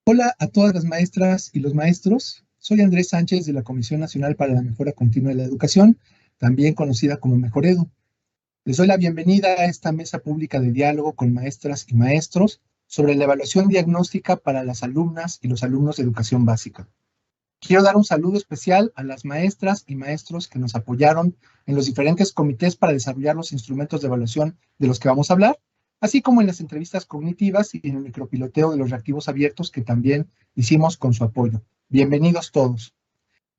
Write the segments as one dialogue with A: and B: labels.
A: Hola a todas las maestras y los maestros. Soy Andrés Sánchez de la Comisión Nacional para la Mejora Continua de la Educación, también conocida como Mejoredu. Les doy la bienvenida a esta mesa pública de diálogo con maestras y maestros sobre la evaluación diagnóstica para las alumnas y los alumnos de educación básica. Quiero dar un saludo especial a las maestras y maestros que nos apoyaron en los diferentes comités para desarrollar los instrumentos de evaluación de los que vamos a hablar, así como en las entrevistas cognitivas y en el micropiloteo de los reactivos abiertos que también hicimos con su apoyo. Bienvenidos todos.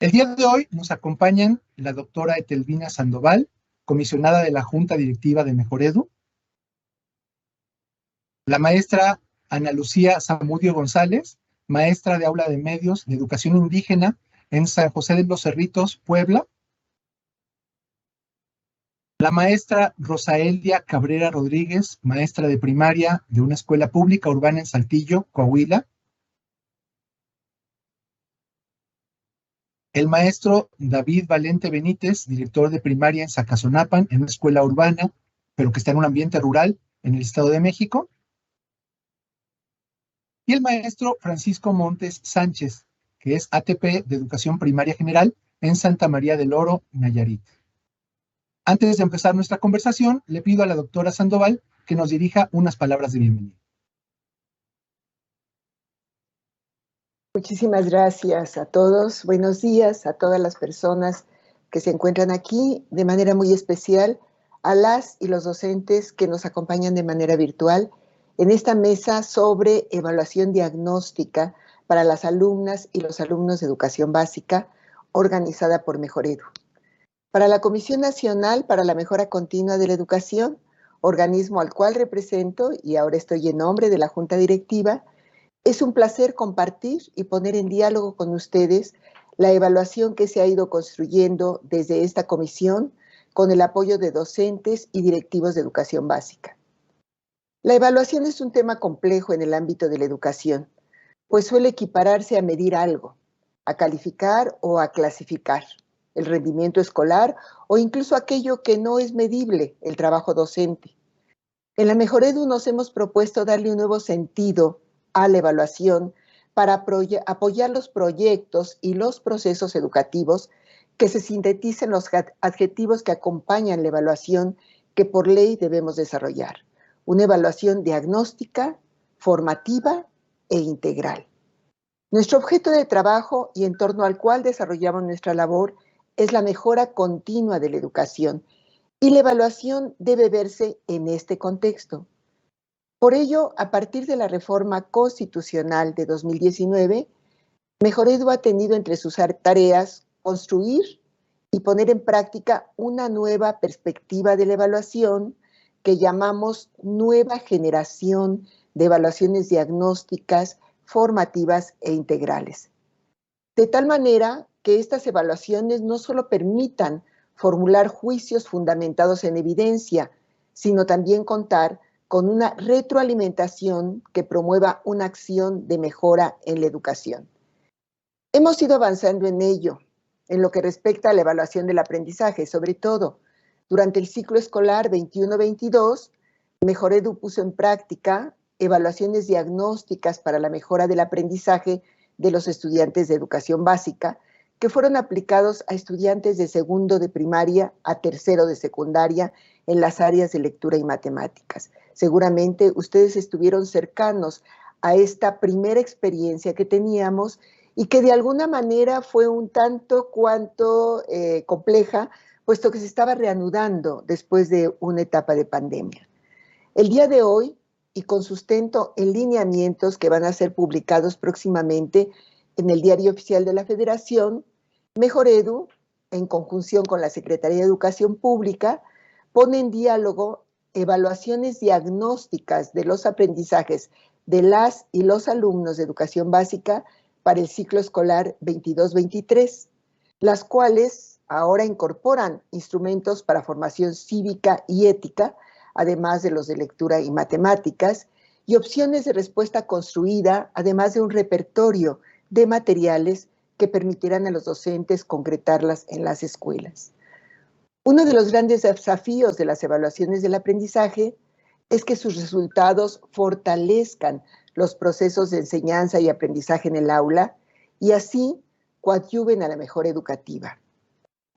A: El día de hoy nos acompañan la doctora Etelvina Sandoval, comisionada de la Junta Directiva de Mejoredu, la maestra Ana Lucía Zamudio González, maestra de aula de medios de educación indígena en San José de los Cerritos, Puebla, la maestra Rosaeldia Cabrera Rodríguez, maestra de primaria de una escuela pública urbana en Saltillo, Coahuila, el maestro David Valente Benítez, director de primaria en Zacazonapan, en una escuela urbana, pero que está en un ambiente rural en el Estado de México, y el maestro Francisco Montes Sánchez, que es ATP de Educación Primaria General en Santa María del Oro, Nayarit. Antes de empezar nuestra conversación, le pido a la doctora Sandoval que nos dirija unas palabras de bienvenida.
B: Muchísimas gracias a todos. Buenos días a todas las personas que se encuentran aquí, de manera muy especial a las y los docentes que nos acompañan de manera virtual en esta mesa sobre evaluación diagnóstica para las alumnas y los alumnos de educación básica, organizada por Mejoredu. Para la Comisión Nacional para la Mejora Continua de la Educación, organismo al cual represento y ahora estoy en nombre de la Junta Directiva, es un placer compartir y poner en diálogo con ustedes la evaluación que se ha ido construyendo desde esta comisión con el apoyo de docentes y directivos de educación básica. La evaluación es un tema complejo en el ámbito de la educación, pues suele equipararse a medir algo, a calificar o a clasificar el rendimiento escolar o incluso aquello que no es medible, el trabajo docente. En la Mejoredu nos hemos propuesto darle un nuevo sentido a la evaluación para apoyar los proyectos y los procesos educativos que se sinteticen los adjetivos que acompañan la evaluación que por ley debemos desarrollar. Una evaluación diagnóstica, formativa e integral. Nuestro objeto de trabajo y en torno al cual desarrollamos nuestra labor es la mejora continua de la educación y la evaluación debe verse en este contexto. Por ello, a partir de la reforma constitucional de 2019, Mejoredu ha tenido entre sus tareas construir y poner en práctica una nueva perspectiva de la evaluación que llamamos nueva generación de evaluaciones diagnósticas, formativas e integrales. De tal manera que estas evaluaciones no solo permitan formular juicios fundamentados en evidencia, sino también contar con una retroalimentación que promueva una acción de mejora en la educación. Hemos ido avanzando en ello, en lo que respecta a la evaluación del aprendizaje, sobre todo durante el ciclo escolar 21-22, Mejoredu puso en práctica evaluaciones diagnósticas para la mejora del aprendizaje de los estudiantes de educación básica, que fueron aplicados a estudiantes de segundo de primaria a tercero de secundaria en las áreas de lectura y matemáticas. Seguramente ustedes estuvieron cercanos a esta primera experiencia que teníamos y que de alguna manera fue un tanto cuanto compleja, puesto que se estaba reanudando después de una etapa de pandemia. El día de hoy, y con sustento en lineamientos que van a ser publicados próximamente en el Diario Oficial de la Federación, Mejoredu, en conjunción con la Secretaría de Educación Pública, pone en diálogo evaluaciones diagnósticas de los aprendizajes de las y los alumnos de educación básica para el ciclo escolar 22-23, las cuales ahora incorporan instrumentos para formación cívica y ética, además de los de lectura y matemáticas, y opciones de respuesta construida, además de un repertorio de materiales que permitirán a los docentes concretarlas en las escuelas. Uno de los grandes desafíos de las evaluaciones del aprendizaje es que sus resultados fortalezcan los procesos de enseñanza y aprendizaje en el aula y así coadyuven a la mejora educativa.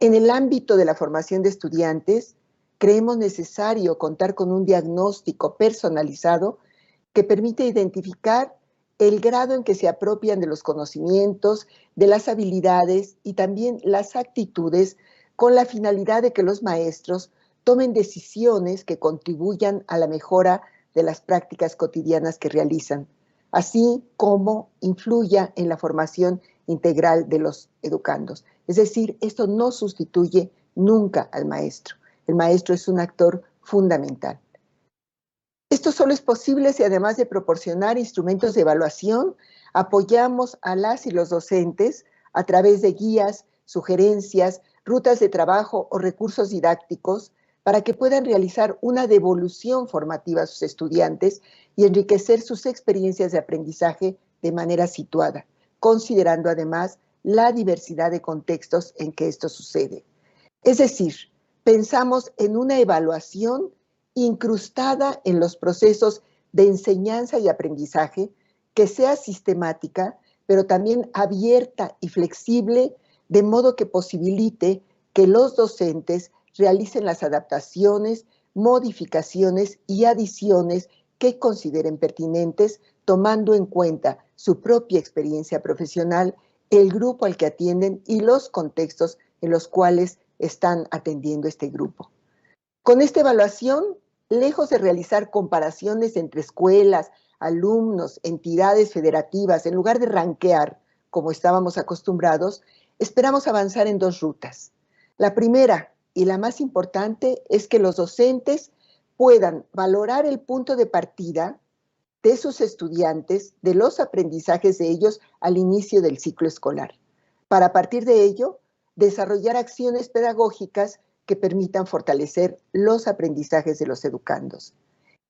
B: En el ámbito de la formación de estudiantes, creemos necesario contar con un diagnóstico personalizado que permite identificar el grado en que se apropian de los conocimientos, de las habilidades y también las actitudes con la finalidad de que los maestros tomen decisiones que contribuyan a la mejora de las prácticas cotidianas que realizan, así como influya en la formación integral de los educandos. Es decir, esto no sustituye nunca al maestro. El maestro es un actor fundamental. Esto solo es posible si además de proporcionar instrumentos de evaluación, apoyamos a las y los docentes a través de guías, sugerencias, rutas de trabajo o recursos didácticos para que puedan realizar una devolución formativa a sus estudiantes y enriquecer sus experiencias de aprendizaje de manera situada, considerando además la diversidad de contextos en que esto sucede. Es decir, pensamos en una evaluación incrustada en los procesos de enseñanza y aprendizaje que sea sistemática, pero también abierta y flexible, de modo que posibilite que los docentes realicen las adaptaciones, modificaciones y adiciones que consideren pertinentes, tomando en cuenta su propia experiencia profesional, el grupo al que atienden y los contextos en los cuales están atendiendo este grupo. Con esta evaluación, lejos de realizar comparaciones entre escuelas, alumnos, entidades federativas, en lugar de ranquear, como estábamos acostumbrados, esperamos avanzar en dos rutas. La primera y la más importante es que los docentes puedan valorar el punto de partida de sus estudiantes, de los aprendizajes de ellos al inicio del ciclo escolar, para a partir de ello desarrollar acciones pedagógicas que permitan fortalecer los aprendizajes de los educandos.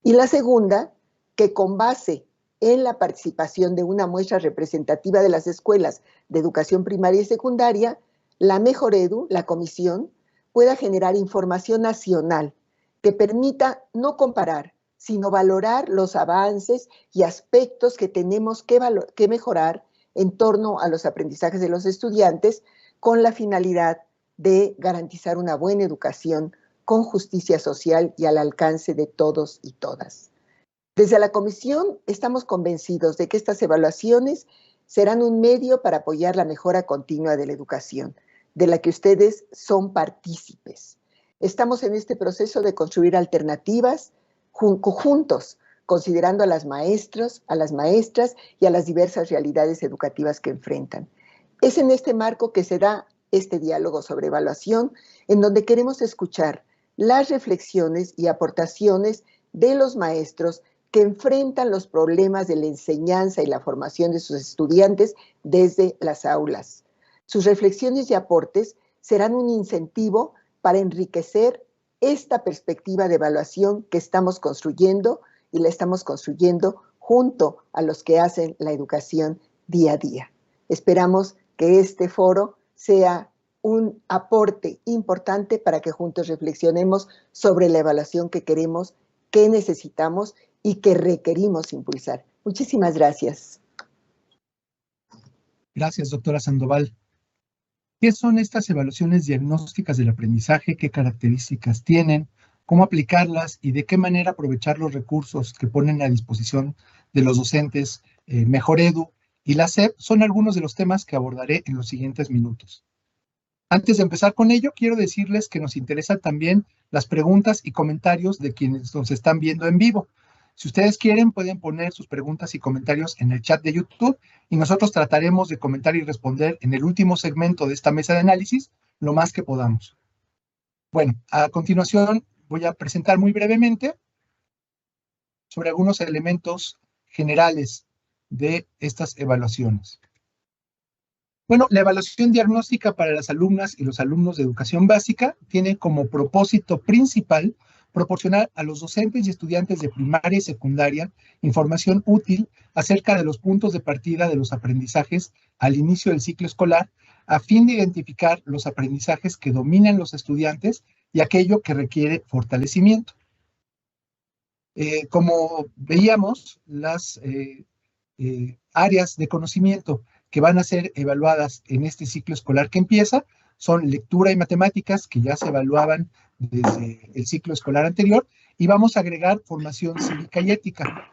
B: Y la segunda, que con base en la participación de una muestra representativa de las escuelas de educación primaria y secundaria, la Mejoredu, la comisión, pueda generar información nacional que permita no comparar, sino valorar los avances y aspectos que tenemos que mejorar en torno a los aprendizajes de los estudiantes con la finalidad de garantizar una buena educación con justicia social y al alcance de todos y todas. Desde la comisión estamos convencidos de que estas evaluaciones serán un medio para apoyar la mejora continua de la educación, de la que ustedes son partícipes. Estamos en este proceso de construir alternativas juntos, considerando a las maestros, a las maestras y a las diversas realidades educativas que enfrentan. Es en este marco que se da este diálogo sobre evaluación, en donde queremos escuchar las reflexiones y aportaciones de los maestros que enfrentan los problemas de la enseñanza y la formación de sus estudiantes desde las aulas. Sus reflexiones y aportes serán un incentivo para enriquecer esta perspectiva de evaluación que estamos construyendo y la estamos construyendo junto a los que hacen la educación día a día. Esperamos que este foro sea un aporte importante para que juntos reflexionemos sobre la evaluación que queremos, que necesitamos y que requerimos impulsar. Muchísimas gracias.
A: Gracias, doctora Sandoval. ¿Qué son estas evaluaciones diagnósticas del aprendizaje? ¿Qué características tienen? ¿Cómo aplicarlas? ¿Y de qué manera aprovechar los recursos que ponen a disposición de los docentes Mejoredu y la SEP? Son algunos de los temas que abordaré en los siguientes minutos. Antes de empezar con ello, quiero decirles que nos interesan también las preguntas y comentarios de quienes nos están viendo en vivo. Si ustedes quieren, pueden poner sus preguntas y comentarios en el chat de YouTube y nosotros trataremos de comentar y responder en el último segmento de esta mesa de análisis lo más que podamos. Bueno, a continuación voy a presentar muy brevemente sobre algunos elementos generales de estas evaluaciones. Bueno, la evaluación diagnóstica para las alumnas y los alumnos de educación básica tiene como propósito principal proporcionar a los docentes y estudiantes de primaria y secundaria información útil acerca de los puntos de partida de los aprendizajes al inicio del ciclo escolar, a fin de identificar los aprendizajes que dominan los estudiantes y aquello que requiere fortalecimiento. Como veíamos, las áreas de conocimiento que van a ser evaluadas en este ciclo escolar que empieza. Son lectura y matemáticas, que ya se evaluaban desde el ciclo escolar anterior, y vamos a agregar formación cívica y ética.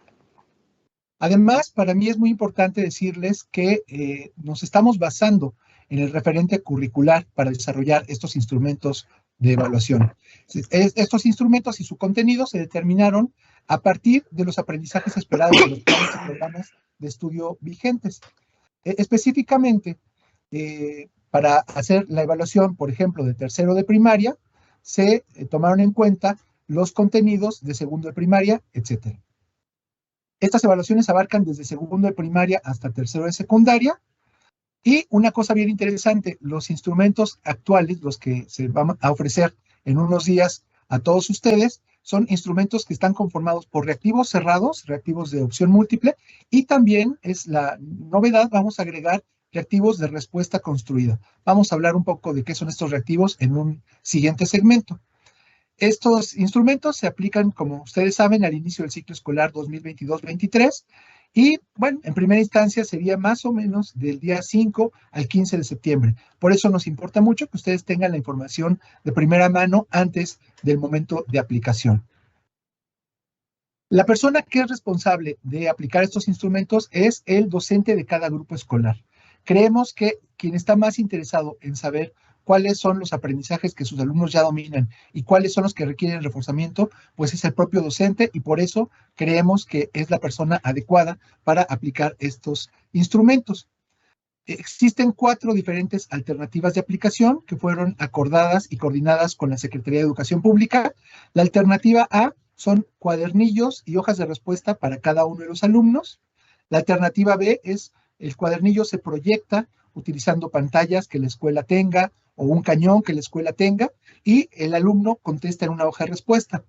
A: Además, para mí es muy importante decirles que nos estamos basando en el referente curricular para desarrollar estos instrumentos de evaluación. Estos instrumentos y su contenido se determinaron a partir de los aprendizajes esperados de los planes y programas de estudio vigentes. Específicamente, para hacer la evaluación, por ejemplo, de tercero de primaria, se tomaron en cuenta los contenidos de segundo de primaria, etc. Estas evaluaciones abarcan desde segundo de primaria hasta tercero de secundaria. Y una cosa bien interesante, los instrumentos actuales, los que se van a ofrecer en unos días a todos ustedes, son instrumentos que están conformados por reactivos cerrados, reactivos de opción múltiple, y también es la novedad, vamos a agregar reactivos de respuesta construida. Vamos a hablar un poco de qué son estos reactivos en un siguiente segmento. Estos instrumentos se aplican, como ustedes saben, al inicio del ciclo escolar 2022-23, y bueno, en primera instancia sería más o menos del día 5 al 15 de septiembre. Por eso nos importa mucho que ustedes tengan la información de primera mano antes del momento de aplicación. La persona que es responsable de aplicar estos instrumentos es el docente de cada grupo escolar. Creemos que quien está más interesado en saber cuáles son los aprendizajes que sus alumnos ya dominan y cuáles son los que requieren reforzamiento, pues es el propio docente, y por eso creemos que es la persona adecuada para aplicar estos instrumentos. Existen 4 diferentes alternativas de aplicación que fueron acordadas y coordinadas con la Secretaría de Educación Pública. La alternativa A son cuadernillos y hojas de respuesta para cada uno de los alumnos. La alternativa B es el cuadernillo se proyecta utilizando pantallas que la escuela tenga o un cañón que la escuela tenga, y el alumno contesta en una hoja de respuesta.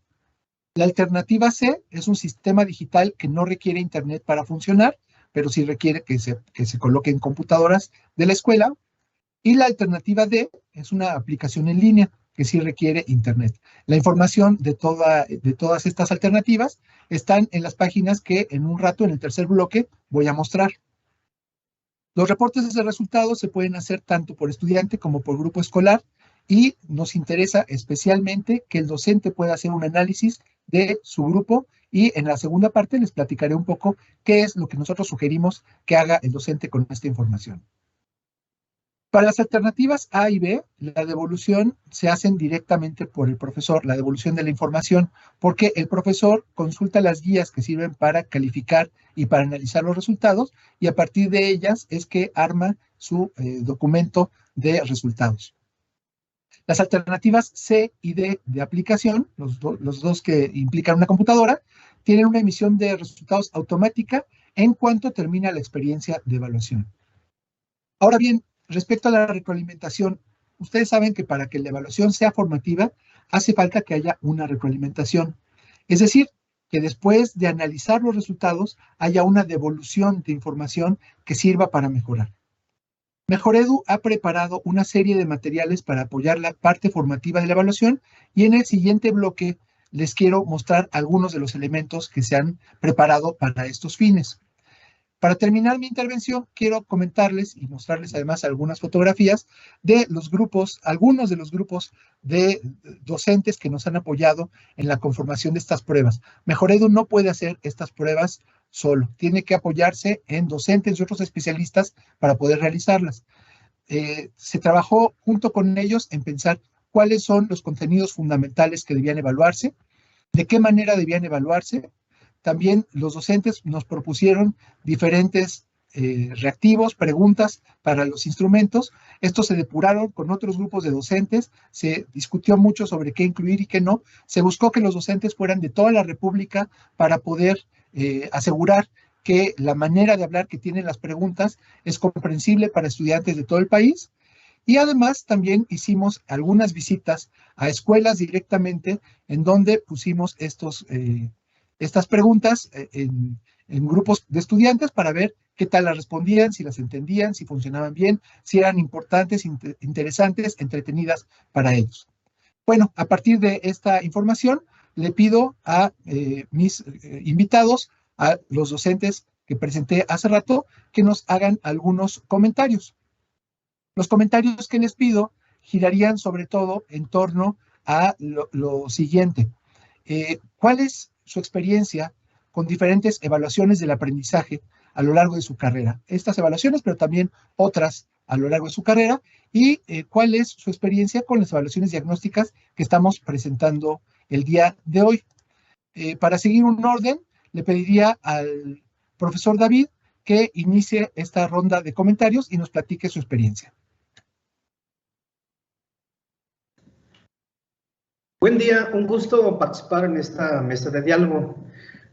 A: La alternativa C es un sistema digital que no requiere internet para funcionar, pero sí requiere que se coloque en computadoras de la escuela. Y la alternativa D es una aplicación en línea que sí requiere internet. La información de todas estas alternativas están en las páginas que en un rato, en el tercer bloque, voy a mostrar. Los reportes de resultados se pueden hacer tanto por estudiante como por grupo escolar, y nos interesa especialmente que el docente pueda hacer un análisis de su grupo, y en la segunda parte les platicaré un poco qué es lo que nosotros sugerimos que haga el docente con esta información. Para las alternativas A y B, la devolución se hacen directamente por el profesor, la devolución de la información, porque el profesor consulta las guías que sirven para calificar y para analizar los resultados, y a partir de ellas es que arma su documento de resultados. Las alternativas C y D de aplicación, los dos que implican una computadora, tienen una emisión de resultados automática en cuanto termina la experiencia de evaluación. Ahora bien, respecto a la retroalimentación, ustedes saben que para que la evaluación sea formativa, hace falta que haya una retroalimentación. Es decir, que después de analizar los resultados, haya una devolución de información que sirva para mejorar. Mejoredu ha preparado una serie de materiales para apoyar la parte formativa de la evaluación, y en el siguiente bloque les quiero mostrar algunos de los elementos que se han preparado para estos fines. Para terminar mi intervención, quiero comentarles y mostrarles además algunas fotografías de los grupos, algunos de los grupos de docentes que nos han apoyado en la conformación de estas pruebas. Mejoredu no puede hacer estas pruebas solo, tiene que apoyarse en docentes y otros especialistas para poder realizarlas. Se trabajó junto con ellos en pensar cuáles son los contenidos fundamentales que debían evaluarse, de qué manera debían evaluarse. También los docentes nos propusieron diferentes reactivos, preguntas para los instrumentos. Estos se depuraron con otros grupos de docentes, se discutió mucho sobre qué incluir y qué no. Se buscó que los docentes fueran de toda la República para poder asegurar que la manera de hablar que tienen las preguntas es comprensible para estudiantes de todo el país. Y además también hicimos algunas visitas a escuelas directamente, en donde pusimos estas preguntas en grupos de estudiantes para ver qué tal las respondían, si las entendían, si funcionaban bien, si eran importantes, interesantes, entretenidas para ellos. Bueno, a partir de esta información, le pido a mis invitados, a los docentes que presenté hace rato, que nos hagan algunos comentarios. Los comentarios que les pido girarían sobre todo en torno a lo siguiente. ¿Cuál es su experiencia con diferentes evaluaciones del aprendizaje a lo largo de su carrera? Estas evaluaciones, pero también otras a lo largo de su carrera. ¿Y cuál es su experiencia con las evaluaciones diagnósticas que estamos presentando el día de hoy? Para seguir un orden, le pediría al profesor David que inicie esta ronda de comentarios y nos platique su experiencia.
C: Buen día, un gusto participar en esta mesa de diálogo.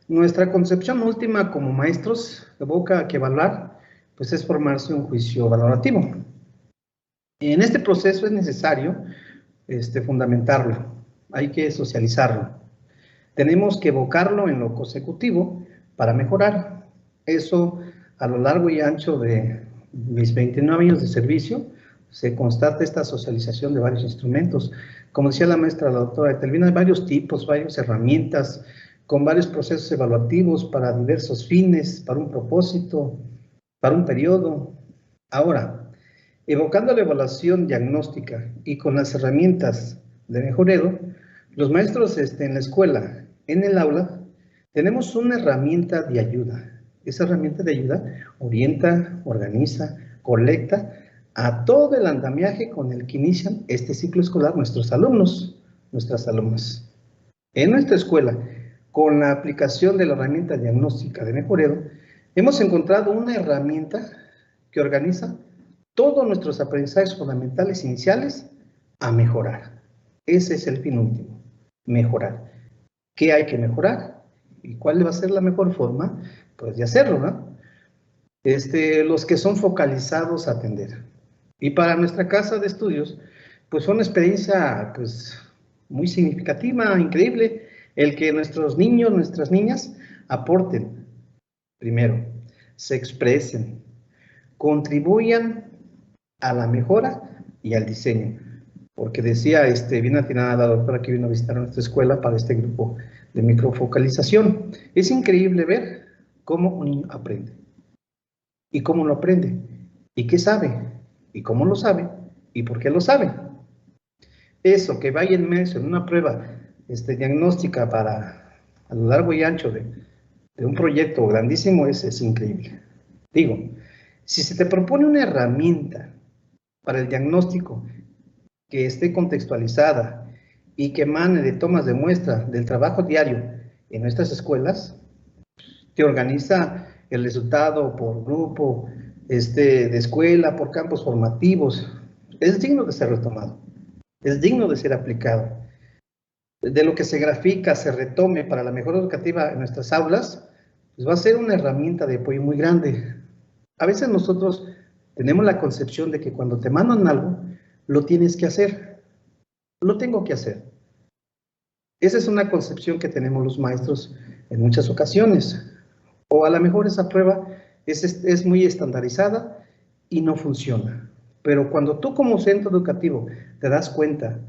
C: Nuestra concepción última como maestros evoca que evaluar, pues es formarse un juicio valorativo. En este proceso es necesario fundamentarlo, hay que socializarlo. Tenemos que evocarlo en lo consecutivo para mejorar. Eso a lo largo y ancho de mis 29 años de servicio se constata esta socialización de varios instrumentos. Como decía la maestra, la doctora Etelvina, hay varios tipos, varias herramientas, con varios procesos evaluativos para diversos fines, para un propósito, para un periodo. Ahora, evocando la evaluación diagnóstica y con las herramientas de mejoreo, los maestros en la escuela, en el aula, tenemos una herramienta de ayuda. Esa herramienta de ayuda orienta, organiza, colecta a todo el andamiaje con el que inician este ciclo escolar nuestros alumnos, nuestras alumnas. En nuestra escuela, con la aplicación de la herramienta diagnóstica de mejoreo, hemos encontrado una herramienta que organiza todos nuestros aprendizajes fundamentales iniciales a mejorar. Ese es el fin último, mejorar. ¿Qué hay que mejorar? ¿Y cuál va a ser la mejor forma? Pues de hacerlo, ¿no? Los que son focalizados a atender. Y para nuestra casa de estudios, pues fue una experiencia pues, muy significativa, increíble, el que nuestros niños, nuestras niñas aporten, primero, se expresen, contribuyan a la mejora y al diseño. Porque decía, bien atinada la doctora que vino a visitar a nuestra escuela para este grupo de microfocalización. Es increíble ver cómo un niño aprende. ¿Y cómo lo aprende? ¿Y qué sabe? ¿Y cómo lo sabe? ¿Y por qué lo sabe? Eso que vaya inmerso en una prueba diagnóstica para a lo largo y ancho de un proyecto grandísimo es increíble. Digo, si se te propone una herramienta para el diagnóstico que esté contextualizada y que emane de tomas de muestra del trabajo diario en nuestras escuelas, te organiza el resultado por grupo, de escuela, por campos formativos, es digno de ser retomado, es digno de ser aplicado. De lo que se grafica, se retome para la mejora educativa en nuestras aulas, pues va a ser una herramienta de apoyo muy grande. A veces nosotros tenemos la concepción de que cuando te mandan algo, lo tienes que hacer. Lo tengo que hacer. Esa es una concepción que tenemos los maestros en muchas ocasiones. O a lo mejor esa prueba es muy estandarizada y no funciona. Pero cuando tú como centro educativo te das cuenta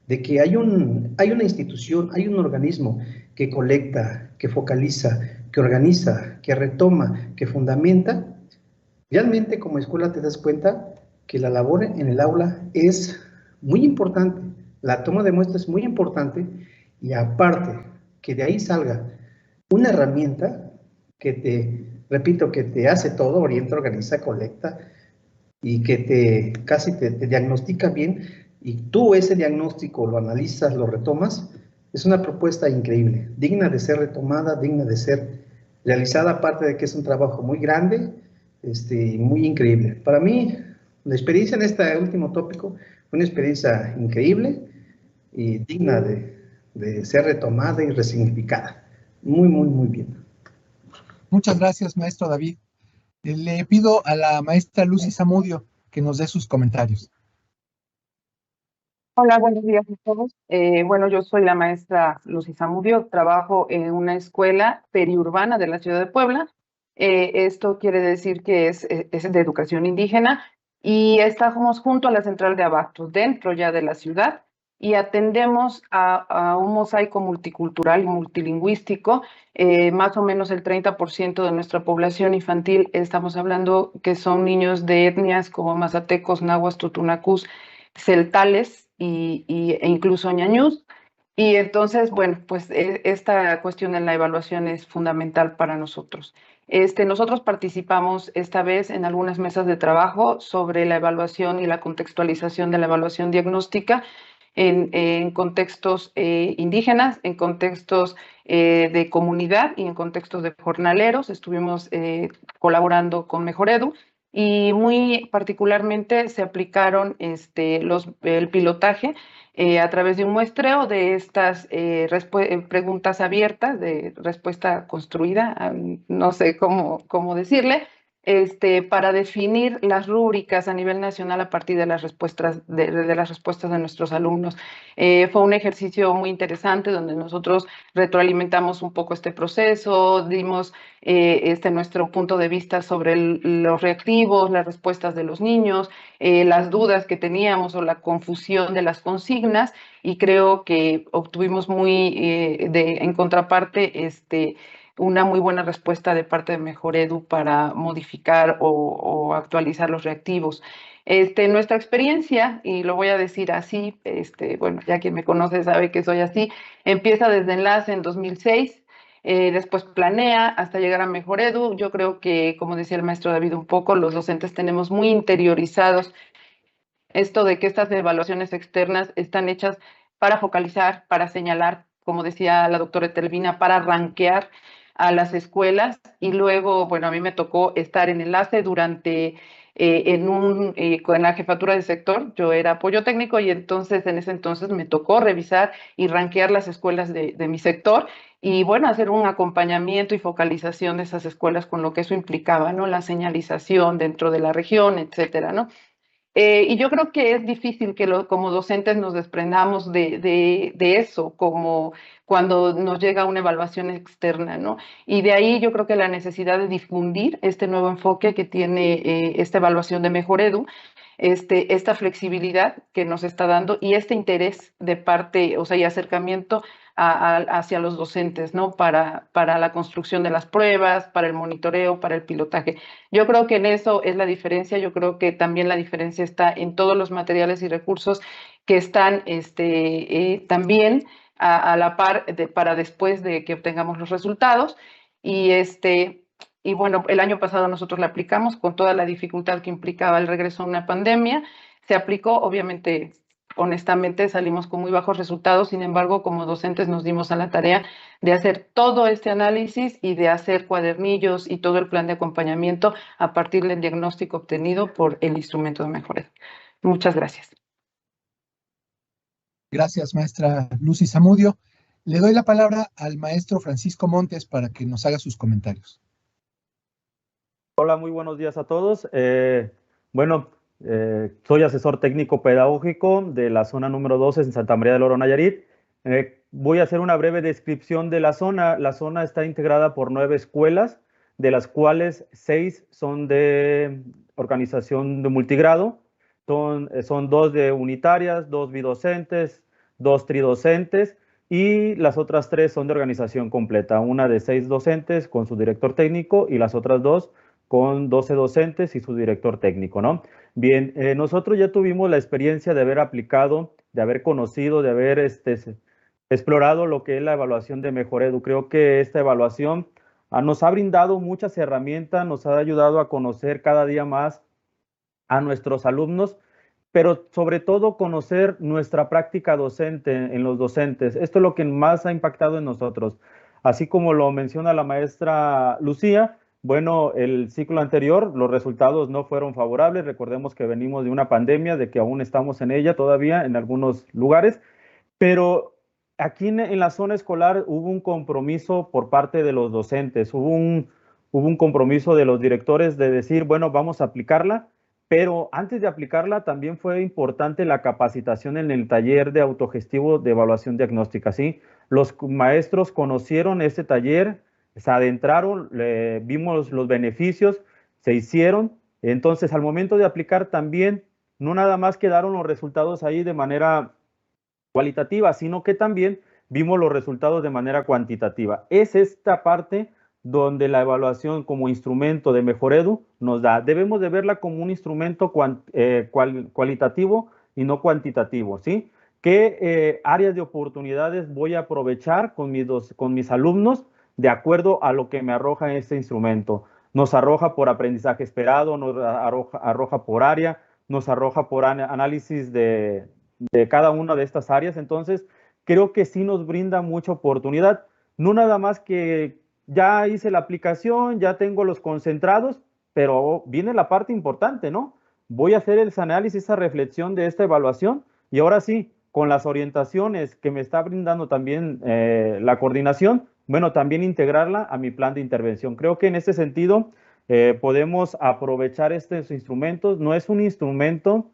C: de que hay una institución, hay un organismo que colecta, que focaliza, que organiza, que retoma, que fundamenta, realmente como escuela te das cuenta que la labor en el aula es muy importante, la toma de muestras es muy importante y aparte que de ahí salga una herramienta que repito, que te hace todo, orienta, organiza, colecta y que casi te diagnostica bien y tú ese diagnóstico lo analizas, lo retomas, es una propuesta increíble, digna de ser retomada, digna de ser realizada, aparte de que es un trabajo muy grande, muy increíble. Para mí, la experiencia en este último tópico fue una experiencia increíble y digna de ser retomada y resignificada. Muy, muy, muy bien.
A: Muchas gracias, maestro David. Le pido a la maestra Lucy Zamudio que nos dé sus comentarios.
D: Hola, buenos días a todos. Bueno, yo soy la maestra Lucy Zamudio, trabajo en una escuela periurbana de la ciudad de Puebla. Esto quiere decir que es de educación indígena y estamos junto a la central de abastos, dentro ya de la ciudad. y atendemos a un mosaico multicultural y multilingüístico. Más o menos el 30% de nuestra población infantil, estamos hablando que son niños de etnias como mazatecos, nahuas, tutunacús, celtales e incluso ñañús. Y entonces, bueno, pues esta cuestión en la evaluación es fundamental para nosotros. Nosotros participamos esta vez en algunas mesas de trabajo sobre la evaluación y la contextualización de la evaluación diagnóstica en contextos indígenas, en contextos de comunidad y en contextos de jornaleros. Estuvimos colaborando con Mejoredu y muy particularmente se aplicaron el pilotaje a través de un muestreo de estas preguntas abiertas de respuesta construida, no sé cómo decirle, para definir las rúbricas a nivel nacional a partir de las respuestas de las respuestas de nuestros alumnos. Fue un ejercicio muy interesante donde nosotros retroalimentamos un poco este proceso, dimos nuestro punto de vista sobre los reactivos, las respuestas de los niños, las dudas que teníamos o la confusión de las consignas, y creo que obtuvimos en contraparte, una muy buena respuesta de parte de Mejoredu para modificar o actualizar los reactivos. Nuestra experiencia, y lo voy a decir así, bueno, ya quien me conoce sabe que soy así, empieza desde Enlace en 2006, después Planea hasta llegar a Mejoredu. Yo creo que, como decía el maestro David un poco, los docentes tenemos muy interiorizados esto de que estas evaluaciones externas están hechas para focalizar, para señalar, como decía la doctora Etelvina, para rankear a las escuelas. Y luego, bueno, a mí me tocó estar en Enlace durante, con la jefatura de sector. Yo era apoyo técnico y entonces en ese entonces me tocó revisar y rankear las escuelas de mi sector y, bueno, hacer un acompañamiento y focalización de esas escuelas con lo que eso implicaba, ¿no? La señalización dentro de la región, etcétera, ¿no? Y yo creo que es difícil que como docentes nos desprendamos de eso, como cuando nos llega una evaluación externa, ¿no? Y de ahí yo creo que la necesidad de difundir este nuevo enfoque que tiene esta evaluación de Mejoredu, esta flexibilidad que nos está dando y este interés de parte, o sea, y acercamiento hacia los docentes, ¿no? Para la construcción de las pruebas, para el monitoreo, para el pilotaje. Yo creo que en eso es la diferencia. Yo creo que también la diferencia está en todos los materiales y recursos que están también a la par para después de que obtengamos los resultados. Y bueno, el año pasado nosotros la aplicamos con toda la dificultad que implicaba el regreso a una pandemia. Se aplicó, obviamente, honestamente salimos con muy bajos resultados. Sin embargo, como docentes nos dimos a la tarea de hacer todo este análisis y de hacer cuadernillos y todo el plan de acompañamiento a partir del diagnóstico obtenido por el instrumento de Mejoredu. Muchas gracias.
A: Gracias, maestra Lucy Zamudio. Le doy la palabra al maestro Francisco Montes para que nos haga sus comentarios.
E: Hola, muy buenos días a todos. Soy asesor técnico pedagógico de la zona número 12 en Santa María del Oro, Nayarit. Voy a hacer una breve descripción de la zona. La zona está integrada por 9 escuelas, de las cuales 6 son de organización de multigrado. Son 2 de unitarias, 2 bidocentes, 2 tridocentes y las otras 3 son de organización completa. Una de 6 docentes con su director técnico y las otras 2 con 12 docentes y su director técnico, ¿no? Bien, nosotros ya tuvimos la experiencia de haber aplicado, de haber conocido, de haber explorado lo que es la evaluación de Mejoredu. Creo que esta evaluación nos ha brindado muchas herramientas, nos ha ayudado a conocer cada día más a nuestros alumnos, pero sobre todo conocer nuestra práctica docente en los docentes. Esto es lo que más ha impactado en nosotros. Así como lo menciona la maestra Lucía, bueno, el ciclo anterior los resultados no fueron favorables. Recordemos que venimos de una pandemia, de que aún estamos en ella todavía en algunos lugares, pero aquí en la zona escolar hubo un compromiso por parte de los docentes, hubo un compromiso de los directores de decir, bueno, vamos a aplicarla, pero antes de aplicarla también fue importante la capacitación en el taller de autogestivo de evaluación diagnóstica, ¿sí? Los maestros conocieron este taller, se adentraron, vimos los beneficios, se hicieron. Entonces, al momento de aplicar también, no nada más quedaron los resultados ahí de manera cualitativa, sino que también vimos los resultados de manera cuantitativa. Es esta parte donde la evaluación como instrumento de Mejoredu nos da. Debemos de verla como un instrumento cualitativo y no cuantitativo, ¿sí? ¿Qué áreas de oportunidades voy a aprovechar con mis alumnos de acuerdo a lo que me arroja este instrumento? Nos arroja por aprendizaje esperado, nos arroja por área, nos arroja por análisis de cada una de estas áreas. Entonces, creo que sí nos brinda mucha oportunidad. No nada más que ya hice la aplicación, ya tengo los concentrados, pero viene la parte importante, ¿no? Voy a hacer ese análisis, esa reflexión de esta evaluación y ahora sí, con las orientaciones que me está brindando también la coordinación, bueno, también integrarla a mi plan de intervención. Creo que en este sentido podemos aprovechar estos instrumentos. No es un instrumento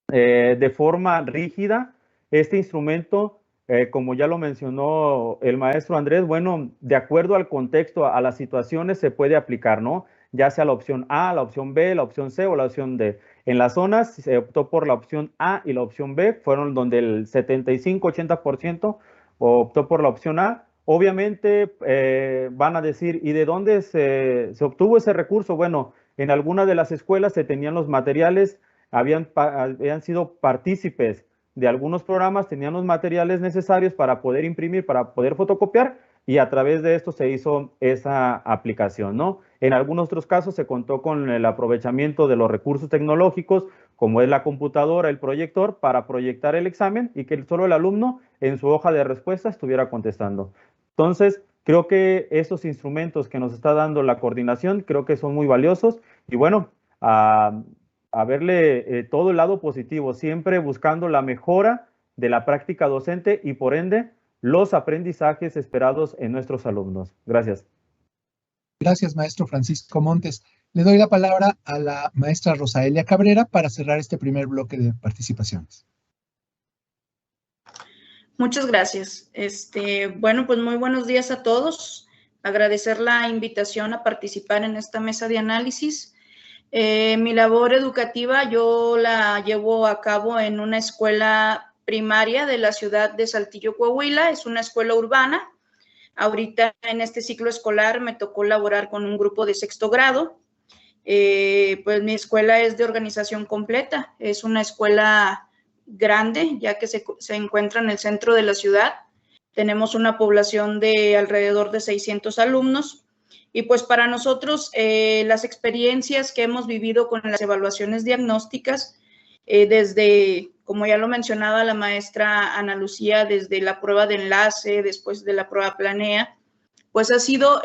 E: de forma rígida. Este instrumento, como ya lo mencionó el maestro Andrés, bueno, de acuerdo al contexto, a las situaciones se puede aplicar, ¿no? Ya sea la opción A, la opción B, la opción C o la opción D. En las zonas se optó por la opción A y la opción B, fueron donde el 75-80% optó por la opción A. Obviamente van a decir, ¿y de dónde se obtuvo ese recurso? Bueno, en alguna de las escuelas se tenían los materiales, habían sido partícipes de algunos programas, tenían los materiales necesarios para poder imprimir, para poder fotocopiar, y a través de esto se hizo esa aplicación, ¿no? En algunos otros casos se contó con el aprovechamiento de los recursos tecnológicos, como es la computadora, el proyector, para proyectar el examen y que solo el alumno en su hoja de respuesta estuviera contestando. Entonces, creo que esos instrumentos que nos está dando la coordinación, creo que son muy valiosos y bueno, a verle todo el lado positivo, siempre buscando la mejora de la práctica docente y por ende los aprendizajes esperados en nuestros alumnos. Gracias.
A: Gracias, maestro Francisco Montes. Le doy la palabra a la maestra Rosaelia Cabrera para cerrar este primer bloque de participaciones.
F: Muchas gracias. Bueno, pues muy buenos días a todos. Agradecer la invitación a participar en esta mesa de análisis. Mi labor educativa yo la llevo a cabo en una escuela primaria de la ciudad de Saltillo, Coahuila. Es una escuela urbana. Ahorita en este ciclo escolar me tocó laborar con un grupo de sexto grado. Pues mi escuela es de organización completa. Es una escuela grande, ya que se encuentra en el centro de la ciudad. Tenemos una población de alrededor de 600 alumnos. Y pues para nosotros las experiencias que hemos vivido con las evaluaciones diagnósticas, desde, como ya lo mencionaba la maestra Ana Lucía, desde la prueba de enlace, después de la prueba planea, pues ha sido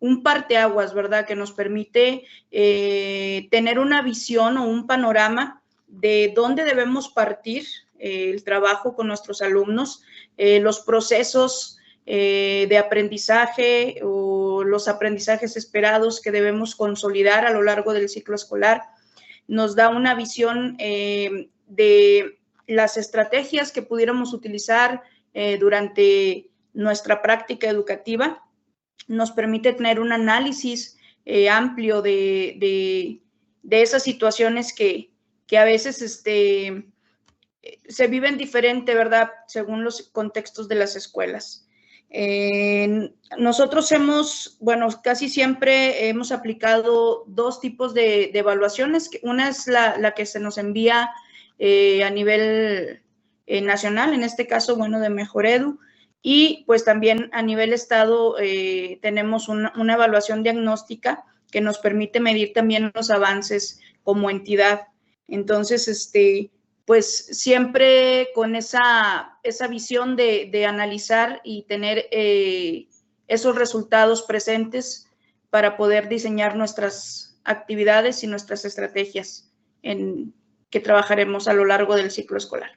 F: un parteaguas, ¿verdad? Que nos permite tener una visión o un panorama de dónde debemos partir el trabajo con nuestros alumnos, los procesos de aprendizaje o los aprendizajes esperados que debemos consolidar a lo largo del ciclo escolar. Nos da una visión de las estrategias que pudiéramos utilizar durante nuestra práctica educativa. Nos permite tener un análisis amplio de esas situaciones que a veces se viven diferente, ¿verdad? Según los contextos de las escuelas. Nosotros bueno, casi siempre hemos aplicado dos tipos de evaluaciones. Una es la que se nos envía a nivel nacional, en este caso, bueno, de Mejoredu, y pues también a nivel estado tenemos una evaluación diagnóstica que nos permite medir también los avances como entidad. Entonces, pues siempre con esa visión de analizar y tener esos resultados presentes para poder diseñar nuestras actividades y nuestras estrategias que trabajaremos a lo largo del ciclo escolar.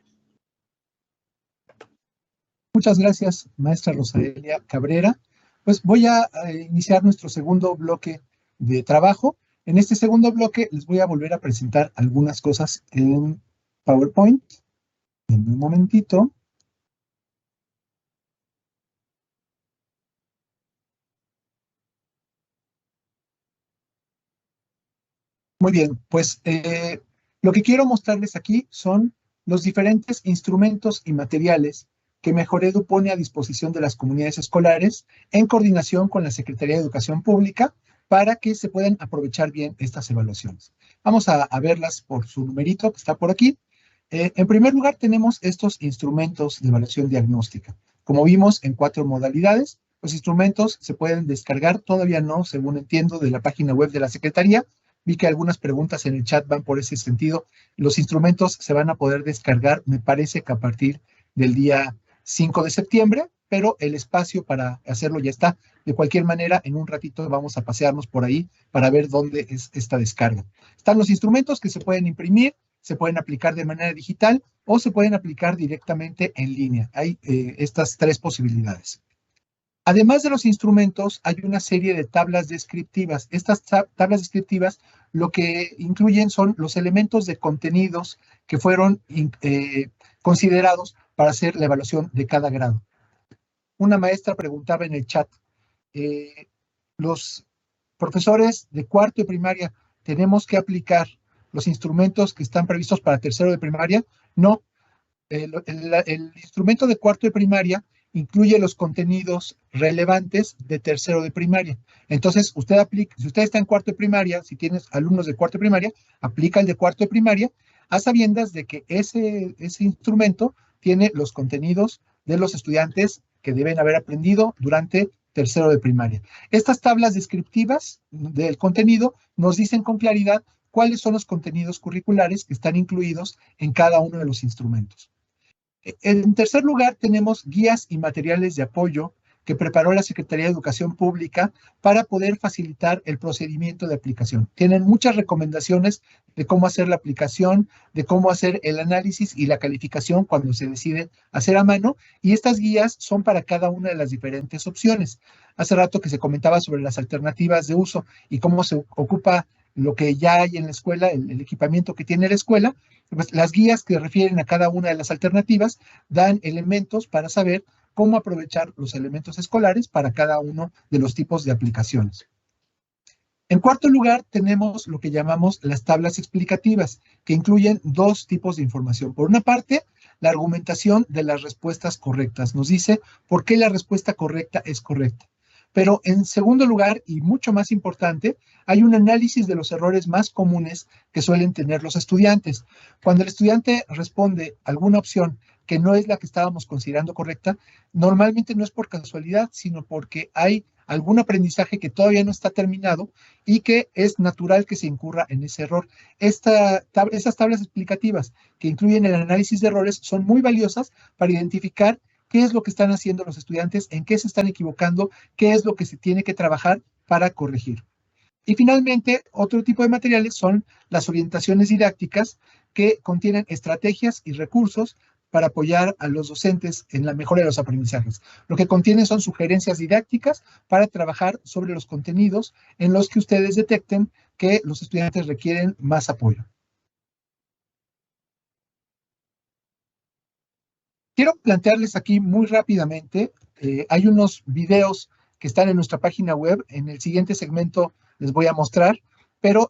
A: Muchas gracias, maestra Rosaelia Cabrera. Pues voy a iniciar nuestro segundo bloque de trabajo. En este segundo bloque les voy a volver a presentar algunas cosas en PowerPoint. En un momentito. Muy bien, pues lo que quiero mostrarles aquí son los diferentes instrumentos y materiales que Mejoredu pone a disposición de las comunidades escolares en coordinación con la Secretaría de Educación Pública para que se puedan aprovechar bien estas evaluaciones. Vamos a verlas por su numerito que está por aquí. En primer lugar, tenemos estos instrumentos de evaluación diagnóstica. Como vimos, en 4 modalidades. Los instrumentos se pueden descargar, todavía no, según entiendo, de la página web de la Secretaría. Vi que algunas preguntas en el chat van por ese sentido. Los instrumentos se van a poder descargar, me parece que a partir del día 5 de septiembre, pero el espacio para hacerlo ya está. De cualquier manera, en un ratito vamos a pasearnos por ahí para ver dónde es esta descarga. Están los instrumentos que se pueden imprimir, se pueden aplicar de manera digital o se pueden aplicar directamente en línea. Hay estas 3 posibilidades. Además de los instrumentos, hay una serie de tablas descriptivas. Estas tablas descriptivas lo que incluyen son los elementos de contenidos que fueron considerados para hacer la evaluación de cada grado. Una maestra preguntaba en el chat, ¿los profesores de cuarto de primaria tenemos que aplicar los instrumentos que están previstos para tercero de primaria? No. El instrumento de cuarto de primaria incluye los contenidos relevantes de tercero de primaria. Entonces, usted aplica, si usted está en cuarto de primaria, si tienes alumnos de cuarto de primaria, aplica el de cuarto de primaria, a sabiendas de que ese instrumento tiene los contenidos de los estudiantes que deben haber aprendido durante tercero de primaria. Estas tablas descriptivas del contenido nos dicen con claridad cuáles son los contenidos curriculares que están incluidos en cada uno de los instrumentos. En tercer lugar, tenemos guías y materiales de apoyo que preparó la Secretaría de Educación Pública para poder facilitar el procedimiento de aplicación. Tienen muchas recomendaciones de cómo hacer la aplicación, de cómo hacer el análisis y la calificación cuando se decide hacer a mano, y estas guías son para cada una de las diferentes opciones. Hace rato que se comentaba sobre las alternativas de uso y cómo se ocupa lo que ya hay en la escuela, el equipamiento que tiene la escuela. Pues las guías que refieren a cada una de las alternativas dan elementos para saber cómo aprovechar los elementos escolares para cada uno de los tipos de aplicaciones. En cuarto lugar, tenemos lo que llamamos las tablas explicativas, que incluyen 2 tipos de información. Por una parte, la argumentación de las respuestas correctas. Nos dice por qué la respuesta correcta es correcta. Pero en segundo lugar, y mucho más importante, hay un análisis de los errores más comunes que suelen tener los estudiantes. Cuando el estudiante responde alguna opción que no es la que estábamos considerando correcta, normalmente no es por casualidad, sino porque hay algún aprendizaje que todavía no está terminado y que es natural que se incurra en ese error. Esas tablas explicativas que incluyen el análisis de errores son muy valiosas para identificar qué es lo que están haciendo los estudiantes, en qué se están equivocando, qué es lo que se tiene que trabajar para corregir. Y finalmente, otro tipo de materiales son las orientaciones didácticas que contienen estrategias y recursos para apoyar a los docentes en la mejora de los aprendizajes. Lo que contiene son sugerencias didácticas para trabajar sobre los contenidos en los que ustedes detecten que los estudiantes requieren más apoyo. Quiero plantearles aquí muy rápidamente, hay unos videos que están en nuestra página web, en el siguiente segmento les voy a mostrar, pero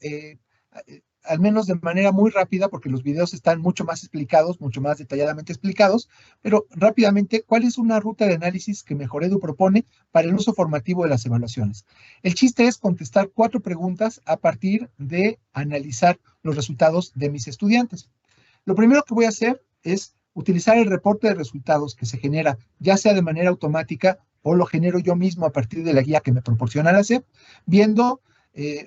A: al menos de manera muy rápida, porque los videos están mucho más explicados, mucho más detalladamente explicados, pero rápidamente, ¿cuál es una ruta de análisis que Mejoredu propone para el uso formativo de las evaluaciones? El chiste es contestar 4 preguntas a partir de analizar los resultados de mis estudiantes. Lo primero que voy a hacer es utilizar el reporte de resultados que se genera, ya sea de manera automática o lo genero yo mismo a partir de la guía que me proporciona la SEP,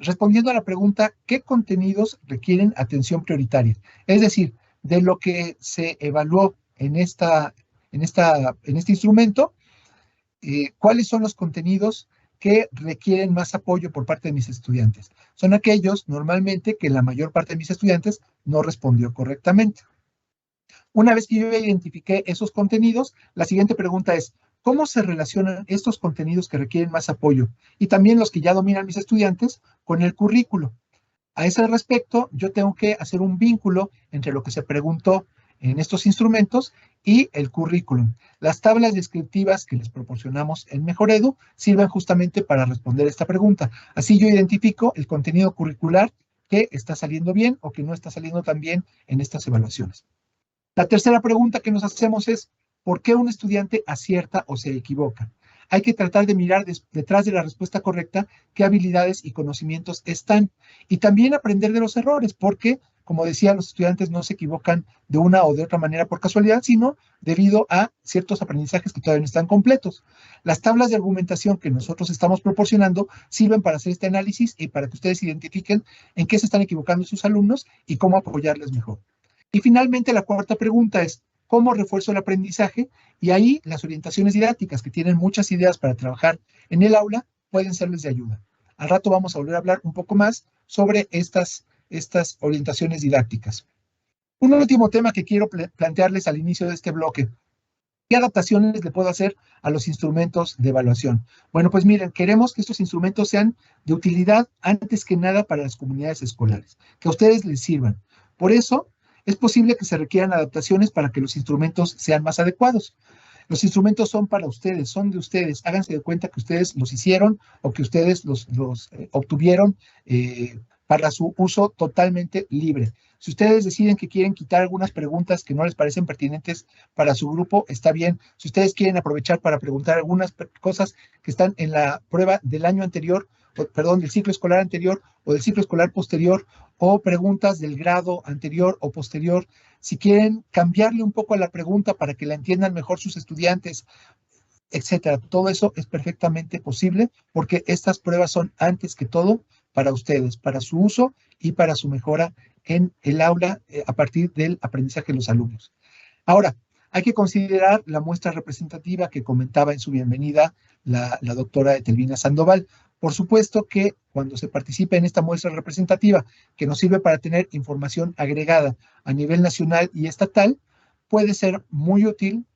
A: respondiendo a la pregunta, ¿qué contenidos requieren atención prioritaria? Es decir, de lo que se evaluó en este instrumento, ¿cuáles son los contenidos que requieren más apoyo por parte de mis estudiantes? Son aquellos, normalmente, que la mayor parte de mis estudiantes no respondió correctamente. Una vez que yo identifiqué esos contenidos, la siguiente pregunta es, ¿cómo se relacionan estos contenidos que requieren más apoyo y también los que ya dominan mis estudiantes con el currículo? A ese respecto, yo tengo que hacer un vínculo entre lo que se preguntó en estos instrumentos y el currículum. Las tablas descriptivas que les proporcionamos en Mejoredu sirven justamente para responder esta pregunta. Así yo identifico el contenido curricular que está saliendo bien o que no está saliendo tan bien en estas evaluaciones. La tercera pregunta que nos hacemos es, ¿por qué un estudiante acierta o se equivoca? Hay que tratar de mirar detrás de la respuesta correcta qué habilidades y conocimientos están. Y también aprender de los errores, porque, como decía, los estudiantes no se equivocan de una o de otra manera por casualidad, sino debido a ciertos aprendizajes que todavía no están completos. Las tablas de argumentación que nosotros estamos proporcionando sirven para hacer este análisis y para que ustedes identifiquen en qué se están equivocando sus alumnos y cómo apoyarles mejor. Y finalmente, la cuarta pregunta es, ¿cómo refuerzo el aprendizaje? Y ahí las orientaciones didácticas, que tienen muchas ideas para trabajar en el aula, pueden serles de ayuda. Al rato vamos a volver a hablar un poco más sobre estas orientaciones didácticas. Un último tema que quiero plantearles al inicio de este bloque. ¿Qué adaptaciones le puedo hacer a los instrumentos de evaluación? Bueno, pues miren, queremos que estos instrumentos sean de utilidad antes que nada para las comunidades escolares, que a ustedes les sirvan. Por eso, es posible que se requieran adaptaciones para que los instrumentos sean más adecuados. Los instrumentos son para ustedes, son de ustedes. Háganse de cuenta que ustedes los hicieron o que ustedes los obtuvieron para su uso totalmente libre. Si ustedes deciden que quieren quitar algunas preguntas que no les parecen pertinentes para su grupo, está bien. Si ustedes quieren aprovechar para preguntar algunas cosas que están en la prueba del año anterior, perdón, del ciclo escolar anterior o del ciclo escolar posterior, o preguntas del grado anterior o posterior, si quieren cambiarle un poco a la pregunta para que la entiendan mejor sus estudiantes, etcétera. Todo eso es perfectamente posible porque estas pruebas son antes que todo para ustedes, para su uso y para su mejora en el aula a partir del aprendizaje de los alumnos. Ahora, hay que considerar la muestra representativa que comentaba en su bienvenida la doctora Etelvina Sandoval. Por supuesto que cuando se participa en esta muestra representativa, que nos sirve para tener información agregada a nivel nacional y estatal, puede ser muy útil.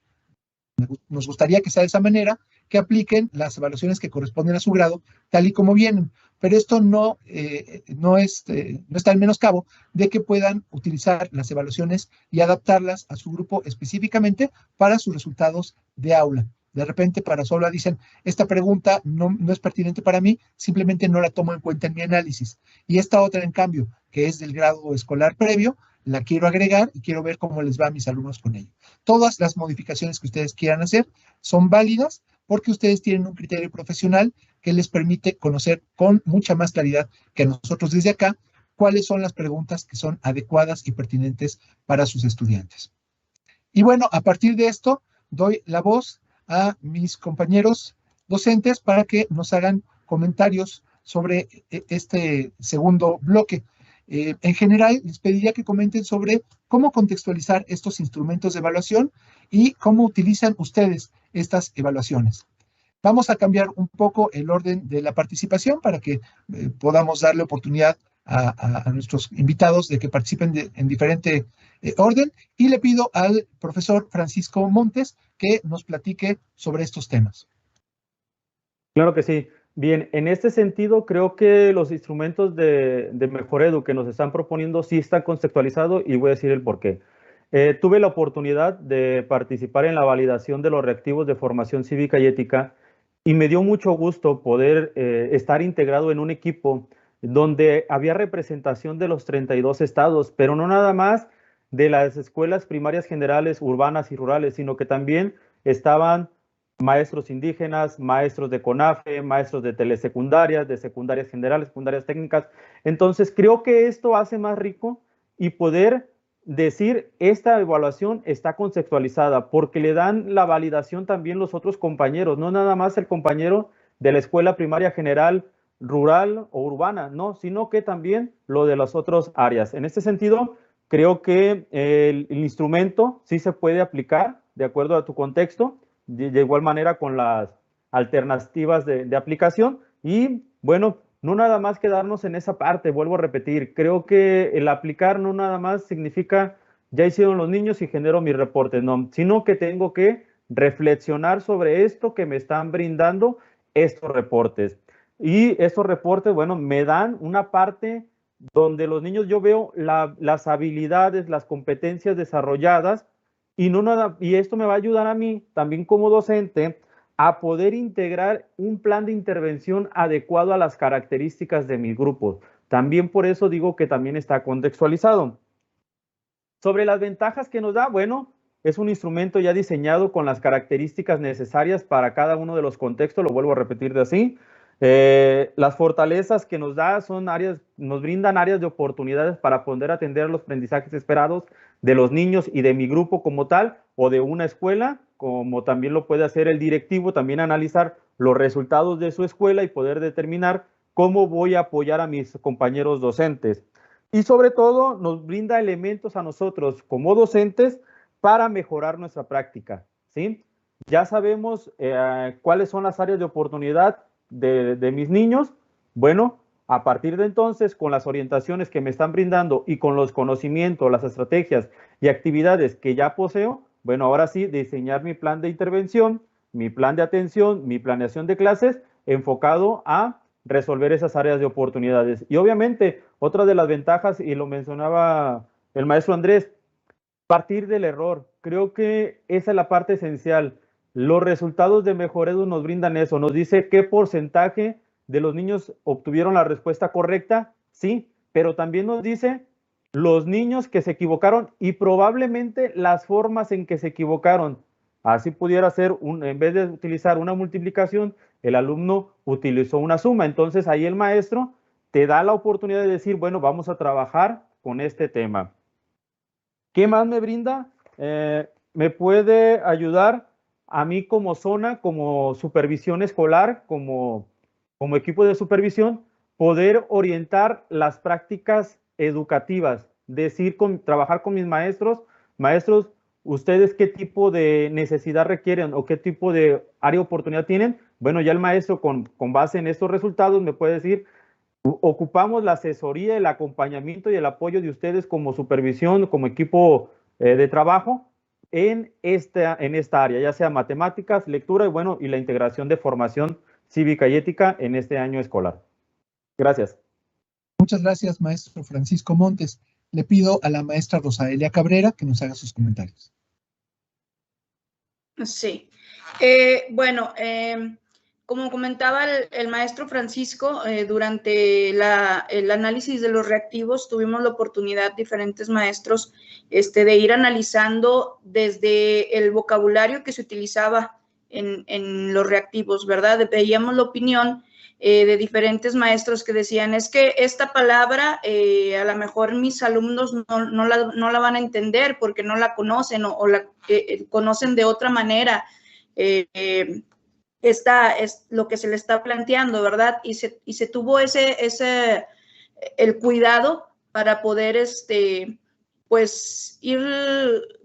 A: Nos gustaría que sea de esa manera, que apliquen las evaluaciones que corresponden a su grado, tal y como vienen. Pero esto no está en menoscabo de que puedan utilizar las evaluaciones y adaptarlas a su grupo específicamente para sus resultados de aula. De repente para su aula dicen, esta pregunta no es pertinente para mí, simplemente no la tomo en cuenta en mi análisis. Y esta otra, en cambio, que es del grado escolar previo, la quiero agregar y quiero ver cómo les va a mis alumnos con ello. Todas las modificaciones que ustedes quieran hacer son válidas porque ustedes tienen un criterio profesional que les permite conocer con mucha más claridad que nosotros desde acá cuáles son las preguntas que son adecuadas y pertinentes para sus estudiantes. Y bueno, a partir de esto, doy la voz a mis compañeros docentes para que nos hagan comentarios sobre este segundo bloque. En general, les pediría que comenten sobre cómo contextualizar estos instrumentos de evaluación y cómo utilizan ustedes estas evaluaciones. Vamos a cambiar un poco el orden de la participación para que podamos darle oportunidad a nuestros invitados de que participen en diferente orden, y le pido al profesor Francisco Montes que nos platique sobre estos temas.
E: Claro que sí. Bien, en este sentido, creo que los instrumentos de Mejoredu que nos están proponiendo sí están contextualizados y voy a decir el por qué. Tuve la oportunidad de participar en la validación de los reactivos de formación cívica y ética y me dio mucho gusto poder estar integrado en un equipo donde había representación de los 32 estados, pero no nada más de las escuelas primarias generales, urbanas y rurales, sino que también estaban maestros indígenas, maestros de CONAFE, maestros de telesecundarias, de secundarias generales, secundarias técnicas. Entonces, creo que esto hace más rico y poder decir, esta evaluación está conceptualizada, porque le dan la validación también los otros compañeros, no nada más el compañero de la escuela primaria general, rural o urbana, no, sino que también lo de las otras áreas. En este sentido, creo que el instrumento sí se puede aplicar de acuerdo a tu contexto, de igual manera con las alternativas de aplicación y bueno, no nada más quedarnos en esa parte, vuelvo a repetir, creo que el aplicar no nada más significa ya hicieron los niños y genero mi reporte, no, sino que tengo que reflexionar sobre esto que me están brindando estos reportes. Y estos reportes, bueno, me dan una parte donde los niños yo veo las habilidades, las competencias desarrolladas y esto me va a ayudar a mí también como docente a poder integrar un plan de intervención adecuado a las características de mis grupos. También por eso digo que también está contextualizado. Sobre las ventajas que nos da, bueno, es un instrumento ya diseñado con las características necesarias para cada uno de los contextos, lo vuelvo a repetir de así. Las fortalezas que nos da nos brindan áreas de oportunidades para poder atender los aprendizajes esperados de los niños y de mi grupo como tal, o de una escuela, como también lo puede hacer el directivo, también analizar los resultados de su escuela y poder determinar cómo voy a apoyar a mis compañeros docentes. Y sobre todo nos brinda elementos a nosotros como docentes para mejorar nuestra práctica, ¿sí? Ya sabemos cuáles son las áreas de oportunidad de mis niños. Bueno, a partir de entonces, con las orientaciones que me están brindando y con los conocimientos, las estrategias y actividades que ya poseo, bueno, ahora sí, diseñar mi plan de intervención, mi plan de atención, mi planeación de clases enfocado a resolver esas áreas de oportunidades. Y obviamente, otra de las ventajas, y lo mencionaba el maestro Andrés, partir del error. Creo que esa es la parte esencial. Los resultados de Mejoredu nos brindan eso, nos dice qué porcentaje de los niños obtuvieron la respuesta correcta, sí, pero también nos dice los niños que se equivocaron y probablemente las formas en que se equivocaron. Así pudiera ser, en vez de utilizar una multiplicación, el alumno utilizó una suma. Entonces ahí el maestro te da la oportunidad de decir, bueno, vamos a trabajar con este tema. ¿Qué más me brinda? Me puede ayudar a mí como zona, como supervisión escolar, como equipo de supervisión, poder orientar las prácticas educativas, decir, trabajar con mis maestros, ¿ustedes qué tipo de necesidad requieren o qué tipo de área de oportunidad tienen? Bueno, ya el maestro con base en estos resultados me puede decir, ocupamos la asesoría, el acompañamiento y el apoyo de ustedes como supervisión, como equipo de trabajo en esta área, ya sea matemáticas, lectura y bueno, y la integración de formación cívica y ética en este año escolar. Gracias.
A: Muchas gracias, maestro Francisco Montes. Le pido a la maestra Rosaelia Cabrera que nos haga sus comentarios.
F: Sí. Bueno, como comentaba el maestro Francisco, durante el análisis de los reactivos tuvimos la oportunidad, diferentes maestros, de ir analizando desde el vocabulario que se utilizaba en los reactivos, ¿verdad? Veíamos la opinión de diferentes maestros que decían, es que esta palabra a lo mejor mis alumnos no la van a entender porque no la conocen o la conocen de otra manera. Esta es lo que se le está planteando, ¿verdad? Y se tuvo el cuidado para poder, pues, ir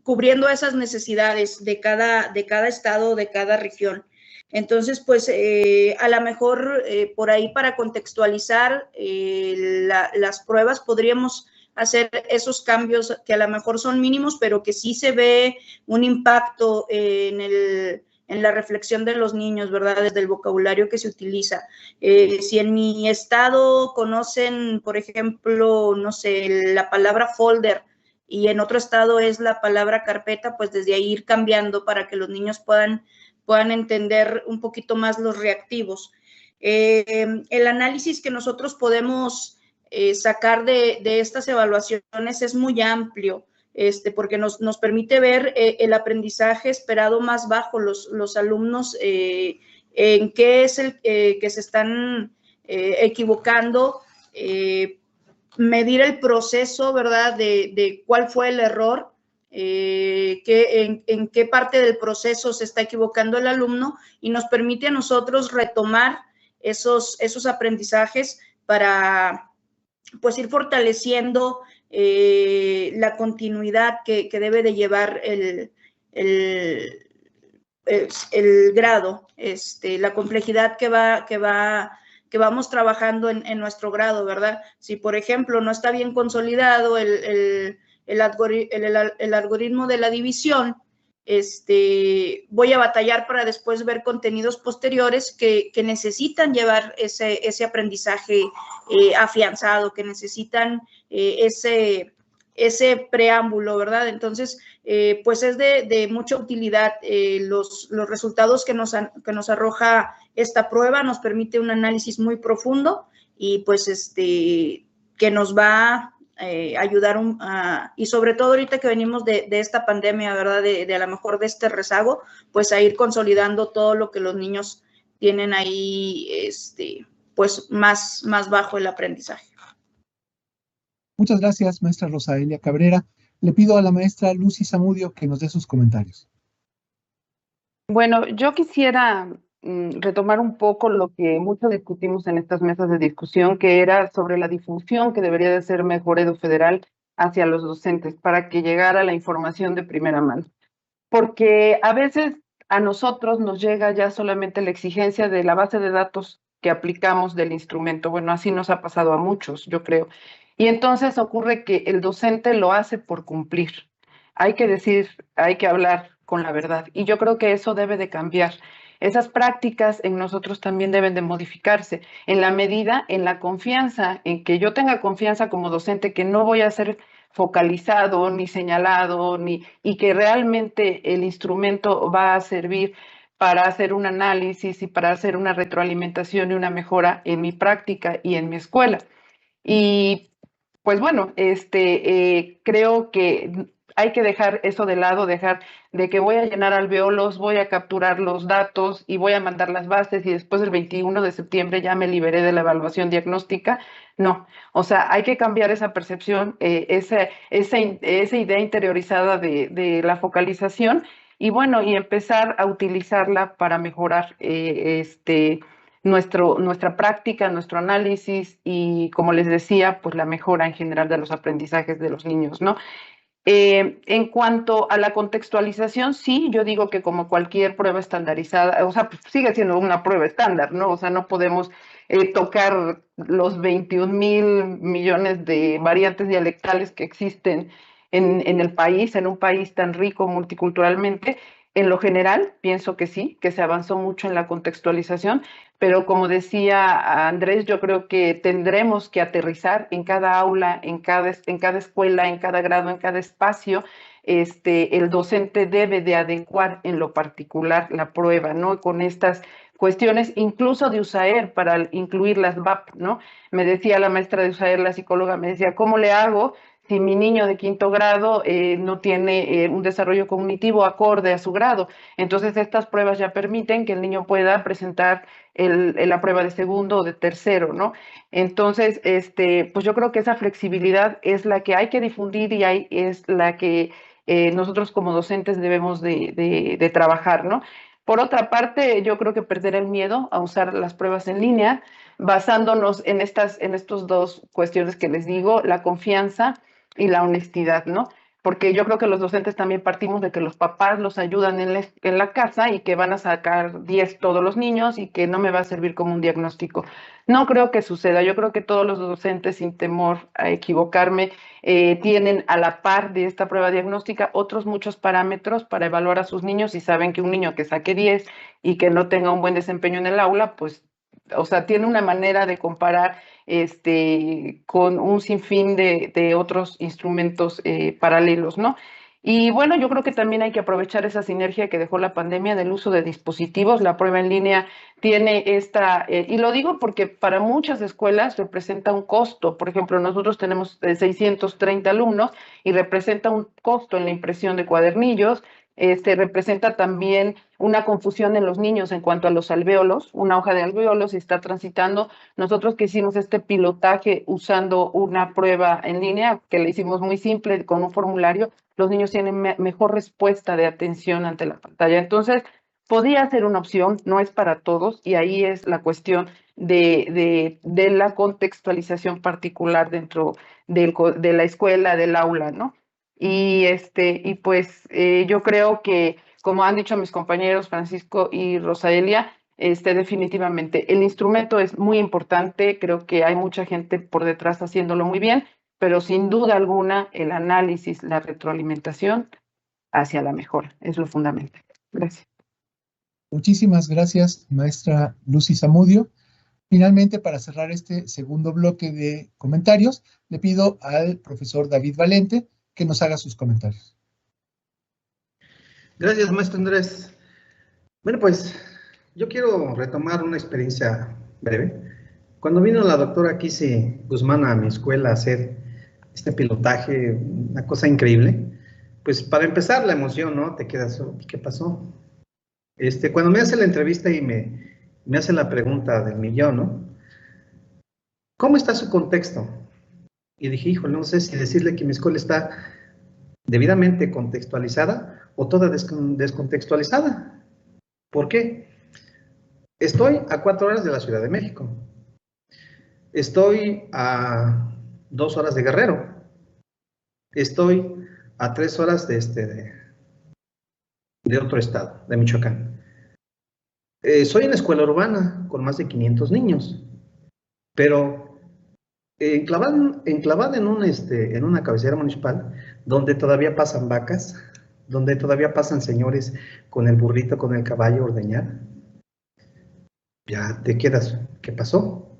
F: cubriendo esas necesidades de cada estado, de cada región. Entonces, pues, a lo mejor por ahí para contextualizar las pruebas podríamos hacer esos cambios que a lo mejor son mínimos, pero que sí se ve un impacto en la reflexión de los niños, ¿verdad? Desde el vocabulario que se utiliza. Si en mi estado conocen, por ejemplo, no sé, la palabra folder y en otro estado es la palabra carpeta, pues desde ahí ir cambiando para que los niños puedan entender un poquito más los reactivos. El análisis que nosotros podemos sacar de estas evaluaciones es muy amplio. Porque nos permite ver el aprendizaje esperado más bajo, los alumnos, en qué es el que se están equivocando, medir el proceso, ¿verdad?, de cuál fue el error, en qué parte del proceso se está equivocando el alumno y nos permite a nosotros retomar esos aprendizajes para, pues, ir fortaleciendo la continuidad que debe de llevar el grado, la complejidad que vamos trabajando en nuestro grado, ¿verdad? Si, por ejemplo, no está bien consolidado el algoritmo de la división, voy a batallar para después ver contenidos posteriores que necesitan llevar ese aprendizaje afianzado, que necesitan ese preámbulo, ¿verdad? Entonces, pues es de mucha utilidad. Los resultados que nos arroja esta prueba nos permite un análisis muy profundo y pues que nos va ayudar y sobre todo ahorita que venimos de esta pandemia, ¿verdad? De a lo mejor de este rezago, pues a ir consolidando todo lo que los niños tienen ahí, pues más bajo el aprendizaje.
A: Muchas gracias, maestra Rosaelia Cabrera. Le pido a la maestra Lucy Zamudio que nos dé sus comentarios.
D: Bueno, yo quisiera retomar un poco lo que mucho discutimos en estas mesas de discusión, que era sobre la difusión que debería de ser Mejoredo Federal hacia los docentes para que llegara la información de primera mano. Porque a veces a nosotros nos llega ya solamente la exigencia de la base de datos que aplicamos del instrumento. Bueno, así nos ha pasado a muchos, yo creo. Y entonces ocurre que el docente lo hace por cumplir. Hay que decir, hay que hablar con la verdad. Y yo creo que eso debe de cambiar. Esas prácticas en nosotros también deben de modificarse en la medida, en la confianza, en que yo tenga confianza como docente que no voy a ser focalizado, ni señalado, y que realmente el instrumento va a servir para hacer un análisis y para hacer una retroalimentación y una mejora en mi práctica y en mi escuela. Y pues bueno, creo que hay que dejar eso de lado, dejar de que voy a llenar alveolos, voy a capturar los datos y voy a mandar las bases y después el 21 de septiembre ya me liberé de la evaluación diagnóstica. No, o sea, hay que cambiar esa percepción, esa idea interiorizada de la focalización y bueno, y empezar a utilizarla para mejorar nuestra práctica, nuestro análisis y, como les decía, pues la mejora en general de los aprendizajes de los niños, ¿no? En cuanto a la contextualización, sí, yo digo que como cualquier prueba estandarizada, o sea, pues sigue siendo una prueba estándar, ¿no? O sea, no podemos tocar los 21,000 millones de variantes dialectales que existen en el país, en un país tan rico multiculturalmente. En lo general, pienso que sí, que se avanzó mucho en la contextualización, pero como decía Andrés, yo creo que tendremos que aterrizar en cada aula, en cada escuela, en cada grado, en cada espacio. El docente debe de adecuar en lo particular la prueba, ¿no? Con estas cuestiones, incluso de USAER, para incluir las VAP, ¿no? Me decía la maestra de USAER, la psicóloga, me decía, ¿cómo le hago si mi niño de quinto grado no tiene un desarrollo cognitivo acorde a su grado? Entonces, estas pruebas ya permiten que el niño pueda presentar la prueba de segundo o de tercero, ¿no? Entonces, pues yo creo que esa flexibilidad es la que hay que difundir y es la que nosotros como docentes debemos de trabajar, ¿no? Por otra parte, yo creo que perder el miedo a usar las pruebas en línea, basándonos en estos dos cuestiones que les digo, la confianza y la honestidad, ¿no? Porque yo creo que los docentes también partimos de que los papás los ayudan en la casa y que van a sacar 10 todos los niños y que no me va a servir como un diagnóstico. No creo que suceda. Yo creo que todos los docentes, sin temor a equivocarme, tienen a la par de esta prueba diagnóstica otros muchos parámetros para evaluar a sus niños y saben que un niño que saque 10 y que no tenga un buen desempeño en el aula, pues, o sea, tiene una manera de comparar con un sinfín de otros instrumentos paralelos, ¿no? Y bueno, yo creo que también hay que aprovechar esa sinergia que dejó la pandemia del uso de dispositivos. La prueba en línea tiene y lo digo porque para muchas escuelas representa un costo. Por ejemplo, nosotros tenemos 630 alumnos y representa un costo en la impresión de cuadernillos. Representa también una confusión en los niños en cuanto a los alvéolos, una hoja de alvéolos y está transitando. Nosotros que hicimos este pilotaje usando una prueba en línea, que le hicimos muy simple con un formulario, los niños tienen mejor respuesta de atención ante la pantalla. Entonces, podía ser una opción, no es para todos, y ahí es la cuestión de la contextualización particular dentro de la escuela, del aula, ¿no? Y pues yo creo que, como han dicho mis compañeros Francisco y Rosaelia, definitivamente el instrumento es muy importante, creo que hay mucha gente por detrás haciéndolo muy bien, pero sin duda alguna el análisis, la retroalimentación hacia la mejora es lo fundamental. Gracias.
A: Muchísimas gracias, maestra Lucy Zamudio. Finalmente, para cerrar este segundo bloque de comentarios, le pido al profesor David Valente que nos haga sus comentarios.
C: Gracias, maestro Andrés. Bueno, pues yo quiero retomar una experiencia breve. Cuando vino la doctora Kisi Guzmán a mi escuela a hacer este pilotaje, una cosa increíble. Pues para empezar, la emoción, ¿no? Te quedas, ¿qué pasó? Cuando me hace la entrevista y me hace la pregunta del millón, ¿no? ¿Cómo está su contexto? Y dije, híjole, no sé si decirle que mi escuela está debidamente contextualizada o toda descontextualizada. ¿Por qué? Estoy a 4 horas de la Ciudad de México. Estoy a 2 horas de Guerrero. Estoy a 3 horas de otro estado, de Michoacán. Soy una escuela urbana con más de 500 niños, pero enclavada en una cabecera municipal donde todavía pasan vacas, donde todavía pasan señores con el burrito, con el caballo a ordeñar. Ya te quedas, ¿qué pasó?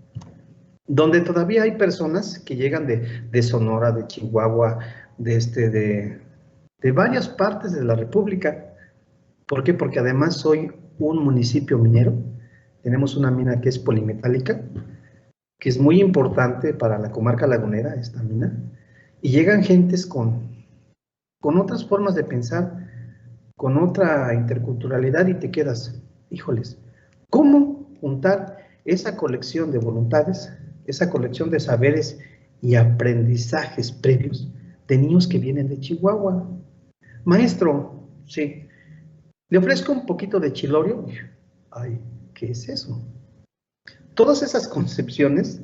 C: Donde todavía hay personas que llegan de Sonora, de Chihuahua, de varias partes de la República. ¿Por qué? Porque además soy un municipio minero. Tenemos una mina que es polimetálica, que es muy importante para la comarca lagunera, esta mina. Y llegan gentes con otras formas de pensar, con otra interculturalidad y te quedas, híjoles, ¿cómo juntar esa colección de voluntades, esa colección de saberes y aprendizajes previos de niños que vienen de Chihuahua? Maestro, sí, le ofrezco un poquito de chilorio. Ay, ¿qué es eso? Todas esas concepciones,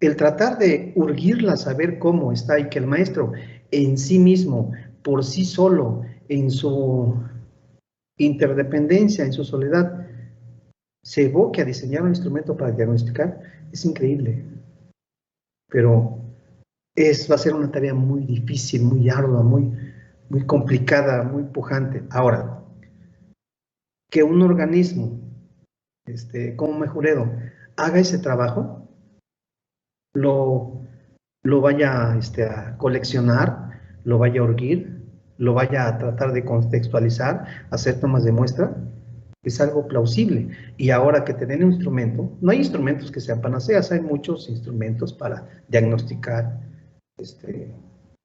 C: el tratar de urgirlas, saber cómo está y que el maestro en sí mismo, por sí solo, en su interdependencia, en su soledad, se evoque a diseñar un instrumento para diagnosticar, es increíble. Pero va a ser una tarea muy difícil, muy ardua, muy complicada, muy pujante. Ahora, que un organismo como Mejoredo haga ese trabajo, lo vaya a coleccionar, lo vaya a urgir, lo vaya a tratar de contextualizar, hacer tomas de muestra, es algo plausible. Y ahora que te den un instrumento, no hay instrumentos que sean panaceas, hay muchos instrumentos para diagnosticar,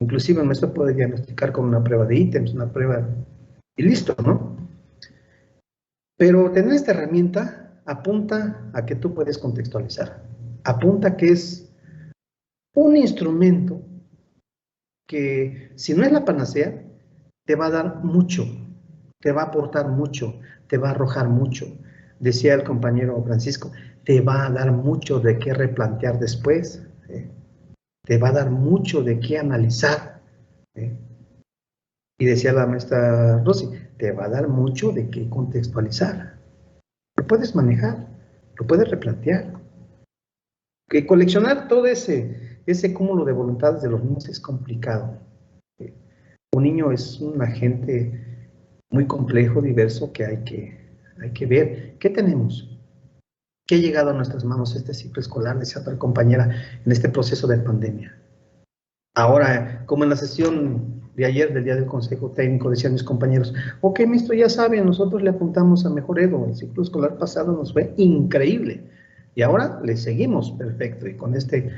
C: inclusive el maestro puede diagnosticar con una prueba de ítems, una prueba, y listo, ¿no? Pero tener esta herramienta apunta a que tú puedes contextualizar, apunta a que es un instrumento que, si no es la panacea, te va a dar mucho, te va a aportar mucho, te va a arrojar mucho. Decía el compañero Francisco, te va a dar mucho de qué replantear después, te va a dar mucho de qué analizar. Y decía la maestra Rosy, te va a dar mucho de qué contextualizar. Lo puedes manejar, lo puedes replantear. Que coleccionar todo ese cúmulo de voluntades de los niños es complicado. Un niño es un agente muy complejo, diverso, que hay que ver. ¿Qué tenemos? ¿Qué ha llegado a nuestras manos este ciclo escolar? Decía otra compañera, en este proceso de pandemia. Ahora, como en la sesión de ayer, del día del Consejo Técnico, decían mis compañeros, ok, maestro, ya saben, nosotros le apuntamos a Mejoredo, el ciclo escolar pasado nos fue increíble, y ahora le seguimos, perfecto, y con este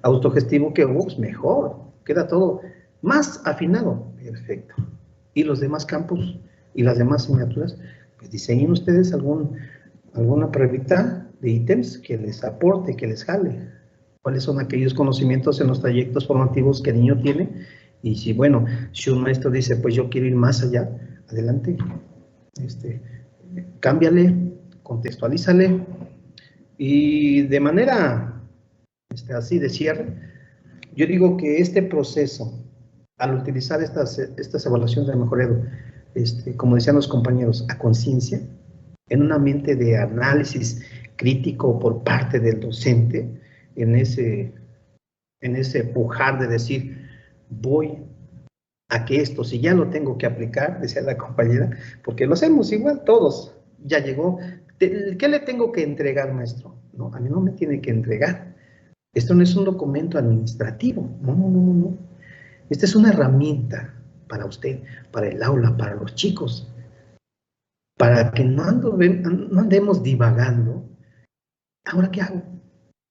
C: autogestivo que hubo, pues mejor, queda todo más afinado, perfecto. Y los demás campos y las demás asignaturas, pues diseñen ustedes alguna pruebita de ítems que les aporte, que les jale. ¿Cuáles son aquellos conocimientos en los trayectos formativos que el niño tiene? Y si, bueno, si un maestro dice, pues yo quiero ir más allá, adelante, cámbiale, contextualízale, y de manera así de cierre, yo digo que este proceso, al utilizar estas evaluaciones de Mejoredo, como decían los compañeros, a conciencia, en un ambiente de análisis crítico por parte del docente, en ese pujar de decir, voy a que esto, si ya lo tengo que aplicar, decía la compañera, porque lo hacemos igual todos, ya llegó, ¿qué le tengo que entregar, maestro? No, a mí no me tiene que entregar. Esto no es un documento administrativo, no. Esta es una herramienta para usted, para el aula, para los chicos, para que no andemos divagando. ¿Ahora qué hago?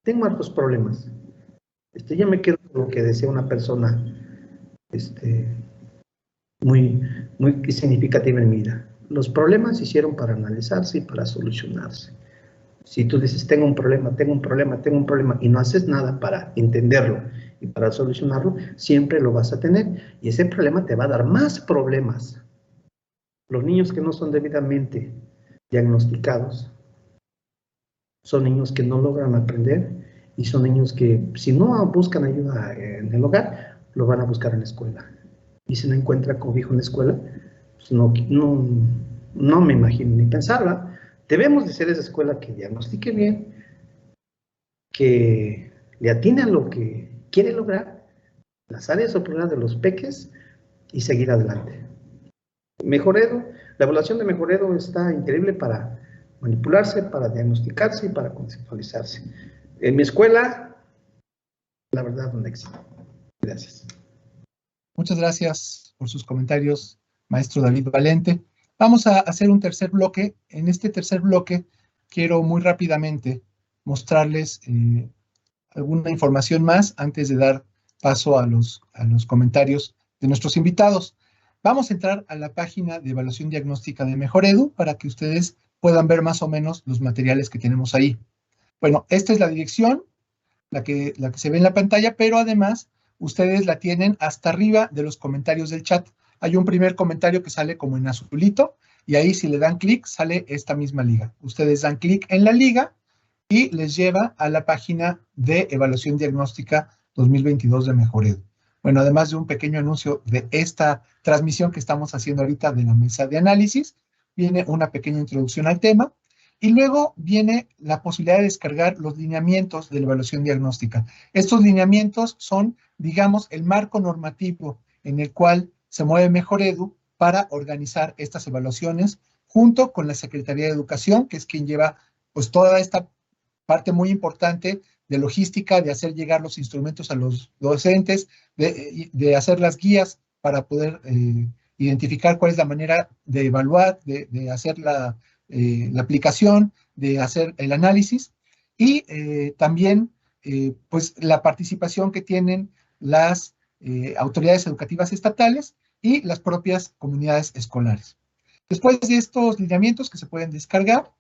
C: Tengo hartos problemas. Yo me quedo con lo que decía una persona muy significativa en mi vida. Los problemas se hicieron para analizarse y para solucionarse. Si tú dices, tengo un problema, y no haces nada para entenderlo y para solucionarlo, siempre lo vas a tener. Y ese problema te va a dar más problemas. Los niños que no son debidamente diagnosticados son niños que no logran aprender y son niños que, si no buscan ayuda en el hogar, lo van a buscar en la escuela. Y si no encuentra cobijo en la escuela, pues no me imagino ni pensarla. Debemos de ser esa escuela que diagnostique bien, que le atine a lo que quiere lograr, las áreas o problemas de los peques y seguir adelante. Mejoredo, la evaluación de Mejoredo está increíble para manipularse, para diagnosticarse y para conceptualizarse. En mi escuela, la verdad, un éxito. Gracias.
A: Muchas gracias por sus comentarios, maestro David Valente. Vamos a hacer un tercer bloque. En este tercer bloque quiero muy rápidamente mostrarles alguna información más antes de dar paso a los comentarios de nuestros invitados. Vamos a entrar a la página de evaluación diagnóstica de Mejoredu para que ustedes puedan ver más o menos los materiales que tenemos ahí. Bueno, esta es la dirección, la que se ve en la pantalla, pero además ustedes la tienen hasta arriba de los comentarios del chat. Hay un primer comentario que sale como en azulito y ahí si le dan clic sale esta misma liga. Ustedes dan clic en la liga y les lleva a la página de evaluación diagnóstica 2022 de Mejoredu. Bueno, además de un pequeño anuncio de esta transmisión que estamos haciendo ahorita de la mesa de análisis, viene una pequeña introducción al tema y luego viene la posibilidad de descargar los lineamientos de la evaluación diagnóstica. Estos lineamientos son, digamos, el marco normativo en el cual se mueve Mejoredu para organizar estas evaluaciones junto con la Secretaría de Educación, que es quien lleva pues toda esta parte muy importante de logística, de hacer llegar los instrumentos a los docentes, de hacer las guías para poder identificar cuál es la manera de evaluar, de hacer la aplicación, de hacer el análisis y también pues la participación que tienen las autoridades educativas estatales y las propias comunidades escolares. Después de estos lineamientos que se pueden descargar,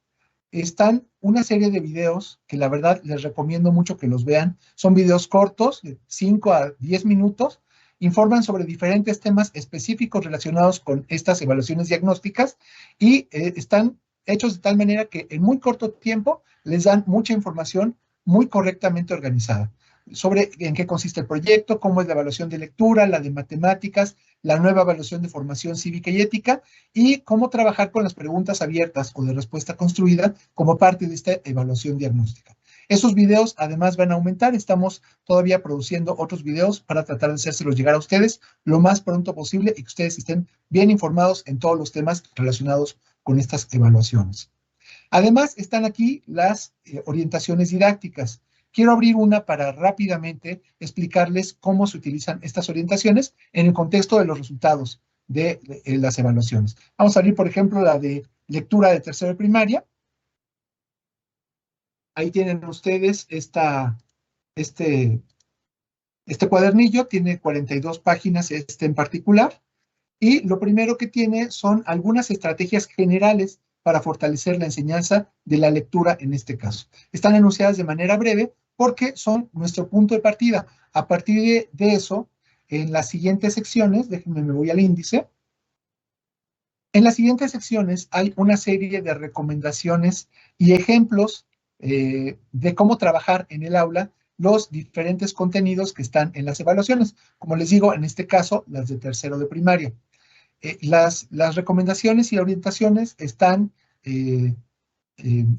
A: están una serie de videos que la verdad les recomiendo mucho que los vean. Son videos cortos, de 5 a 10 minutos, informan sobre diferentes temas específicos relacionados con estas evaluaciones diagnósticas y están hechos de tal manera que en muy corto tiempo les dan mucha información muy correctamente organizada sobre en qué consiste el proyecto, cómo es la evaluación de lectura, la de matemáticas, la nueva evaluación de formación cívica y ética y cómo trabajar con las preguntas abiertas o de respuesta construida como parte de esta evaluación diagnóstica. Esos videos además van a aumentar, estamos todavía produciendo otros videos para tratar de hacérselos llegar a ustedes lo más pronto posible y que ustedes estén bien informados en todos los temas relacionados con estas evaluaciones. Además están aquí las orientaciones didácticas. Quiero abrir una para rápidamente explicarles cómo se utilizan estas orientaciones en el contexto de los resultados de las evaluaciones. Vamos a abrir, por ejemplo, la de lectura de tercero de primaria. Ahí tienen ustedes este cuadernillo, tiene 42 páginas en particular, y lo primero que tiene son algunas estrategias generales para fortalecer la enseñanza de la lectura en este caso. Están enunciadas de manera breve porque son nuestro punto de partida. A partir de eso, en las siguientes secciones, déjenme, me voy al índice. En las siguientes secciones hay una serie de recomendaciones y ejemplos de cómo trabajar en el aula los diferentes contenidos que están en las evaluaciones. Como les digo, en este caso, las de tercero de primaria. Las recomendaciones y orientaciones están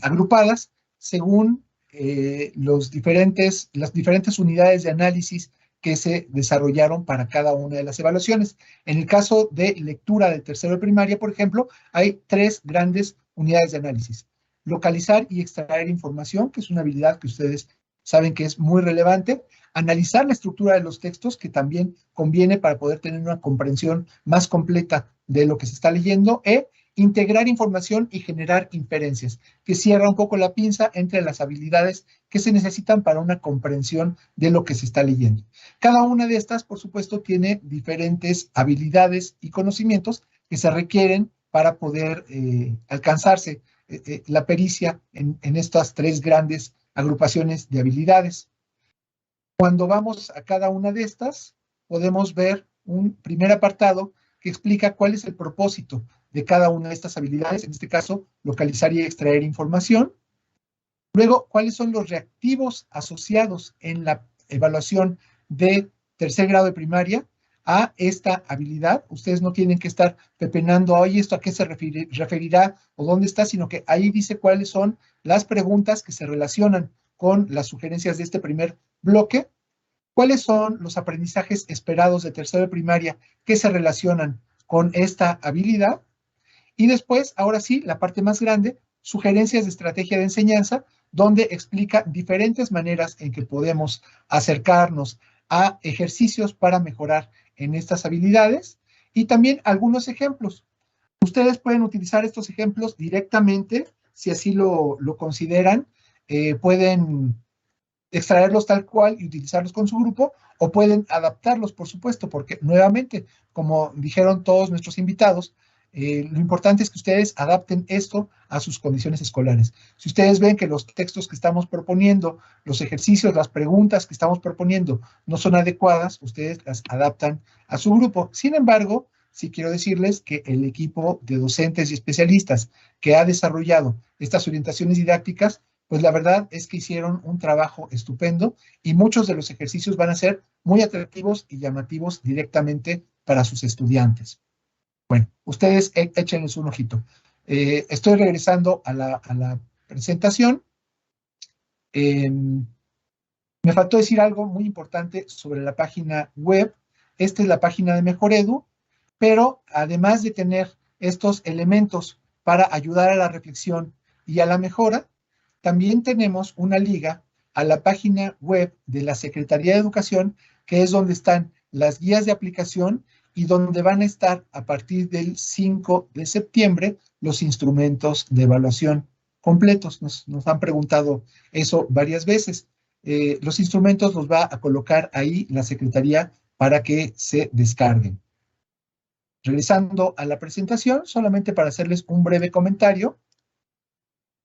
A: agrupadas según las diferentes unidades de análisis que se desarrollaron para cada una de las evaluaciones. En el caso de lectura de tercero de primaria, por ejemplo, hay 3 grandes unidades de análisis. Localizar y extraer información, que es una habilidad que ustedes saben que es muy relevante. Analizar la estructura de los textos, que también conviene para poder tener una comprensión más completa de lo que se está leyendo. integrar información y generar inferencias, que cierra un poco la pinza entre las habilidades que se necesitan para una comprensión de lo que se está leyendo. Cada una de estas, por supuesto, tiene diferentes habilidades y conocimientos que se requieren para poder alcanzarse la pericia en estas tres grandes agrupaciones de habilidades. Cuando vamos a cada una de estas, podemos ver un primer apartado que explica cuál es el propósito de cada una de estas habilidades, en este caso, localizar y extraer información. Luego, cuáles son los reactivos asociados en la evaluación de tercer grado de primaria a esta habilidad. Ustedes no tienen que estar pepenando, oye, ¿esto a qué se referirá o dónde está? Sino que ahí dice cuáles son las preguntas que se relacionan con las sugerencias de este primer bloque. ¿Cuáles son los aprendizajes esperados de tercero de primaria que se relacionan con esta habilidad? Y después, ahora sí, la parte más grande, sugerencias de estrategia de enseñanza, donde explica diferentes maneras en que podemos acercarnos a ejercicios para mejorar en estas habilidades y también algunos ejemplos. Ustedes pueden utilizar estos ejemplos directamente, si así lo consideran, pueden extraerlos tal cual y utilizarlos con su grupo, o pueden adaptarlos, por supuesto, porque nuevamente, como dijeron todos nuestros invitados, lo importante es que ustedes adapten esto a sus condiciones escolares. Si ustedes ven que los textos que estamos proponiendo, los ejercicios, las preguntas que estamos proponiendo no son adecuadas, ustedes las adaptan a su grupo. Sin embargo, sí quiero decirles que el equipo de docentes y especialistas que ha desarrollado estas orientaciones didácticas, pues la verdad es que hicieron un trabajo estupendo y muchos de los ejercicios van a ser muy atractivos y llamativos directamente para sus estudiantes. Bueno, ustedes échenles un ojito. Estoy regresando a la presentación. Me faltó decir algo muy importante sobre la página web. Esta es la página de Mejoredu, pero además de tener estos elementos para ayudar a la reflexión y a la mejora, también tenemos una liga a la página web de la Secretaría de Educación, que es donde están las guías de aplicación y donde van a estar a partir del 5 de septiembre los instrumentos de evaluación completos. Nos han preguntado eso varias veces. Los instrumentos los va a colocar ahí la Secretaría para que se descarguen. Regresando a la presentación, solamente para hacerles un breve comentario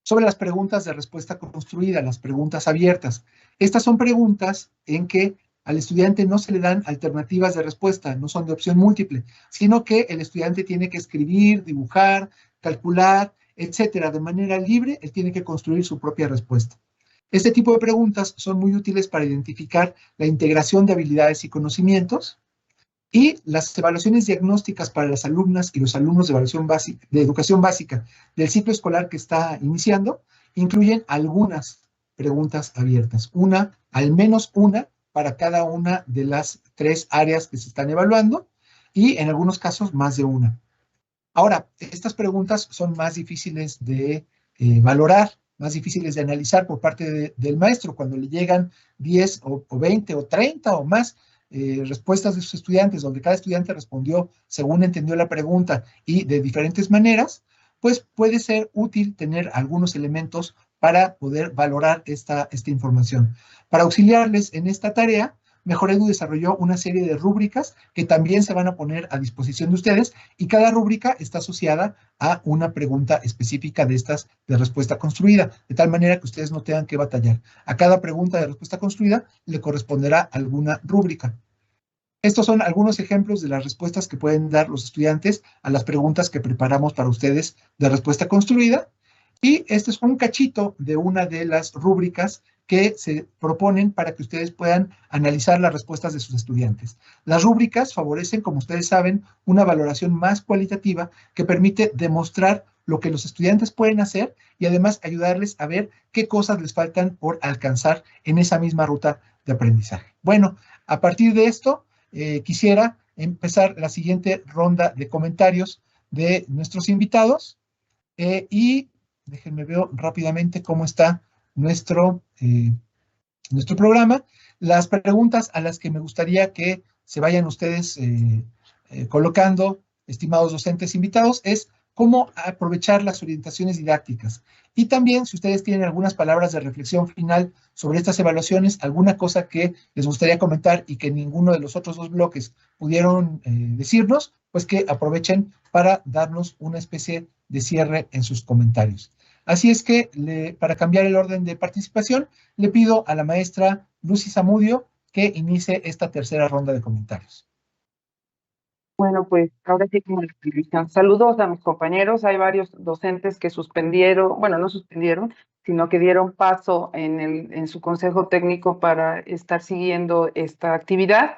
A: sobre las preguntas de respuesta construida, las preguntas abiertas. Estas son preguntas en que al estudiante no se le dan alternativas de respuesta, no son de opción múltiple, sino que el estudiante tiene que escribir, dibujar, calcular, etcétera. De manera libre, él tiene que construir su propia respuesta. Este tipo de preguntas son muy útiles para identificar la integración de habilidades y conocimientos, y las evaluaciones diagnósticas para las alumnas y los alumnos de educación básica del ciclo escolar que está iniciando incluyen algunas preguntas abiertas, al menos una, para cada una de las tres áreas que se están evaluando y en algunos casos más de una. Ahora, estas preguntas son más difíciles de valorar, más difíciles de analizar por parte del maestro cuando le llegan 10 o 20 o 30 o más respuestas de sus estudiantes, donde cada estudiante respondió según entendió la pregunta y de diferentes maneras, pues puede ser útil tener algunos elementos para poder valorar esta información. Para auxiliarles en esta tarea, Mejoredu desarrolló una serie de rúbricas que también se van a poner a disposición de ustedes y cada rúbrica está asociada a una pregunta específica de estas de respuesta construida, de tal manera que ustedes no tengan que batallar. A cada pregunta de respuesta construida le corresponderá alguna rúbrica. Estos son algunos ejemplos de las respuestas que pueden dar los estudiantes a las preguntas que preparamos para ustedes de respuesta construida. Y este es un cachito de una de las rúbricas que se proponen para que ustedes puedan analizar las respuestas de sus estudiantes. Las rúbricas favorecen, como ustedes saben, una valoración más cualitativa que permite demostrar lo que los estudiantes pueden hacer y además ayudarles a ver qué cosas les faltan por alcanzar en esa misma ruta de aprendizaje. Bueno, a partir de esto, quisiera empezar la siguiente ronda de comentarios de nuestros invitados y déjenme ver rápidamente cómo está nuestro programa. Las preguntas a las que me gustaría que se vayan ustedes colocando, estimados docentes invitados, es cómo aprovechar las orientaciones didácticas. Y también, si ustedes tienen algunas palabras de reflexión final sobre estas evaluaciones, alguna cosa que les gustaría comentar y que ninguno de los otros dos bloques pudieron decirnos, pues que aprovechen para darnos una especie de cierre en sus comentarios. Así es que, para cambiar el orden de participación, le pido a la maestra Lucy Zamudio que inicie esta tercera ronda de comentarios.
D: Bueno, pues ahora sí como la televisión. Saludos a mis compañeros. Hay varios docentes que suspendieron, bueno, no suspendieron, sino que dieron paso en su consejo técnico para estar siguiendo esta actividad.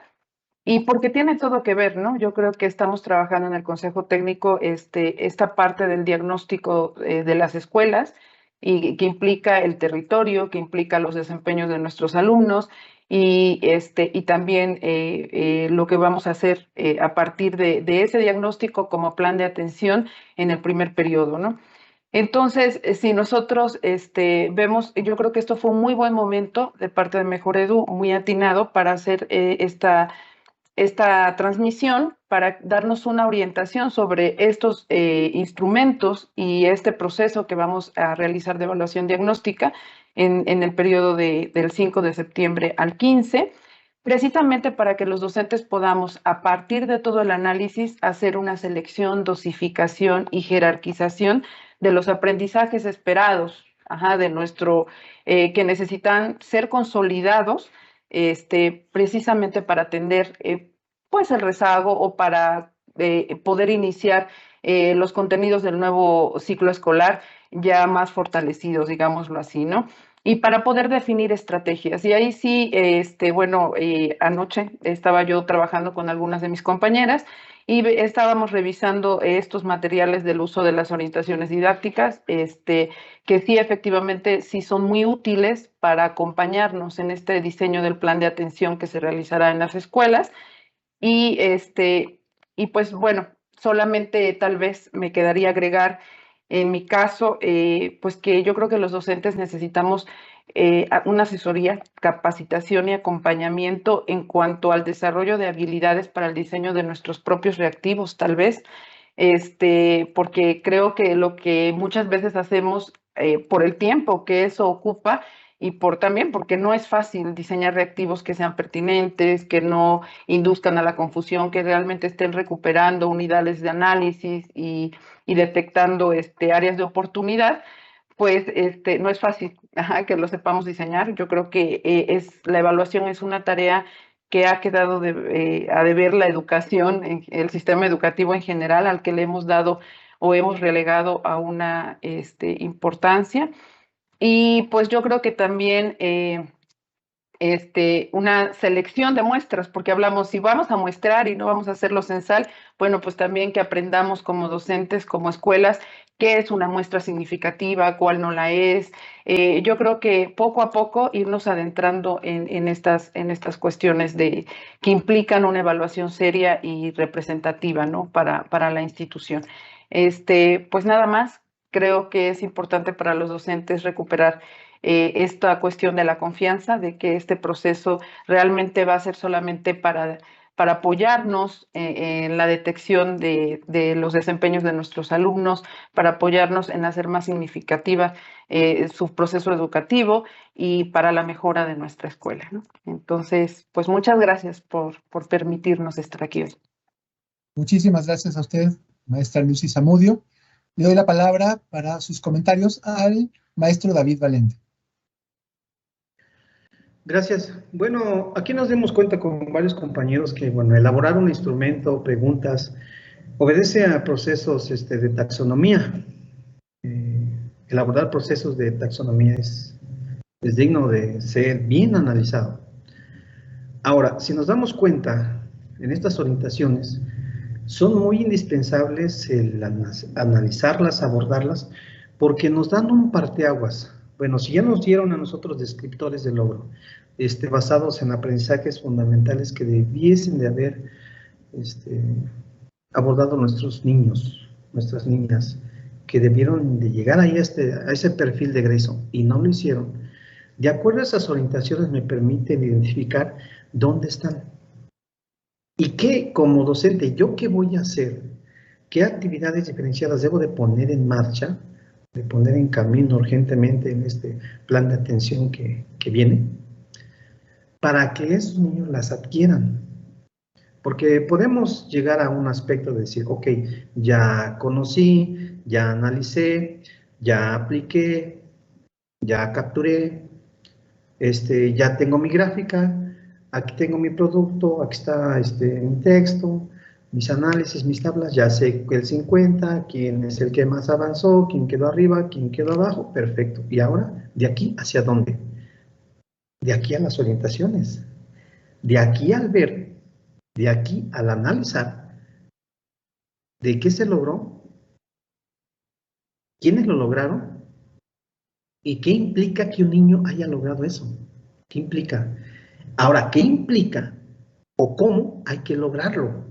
D: Y porque tiene todo que ver, ¿no? Yo creo que estamos trabajando en el consejo técnico esta parte del diagnóstico de las escuelas y que implica el territorio, que implica los desempeños de nuestros alumnos y también lo que vamos a hacer a partir de ese diagnóstico como plan de atención en el primer periodo, ¿no? Entonces, si nosotros vemos, yo creo que esto fue un muy buen momento de parte de Mejor Edu, muy atinado para hacer esta transmisión para darnos una orientación sobre estos instrumentos y este proceso que vamos a realizar de evaluación diagnóstica en el periodo del 5 de septiembre al 15, precisamente para que los docentes podamos, a partir de todo el análisis, hacer una selección, dosificación y jerarquización de los aprendizajes esperados, de nuestro, que necesitan ser consolidados precisamente para atender pues el rezago o para poder iniciar los contenidos del nuevo ciclo escolar ya más fortalecidos, digámoslo así, ¿no? Y para poder definir estrategias. Y ahí sí, bueno, anoche estaba yo trabajando con algunas de mis compañeras y estábamos revisando estos materiales del uso de las orientaciones didácticas, que sí, efectivamente, sí son muy útiles para acompañarnos en este diseño del plan de atención que se realizará en las escuelas. Y, y pues bueno, solamente tal vez me quedaría agregar en mi caso, pues que yo creo que los docentes necesitamos una asesoría, capacitación y acompañamiento en cuanto al desarrollo de habilidades para el diseño de nuestros propios reactivos, tal vez, porque creo que lo que muchas veces hacemos por el tiempo que eso ocupa y también porque no es fácil diseñar reactivos que sean pertinentes, que no induzcan a la confusión, que realmente estén recuperando unidades de análisis y detectando áreas de oportunidad, pues no es fácil que lo sepamos diseñar. Yo creo que la evaluación es una tarea que ha quedado a deber la educación, el sistema educativo en general, al que le hemos dado o hemos relegado a una importancia. Y pues yo creo que también una selección de muestras, porque hablamos, si vamos a muestrar y no vamos a hacerlo censal, bueno, pues también que aprendamos como docentes, como escuelas, qué es una muestra significativa, cuál no la es. Yo creo que poco a poco irnos adentrando en estas cuestiones que implican una evaluación seria y representativa, ¿no? Para la institución. Pues nada más, creo que es importante para los docentes recuperar esta cuestión de la confianza, de que este proceso realmente va a ser solamente para apoyarnos en la detección de los desempeños de nuestros alumnos, para apoyarnos en hacer más significativa su proceso educativo y para la mejora de nuestra escuela, ¿no? Entonces, pues muchas gracias por permitirnos estar aquí hoy.
A: Muchísimas gracias a usted, maestra Lucy Zamudio. Le doy la palabra para sus comentarios al maestro David Valente.
C: Gracias. Bueno, aquí nos dimos cuenta con varios compañeros que, bueno, elaborar un instrumento, preguntas, obedece a procesos de taxonomía. Elaborar procesos de taxonomía es digno de ser bien analizado. Ahora, si nos damos cuenta, en estas orientaciones, son muy indispensables el analizarlas, abordarlas, porque nos dan un parteaguas. Bueno, si ya nos dieron a nosotros descriptores de logro, basados en aprendizajes fundamentales que debiesen de haber abordado nuestros niños, nuestras niñas, que debieron de llegar ahí a ese perfil de egreso y no lo hicieron, de acuerdo a esas orientaciones me permiten identificar dónde están. Y qué, como docente, ¿yo qué voy a hacer ¿Qué actividades diferenciadas debo de poner en marcha, de poner en camino urgentemente en este plan de atención que viene, para que esos niños las adquieran? Porque podemos llegar a un aspecto de decir, ok, ya conocí, ya analicé, ya apliqué, ya capturé, ya tengo mi gráfica, aquí tengo mi producto, aquí está mi texto, mis análisis, mis tablas, ya sé el 50, quién es el que más avanzó, quién quedó arriba, quién quedó abajo, perfecto. Y ahora, ¿de aquí hacia dónde? De aquí a las orientaciones, de aquí al ver, de aquí al analizar, ¿de qué se logró? ¿Quiénes lo lograron? ¿Y qué implica que un niño haya logrado eso? ¿Qué implica? Ahora, ¿qué implica o cómo hay que lograrlo?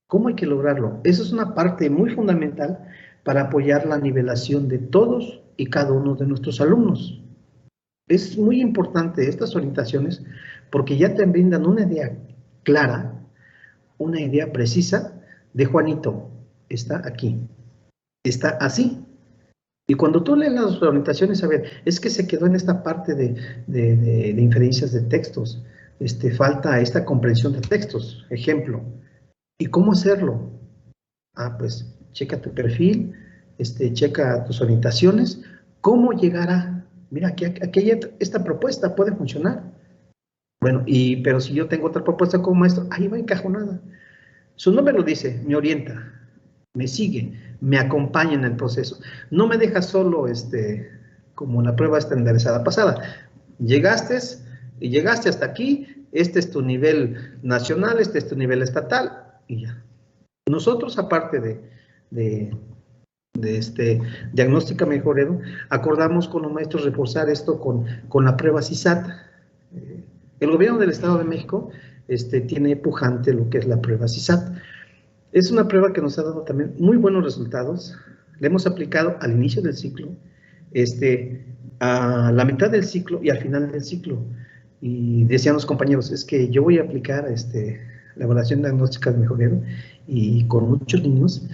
C: ¿Cómo hay que lograrlo? Eso es una parte muy fundamental para apoyar la nivelación de todos y cada uno de nuestros alumnos. Es muy importante estas orientaciones porque ya te brindan una idea clara, una idea precisa de Juanito, está aquí, está así. Y cuando tú lees las orientaciones, a ver, es que se quedó en esta parte de inferencias de textos, falta esta comprensión de textos, ejemplo. ¿Y cómo hacerlo? Ah, pues, checa tu perfil, checa tus orientaciones, ¿cómo llegará? Mira, aquí esta propuesta puede funcionar. Bueno, pero si yo tengo otra propuesta como maestro, ahí va encajonada. Su nombre lo dice, me orienta, me sigue, me acompaña en el proceso. No me deja solo, como la prueba estandarizada pasada. Llegaste hasta aquí, este es tu nivel nacional, este es tu nivel estatal, y ya. Nosotros, aparte de diagnóstica mejorero, acordamos con los maestros reforzar esto con la prueba CISAT. El gobierno del Estado de México tiene pujante lo que es la prueba CISAT. Es una prueba que nos ha dado también muy buenos resultados. La hemos aplicado al inicio del ciclo, a la mitad del ciclo y al final del ciclo. Y decían los compañeros, es que yo voy a aplicar la evaluación diagnóstica de mejorero y con muchos niños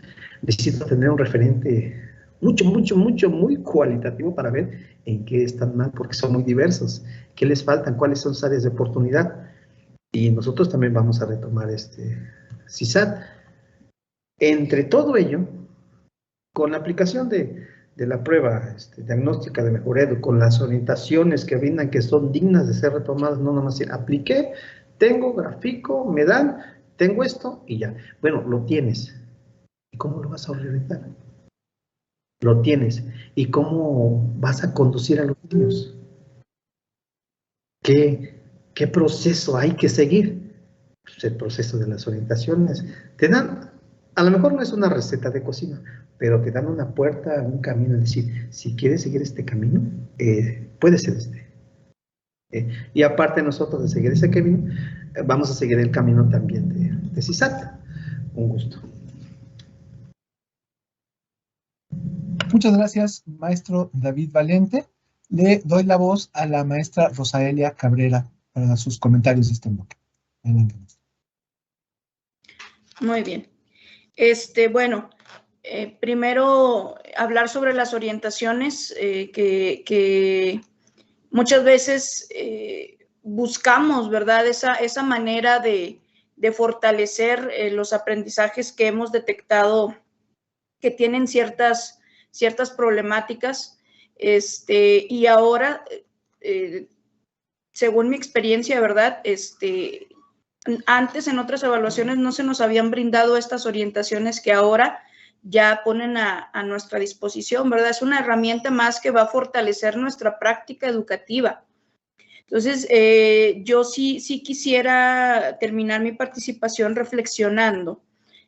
C: necesito tener un referente muy cualitativo para ver en qué están mal, porque son muy diversos, qué les faltan, cuáles son sus áreas de oportunidad. Y nosotros también vamos a retomar CISAT. Entre todo ello, con la aplicación de la prueba diagnóstica de mejorero, con las orientaciones que brindan que son dignas de ser retomadas, no nomás decir, apliqué, tengo, grafico, me dan, tengo esto y ya. Bueno, lo tienes. ¿Y cómo lo vas a orientar? Lo tienes. ¿Y cómo vas a conducir a los niños? ¿Qué proceso hay que seguir? Pues el proceso de las orientaciones. Te dan, a lo mejor no es una receta de cocina, pero te dan una puerta, un camino, es decir, si quieres seguir este camino, puede ser y aparte nosotros de seguir ese camino, vamos a seguir el camino también de CISAT. Un gusto.
A: Muchas gracias, maestro David Valente. Le doy la voz a la maestra Rosaelia Cabrera para sus comentarios de este bloque. Adelante.
F: Muy bien. Bueno, primero hablar sobre las orientaciones que muchas veces buscamos, ¿verdad? Esa manera de fortalecer los aprendizajes que hemos detectado que tienen ciertas problemáticas, y ahora, según mi experiencia, ¿verdad? Antes en otras evaluaciones no se nos habían brindado estas orientaciones que ahora ya ponen a nuestra disposición, ¿verdad? Es una herramienta más que va a fortalecer nuestra práctica educativa. Entonces, yo sí quisiera terminar mi participación reflexionando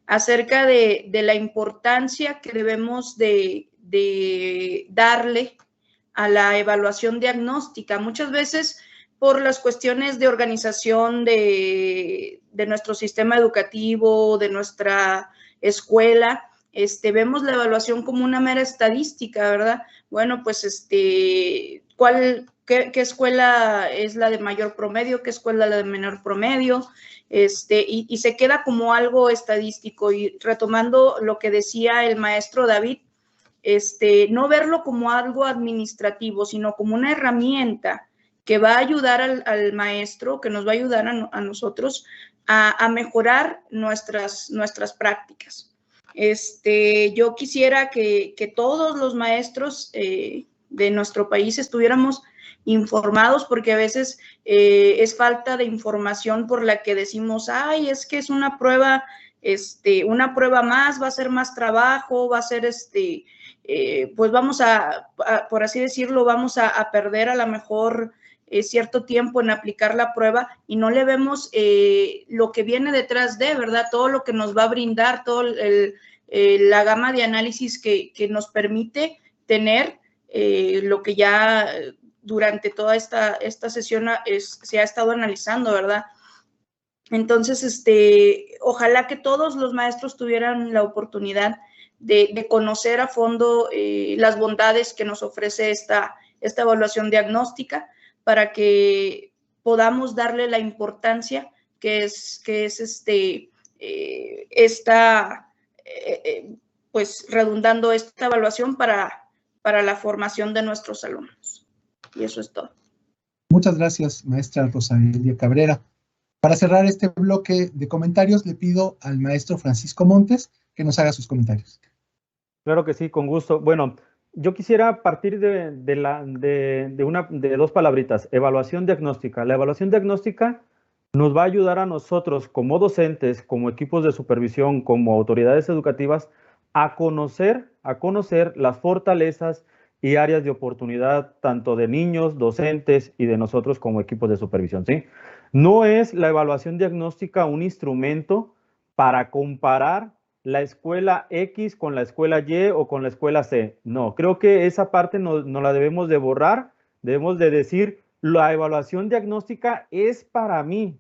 F: acerca de la importancia que debemos de darle a la evaluación diagnóstica. Muchas veces, por las cuestiones de organización de nuestro sistema educativo, de nuestra escuela, vemos la evaluación como una mera estadística, ¿verdad? Bueno, pues, qué escuela es la de mayor promedio, qué escuela la de menor promedio, y se queda como algo estadístico. Y retomando lo que decía el maestro David, no verlo como algo administrativo, sino como una herramienta que va a ayudar al maestro, que nos va a ayudar a nosotros a mejorar nuestras prácticas. Yo quisiera que todos los maestros de nuestro país estuviéramos informados, porque a veces es falta de información por la que decimos, ay, es que es una prueba más, va a ser más trabajo, va a ser pues vamos por así decirlo, vamos a perder a lo mejor cierto tiempo en aplicar la prueba, y no le vemos lo que viene detrás de, ¿verdad? Todo lo que nos va a brindar, toda la gama de análisis que nos permite tener lo que ya durante toda esta sesión se ha estado analizando, ¿verdad? Entonces, ojalá que todos los maestros tuvieran la oportunidad de conocer a fondo las bondades que nos ofrece esta evaluación diagnóstica, para que podamos darle la importancia que es pues redundando esta evaluación para la formación de nuestros alumnos. Y eso es todo.
A: Muchas gracias, maestra Rosalia Cabrera. Para cerrar este bloque de comentarios, le pido al maestro Francisco Montes que nos haga sus comentarios.
E: Claro que sí, con gusto. Bueno, yo quisiera partir de dos palabritas: evaluación diagnóstica. La evaluación diagnóstica nos va a ayudar a nosotros como docentes, como equipos de supervisión, como autoridades educativas, a conocer las fortalezas y áreas de oportunidad tanto de niños, docentes y de nosotros como equipos de supervisión, ¿sí? No es la evaluación diagnóstica un instrumento para comparar la escuela X con la escuela Y o con la escuela C. No, creo que esa parte no la debemos de borrar. Debemos de decir, la evaluación diagnóstica es para mí,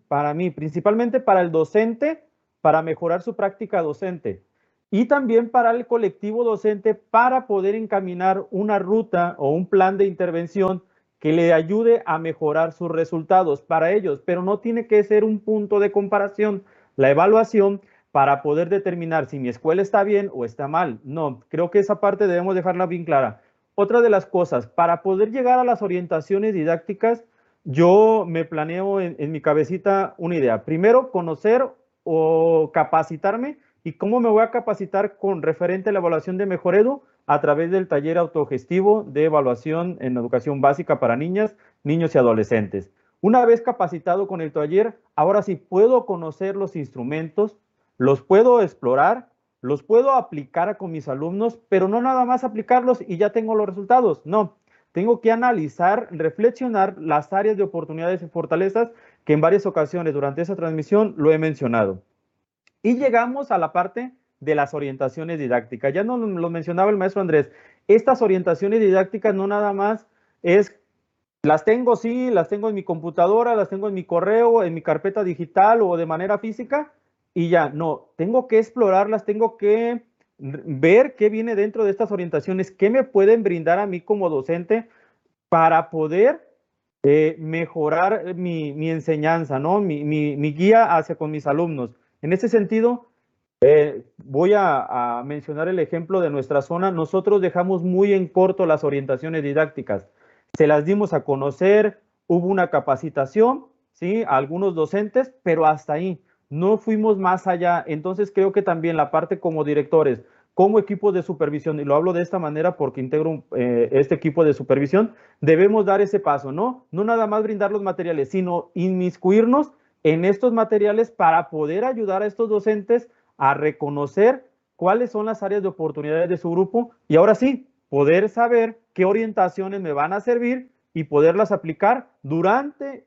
E: principalmente para el docente, para mejorar su práctica docente, y también para el colectivo docente, para poder encaminar una ruta o un plan de intervención que le ayude a mejorar sus resultados para ellos, pero no tiene que ser un punto de comparación la evaluación para poder determinar si mi escuela está bien o está mal. No, creo que esa parte debemos dejarla bien clara. Otra de las cosas, para poder llegar a las orientaciones didácticas, yo me planeo en mi cabecita una idea. Primero, conocer o capacitarme. ¿Y cómo me voy a capacitar con referente a la evaluación de Mejor Edu? A través del taller autogestivo de evaluación en educación básica para niñas, niños y adolescentes. Una vez capacitado con el taller, ahora sí puedo conocer los instrumentos, los puedo explorar, los puedo aplicar con mis alumnos, pero no nada más aplicarlos y ya tengo los resultados. No, tengo que analizar, reflexionar las áreas de oportunidades y fortalezas que en varias ocasiones durante esa transmisión lo he mencionado. Y llegamos a la parte de las orientaciones didácticas. Ya nos lo mencionaba el maestro Andrés. Estas orientaciones didácticas no nada más es, las tengo, sí, las tengo en mi computadora, las tengo en mi correo, en mi carpeta digital o de manera física, y ya. No, tengo que explorarlas, tengo que ver qué viene dentro de estas orientaciones, qué me pueden brindar a mí como docente para poder mejorar mi enseñanza, ¿no? Mi guía hacia con mis alumnos. En ese sentido, voy a mencionar el ejemplo de nuestra zona. Nosotros dejamos muy en corto las orientaciones didácticas. Se las dimos a conocer, hubo una capacitación, ¿sí? A algunos docentes, pero hasta ahí. No fuimos más allá. Entonces creo que también la parte como directores, como equipos de supervisión, y lo hablo de esta manera porque integro este equipo de supervisión, debemos dar ese paso, ¿no? No nada más brindar los materiales, sino inmiscuirnos en estos materiales para poder ayudar a estos docentes a reconocer cuáles son las áreas de oportunidades de su grupo y ahora sí, poder saber qué orientaciones me van a servir y poderlas aplicar durante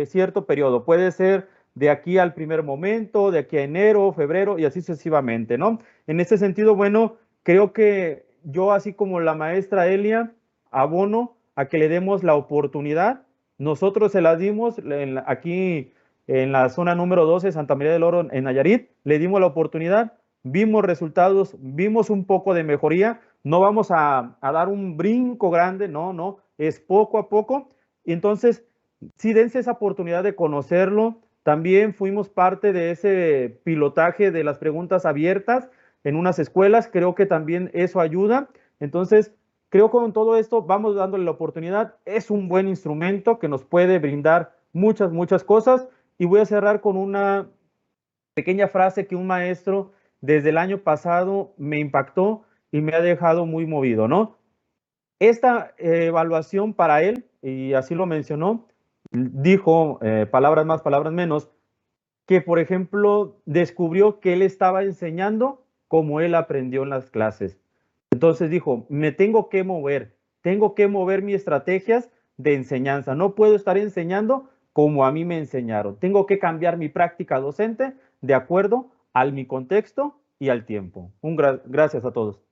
E: cierto periodo. Puede ser de aquí al primer momento, de aquí a enero, febrero y así sucesivamente, ¿no? En ese sentido, bueno, creo que yo, así como la maestra Elia, abono a que le demos la oportunidad. Nosotros se la dimos aquí en la zona número 12, Santa María del Oro, en Nayarit, le dimos la oportunidad, vimos resultados, vimos un poco de mejoría. No vamos a dar un brinco grande, no, es poco a poco. Y entonces, sí, dense esa oportunidad de conocerlo. También fuimos parte de ese pilotaje de las preguntas abiertas en unas escuelas. Creo que también eso ayuda. Entonces, creo que con todo esto vamos dándole la oportunidad. Es un buen instrumento que nos puede brindar muchas, muchas cosas. Y voy a cerrar con una pequeña frase que un maestro desde el año pasado me impactó y me ha dejado muy movido, ¿no? Esta evaluación para él, y así lo mencionó, dijo, palabras más, palabras menos, que por ejemplo descubrió que él estaba enseñando como él aprendió en las clases. Entonces dijo, me tengo que mover mis estrategias de enseñanza. No puedo estar enseñando como a mí me enseñaron. Tengo que cambiar mi práctica docente de acuerdo a mi contexto y al tiempo. Gracias a todos.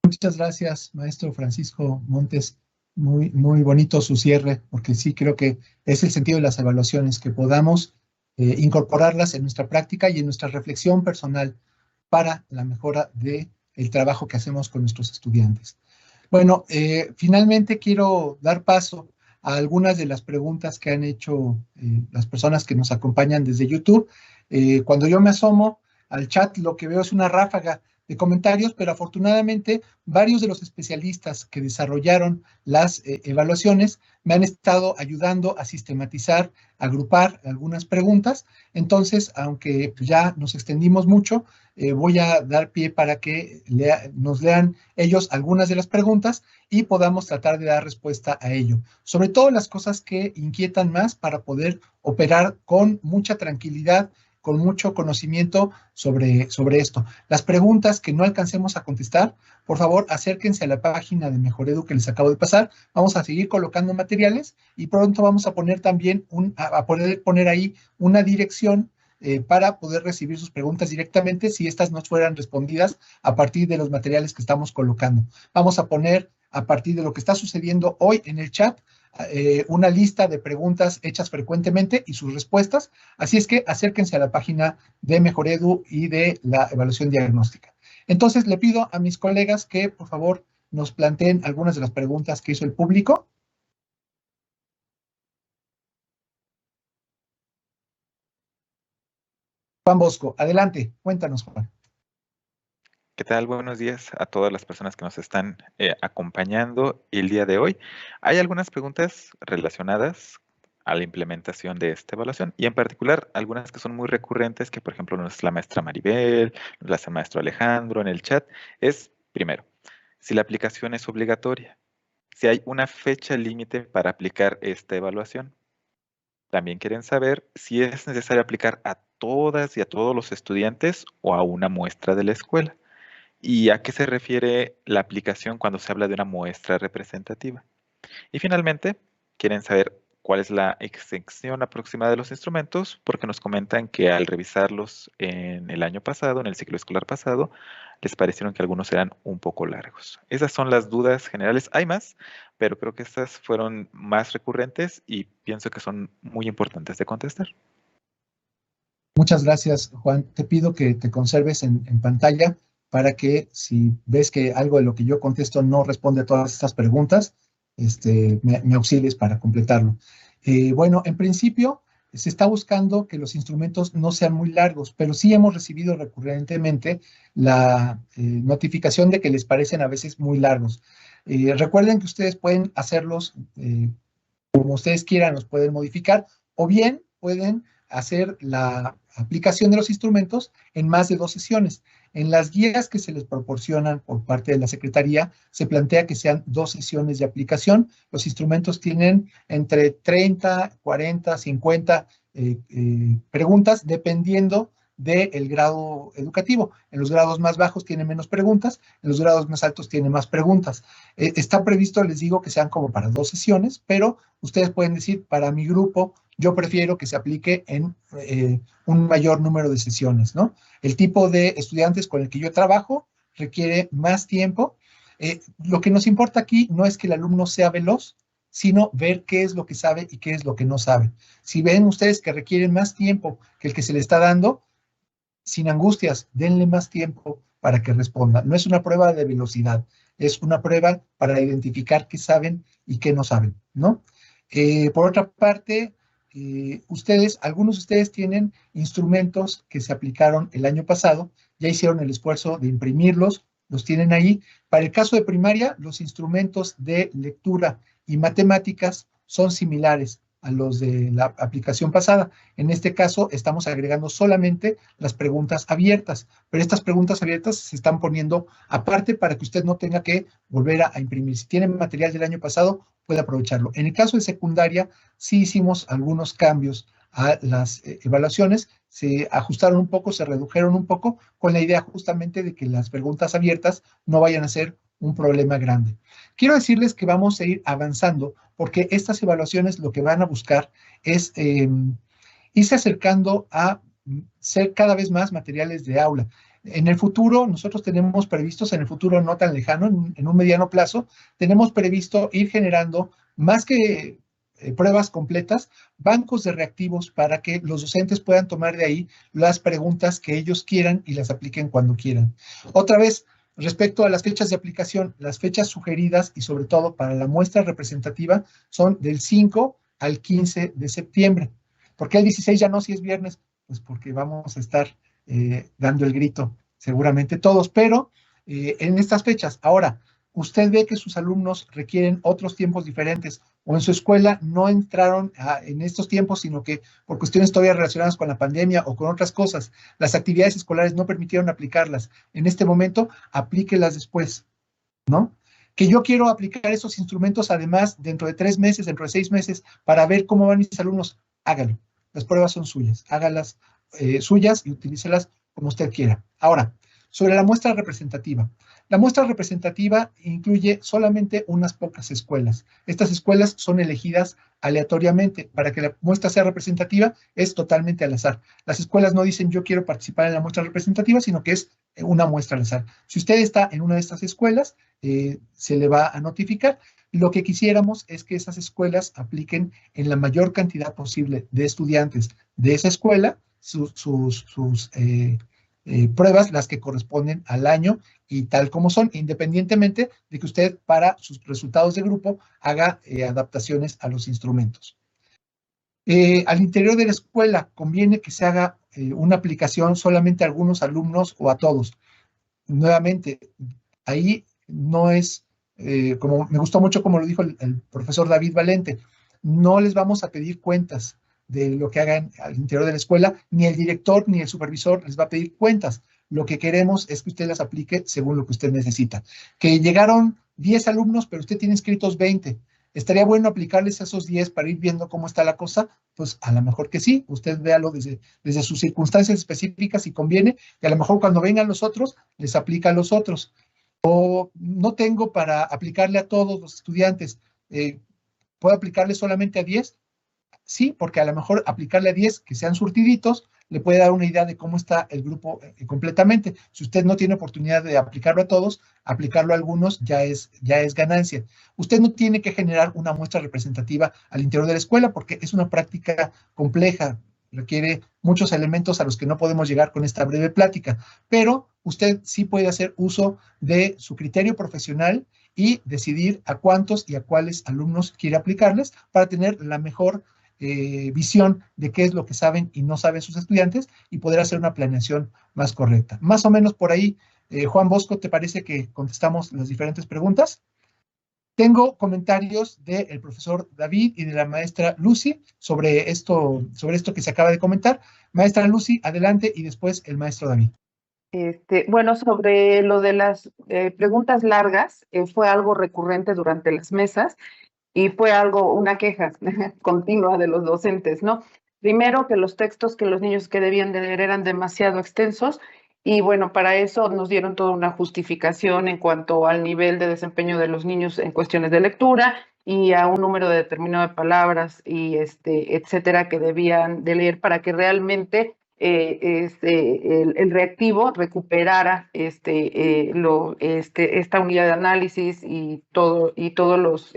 A: Muchas gracias, maestro Francisco Montes. Muy, muy bonito su cierre, porque sí creo que es el sentido de las evaluaciones, que podamos incorporarlas en nuestra práctica y en nuestra reflexión personal para la mejora del trabajo que hacemos con nuestros estudiantes. Bueno, finalmente quiero dar paso a algunas de las preguntas que han hecho las personas que nos acompañan desde YouTube. Cuando yo me asomo al chat, lo que veo es una ráfaga de comentarios, pero afortunadamente varios de los especialistas que desarrollaron las evaluaciones me han estado ayudando a sistematizar, a agrupar algunas preguntas. Entonces, aunque ya nos extendimos mucho, voy a dar pie para que nos lean ellos algunas de las preguntas y podamos tratar de dar respuesta a ello. Sobre todo las cosas que inquietan más para poder operar con mucha tranquilidad, con mucho conocimiento sobre esto. Las preguntas que no alcancemos a contestar, por favor, acérquense a la página de Mejoredu que les acabo de pasar. Vamos a seguir colocando materiales y pronto vamos a poner también poner ahí una dirección para poder recibir sus preguntas directamente si estas no fueran respondidas a partir de los materiales que estamos colocando. Vamos a poner, a partir de lo que está sucediendo hoy en el chat, una lista de preguntas hechas frecuentemente y sus respuestas. Así es que acérquense a la página de Mejoredu y de la evaluación diagnóstica. Entonces, le pido a mis colegas que, por favor, nos planteen algunas de las preguntas que hizo el público. Juan Bosco, adelante, cuéntanos, Juan.
G: ¿Qué tal? Buenos días a todas las personas que nos están acompañando el día de hoy. Hay algunas preguntas relacionadas a la implementación de esta evaluación y en particular algunas que son muy recurrentes, que por ejemplo nos la maestra Maribel, nos la hace el maestro Alejandro en el chat. Es, primero, si la aplicación es obligatoria, si hay una fecha límite para aplicar esta evaluación. También quieren saber si es necesario aplicar a todas y a todos los estudiantes o a una muestra de la escuela. ¿Y a qué se refiere la aplicación cuando se habla de una muestra representativa? Y finalmente, quieren saber cuál es la extensión aproximada de los instrumentos, porque nos comentan que al revisarlos en el año pasado, en el ciclo escolar pasado, les parecieron que algunos eran un poco largos. Esas son las dudas generales. Hay más, pero creo que estas fueron más recurrentes y pienso que son muy importantes de contestar.
A: Muchas gracias, Juan. Te pido que te conserves en pantalla para que si ves que algo de lo que yo contesto no responde a todas estas preguntas, me auxilies para completarlo. Bueno, en principio se está buscando que los instrumentos no sean muy largos, pero sí hemos recibido recurrentemente la notificación de que les parecen a veces muy largos. Recuerden que ustedes pueden hacerlos como ustedes quieran, los pueden modificar, o bien pueden hacer la aplicación de los instrumentos en más de 2 sesiones. En las guías que se les proporcionan por parte de la Secretaría, se plantea que sean 2 sesiones de aplicación. Los instrumentos tienen entre 30, 40, 50 preguntas, dependiendo del grado educativo. En los grados más bajos tiene menos preguntas, en los grados más altos tiene más preguntas. Está previsto, les digo, que sean como para 2 sesiones, pero ustedes pueden decir, para mi grupo, yo prefiero que se aplique en un mayor número de sesiones, ¿no? El tipo de estudiantes con el que yo trabajo requiere más tiempo. Lo que nos importa aquí no es que el alumno sea veloz, sino ver qué es lo que sabe y qué es lo que no sabe. Si ven ustedes que requieren más tiempo que el que se le está dando, sin angustias, denle más tiempo para que responda. No es una prueba de velocidad, es una prueba para identificar qué saben y qué no saben, ¿no? Por otra parte, algunos de ustedes tienen instrumentos que se aplicaron el año pasado, ya hicieron el esfuerzo de imprimirlos, los tienen ahí. Para el caso de primaria, los instrumentos de lectura y matemáticas son similares a los de la aplicación pasada. En este caso, estamos agregando solamente las preguntas abiertas, pero estas preguntas abiertas se están poniendo aparte para que usted no tenga que volver a imprimir. Si tiene material del año pasado, puede aprovecharlo. En el caso de secundaria, sí hicimos algunos cambios a las evaluaciones, se ajustaron un poco, se redujeron un poco, con la idea justamente de que las preguntas abiertas no vayan a ser un problema grande. Quiero decirles que vamos a ir avanzando porque estas evaluaciones lo que van a buscar es irse acercando a ser cada vez más materiales de aula. En el futuro, nosotros tenemos previstos, en el futuro no tan lejano, en un mediano plazo, tenemos previsto ir generando más que pruebas completas, bancos de reactivos para que los docentes puedan tomar de ahí las preguntas que ellos quieran y las apliquen cuando quieran. Otra vez, respecto a las fechas de aplicación, las fechas sugeridas y sobre todo para la muestra representativa son del 5 al 15 de septiembre. ¿Por qué el 16 ya no, si es viernes? Pues porque vamos a estar dando el grito, seguramente todos, pero en estas fechas. Ahora, usted ve que sus alumnos requieren otros tiempos diferentes o en su escuela no entraron en estos tiempos, sino que por cuestiones todavía relacionadas con la pandemia o con otras cosas, las actividades escolares no permitieron aplicarlas. En este momento, aplíquelas después, ¿no? Que yo quiero aplicar esos instrumentos además dentro de 3 meses, dentro de 6 meses, para ver cómo van mis alumnos, hágalo. Las pruebas son suyas, hágalas suyas y utilícelas como usted quiera. Ahora, sobre la muestra representativa. La muestra representativa incluye solamente unas pocas escuelas. Estas escuelas son elegidas aleatoriamente. Para que la muestra sea representativa, es totalmente al azar. Las escuelas no dicen yo quiero participar en la muestra representativa, sino que es una muestra al azar. Si usted está en una de estas escuelas, se le va a notificar. Lo que quisiéramos es que esas escuelas apliquen en la mayor cantidad posible de estudiantes de esa escuela sus pruebas, las que corresponden al año y tal como son, independientemente de que usted para sus resultados de grupo haga adaptaciones a los instrumentos. Al interior de la escuela conviene que se haga una aplicación solamente a algunos alumnos o a todos. Nuevamente, ahí no es, como me gustó mucho como lo dijo el profesor David Valente, no les vamos a pedir cuentas de lo que hagan al interior de la escuela, ni el director ni el supervisor les va a pedir cuentas. Lo que queremos es que usted las aplique según lo que usted necesita. Que llegaron 10 alumnos, pero usted tiene inscritos 20. ¿Estaría bueno aplicarles a esos 10 para ir viendo cómo está la cosa? Pues a lo mejor que sí, usted véalo desde sus circunstancias específicas si conviene, y a lo mejor cuando vengan los otros, les aplica a los otros. O no tengo para aplicarle a todos los estudiantes, ¿puedo aplicarle solamente a 10? Sí, porque a lo mejor aplicarle a 10 que sean surtiditos le puede dar una idea de cómo está el grupo completamente. Si usted no tiene oportunidad de aplicarlo a todos, aplicarlo a algunos ya es ganancia. Usted no tiene que generar una muestra representativa al interior de la escuela porque es una práctica compleja, requiere muchos elementos a los que no podemos llegar con esta breve plática, pero usted sí puede hacer uso de su criterio profesional y decidir a cuántos y a cuáles alumnos quiere aplicarles para tener la mejor visión de qué es lo que saben y no saben sus estudiantes y poder hacer una planeación más correcta. Más o menos por ahí, Juan Bosco, ¿te parece que contestamos las diferentes preguntas? Tengo comentarios del profesor David y de la maestra Lucy sobre esto que se acaba de comentar. Maestra Lucy, adelante, y después el maestro David.
D: Bueno, sobre lo de las preguntas largas, fue algo recurrente durante las mesas y fue una queja continua de los docentes, ¿no? Primero, que los textos que los niños que debían de leer eran demasiado extensos y bueno, para eso nos dieron toda una justificación en cuanto al nivel de desempeño de los niños en cuestiones de lectura y a un número determinado de palabras y etcétera que debían de leer para que realmente el reactivo recuperara esta unidad de análisis y todos los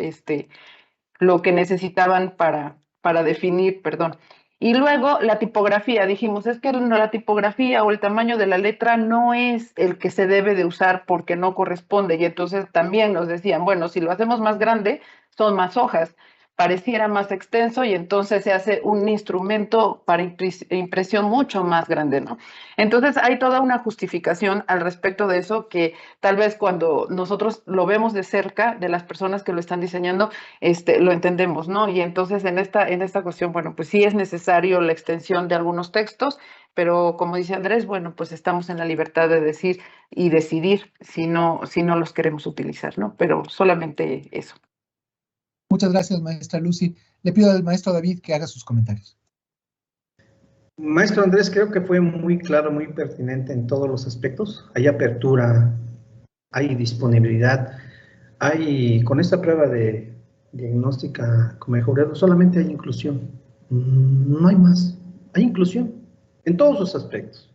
D: lo que necesitaban para definir, perdón. Y luego la tipografía, dijimos, es que la tipografía o el tamaño de la letra no es el que se debe de usar porque no corresponde. Y entonces también nos decían, bueno, si lo hacemos más grande, son más hojas, pareciera más extenso y entonces se hace un instrumento para impresión mucho más grande, ¿no? Entonces hay toda una justificación al respecto de eso que tal vez cuando nosotros lo vemos de cerca de las personas que lo están diseñando, lo entendemos, ¿no? Y entonces en esta cuestión, bueno, pues sí es necesario la extensión de algunos textos, pero como dice Andrés, bueno, pues estamos en la libertad de decir y decidir si no los queremos utilizar, ¿no? Pero solamente eso.
A: Muchas gracias, maestra Lucy. Le pido al maestro David que haga sus comentarios.
C: Maestro Andrés, creo que fue muy claro, muy pertinente en todos los aspectos. Hay apertura, hay disponibilidad, con esta prueba de diagnóstica con mejorado, solamente hay inclusión. No hay más. Hay inclusión en todos los aspectos.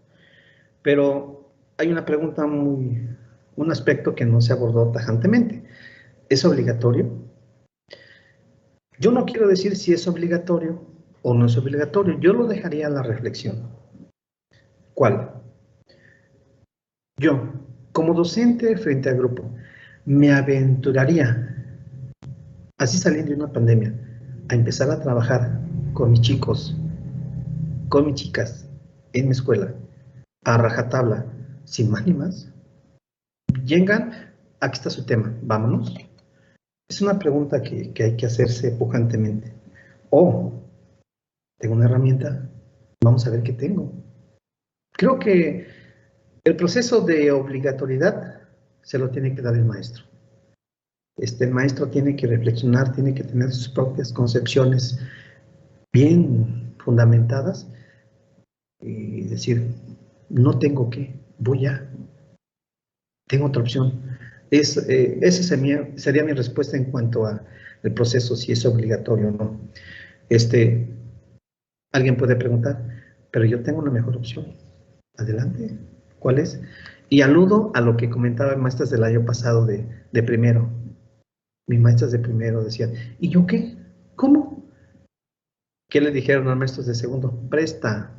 C: Pero hay una pregunta un aspecto que no se abordó tajantemente. ¿Es obligatorio? Yo no quiero decir si es obligatorio o no es obligatorio. Yo lo dejaría a la reflexión. ¿Cuál? Yo, como docente frente al grupo, me aventuraría, así saliendo de una pandemia, a empezar a trabajar con mis chicos, con mis chicas, en mi escuela, a rajatabla, sin más ni más. Llegan, aquí está su tema, vámonos. Es una pregunta que hay que hacerse pujantemente. Tengo una herramienta, vamos a ver qué tengo. Creo que el proceso de obligatoriedad se lo tiene que dar el maestro. El maestro tiene que reflexionar, tiene que tener sus propias concepciones bien fundamentadas y decir, no tengo que, voy a, tengo otra opción. Esa sería mi respuesta en cuanto al proceso, si es obligatorio o no. Alguien puede preguntar, pero yo tengo una mejor opción. Adelante. ¿Cuál es? Y aludo a lo que comentaba maestras del año pasado de primero. Mis maestras de primero decían, ¿y yo qué? ¿Cómo? ¿Qué le dijeron a los maestros de segundo? Presta.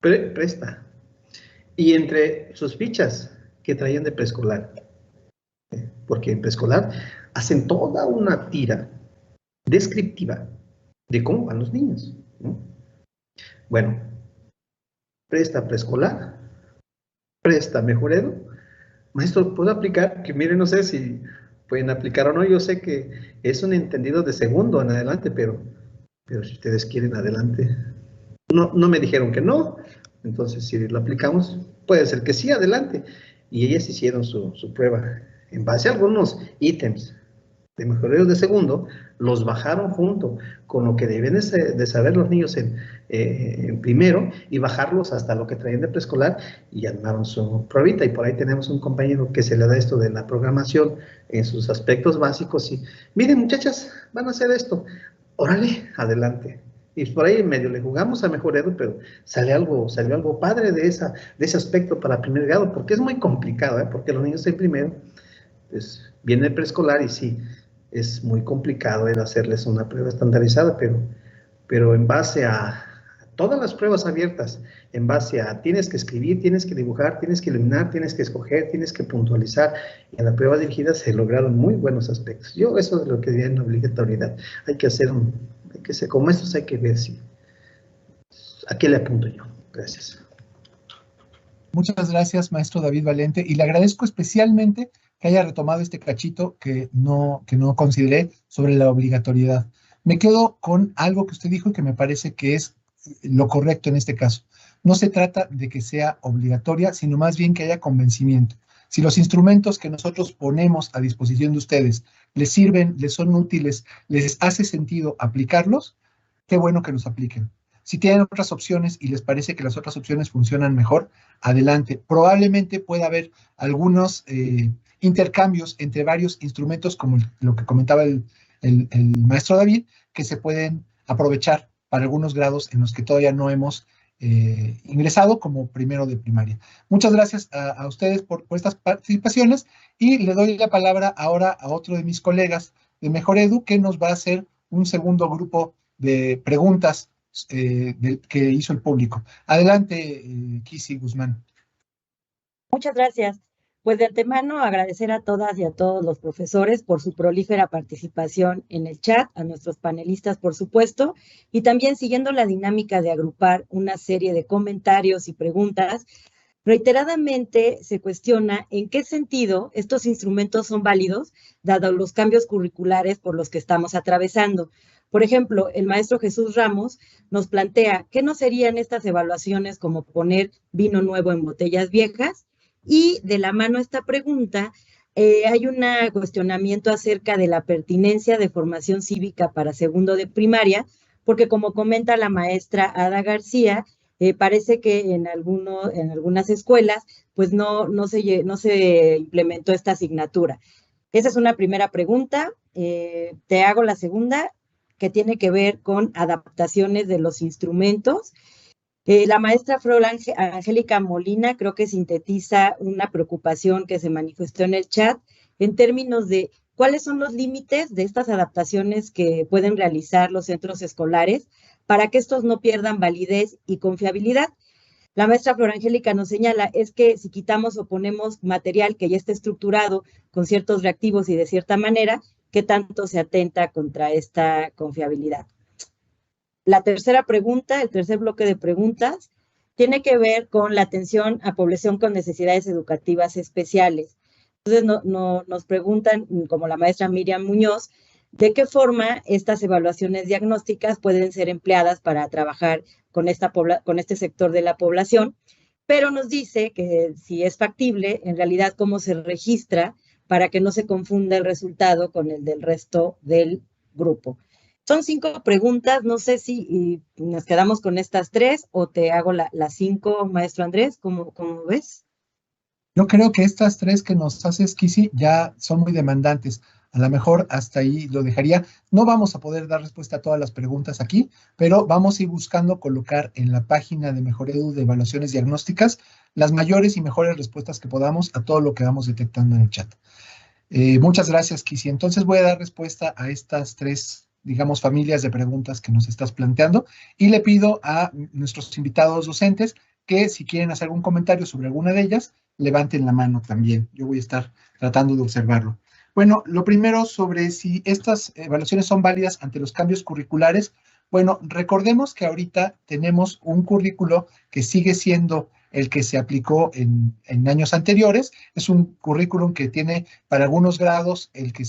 C: Presta. Y entre sus fichas que traían de preescolar, porque en preescolar hacen toda una tira descriptiva de cómo van los niños, ¿no? Bueno, presta preescolar, presta mejorado. Maestro, ¿puedo aplicar? Que miren, no sé si pueden aplicar o no. Yo sé que es un entendido de segundo en adelante, pero si ustedes quieren, adelante. No me dijeron que no, entonces si lo aplicamos, puede ser que sí, adelante. Y ellas hicieron su prueba en base a algunos ítems de mejoreo de segundo, los bajaron junto con lo que deben de saber los niños en primero y bajarlos hasta lo que traían de preescolar y armaron su pruebita. Y por ahí tenemos un compañero que se le da esto de la programación en sus aspectos básicos y miren muchachas, van a hacer esto, órale, adelante. Y por ahí medio le jugamos a mejorado, pero salió algo padre de ese aspecto para primer grado, porque es muy complicado, porque los niños en primero, pues viene el preescolar y sí, es muy complicado el hacerles una prueba estandarizada, pero en base a todas las pruebas abiertas, en base a tienes que escribir, tienes que dibujar, tienes que iluminar, tienes que escoger, tienes que puntualizar, y en la prueba dirigida se lograron muy buenos aspectos. Yo eso es lo que diría en la obligatoriedad. Hay que ser, como estos hay que ver si, ¿a qué le apunto yo? Gracias.
A: Muchas gracias, maestro David Valente, y le agradezco especialmente que haya retomado este cachito que no consideré sobre la obligatoriedad. Me quedo con algo que usted dijo y que me parece que es lo correcto en este caso. No se trata de que sea obligatoria, sino más bien que haya convencimiento. Si los instrumentos que nosotros ponemos a disposición de ustedes les sirven, les son útiles, les hace sentido aplicarlos, qué bueno que los apliquen. Si tienen otras opciones y les parece que las otras opciones funcionan mejor, adelante. Probablemente pueda haber algunos intercambios entre varios instrumentos, como lo que comentaba el maestro David, que se pueden aprovechar para algunos grados en los que todavía no hemos ingresado como primero de primaria. Muchas gracias a ustedes por estas participaciones y le doy la palabra ahora a otro de mis colegas de Mejor Edu, que nos va a hacer un segundo grupo de preguntas que hizo el público. Adelante, Kisi Guzmán.
H: Muchas gracias. Pues de antemano agradecer a todas y a todos los profesores por su prolífera participación en el chat, a nuestros panelistas, por supuesto, y también siguiendo la dinámica de agrupar una serie de comentarios y preguntas. Reiteradamente se cuestiona en qué sentido estos instrumentos son válidos, dado los cambios curriculares por los que estamos atravesando. Por ejemplo, el maestro Jesús Ramos nos plantea ¿qué no serían estas evaluaciones como poner vino nuevo en botellas viejas? Y de la mano a esta pregunta, hay un cuestionamiento acerca de la pertinencia de formación cívica para segundo de primaria, porque como comenta la maestra Ada García, parece que en algunas escuelas pues no se implementó esta asignatura. Esa es una primera pregunta. Te hago la segunda, que tiene que ver con adaptaciones de los instrumentos. La maestra Flor Angélica Molina creo que sintetiza una preocupación que se manifestó en el chat en términos de cuáles son los límites de estas adaptaciones que pueden realizar los centros escolares para que estos no pierdan validez y confiabilidad. La maestra Flor Angélica nos señala es que si quitamos o ponemos material que ya está estructurado con ciertos reactivos y de cierta manera, ¿qué tanto se atenta contra esta confiabilidad? La tercera pregunta, el tercer bloque de preguntas, tiene que ver con la atención a población con necesidades educativas especiales. Entonces nos preguntan, como la maestra Miriam Muñoz, de qué forma estas evaluaciones diagnósticas pueden ser empleadas para trabajar con este sector de la población, pero nos dice que si es factible, en realidad cómo se registra para que no se confunda el resultado con el del resto del grupo. Son 5 preguntas, no sé si nos quedamos con estas 3 o te hago las 5, maestro Andrés, ¿cómo ves?
A: Yo creo que estas 3 que nos haces, Kisi, ya son muy demandantes. A lo mejor hasta ahí lo dejaría. No vamos a poder dar respuesta a todas las preguntas aquí, pero vamos a ir buscando colocar en la página de Mejoredu de evaluaciones diagnósticas las mayores y mejores respuestas que podamos a todo lo que vamos detectando en el chat. Muchas gracias, Kisi. Entonces voy a dar respuesta a estas 3, digamos, familias de preguntas que nos estás planteando y le pido a nuestros invitados docentes que si quieren hacer algún comentario sobre alguna de ellas, levanten la mano también. Yo voy a estar tratando de observarlo. Bueno, lo primero sobre si estas evaluaciones son válidas ante los cambios curriculares. Bueno, recordemos que ahorita tenemos un currículo que sigue siendo el que se aplicó en años anteriores. Es un currículum que tiene para algunos grados el que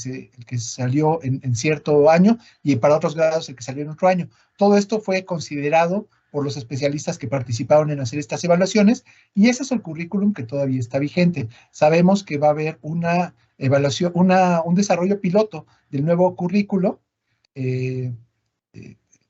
A: salió en cierto año y para otros grados el que salió en otro año. Todo esto fue considerado por los especialistas que participaron en hacer estas evaluaciones y ese es el currículum que todavía está vigente. Sabemos que va a haber una evaluación, un desarrollo piloto del nuevo currículo. De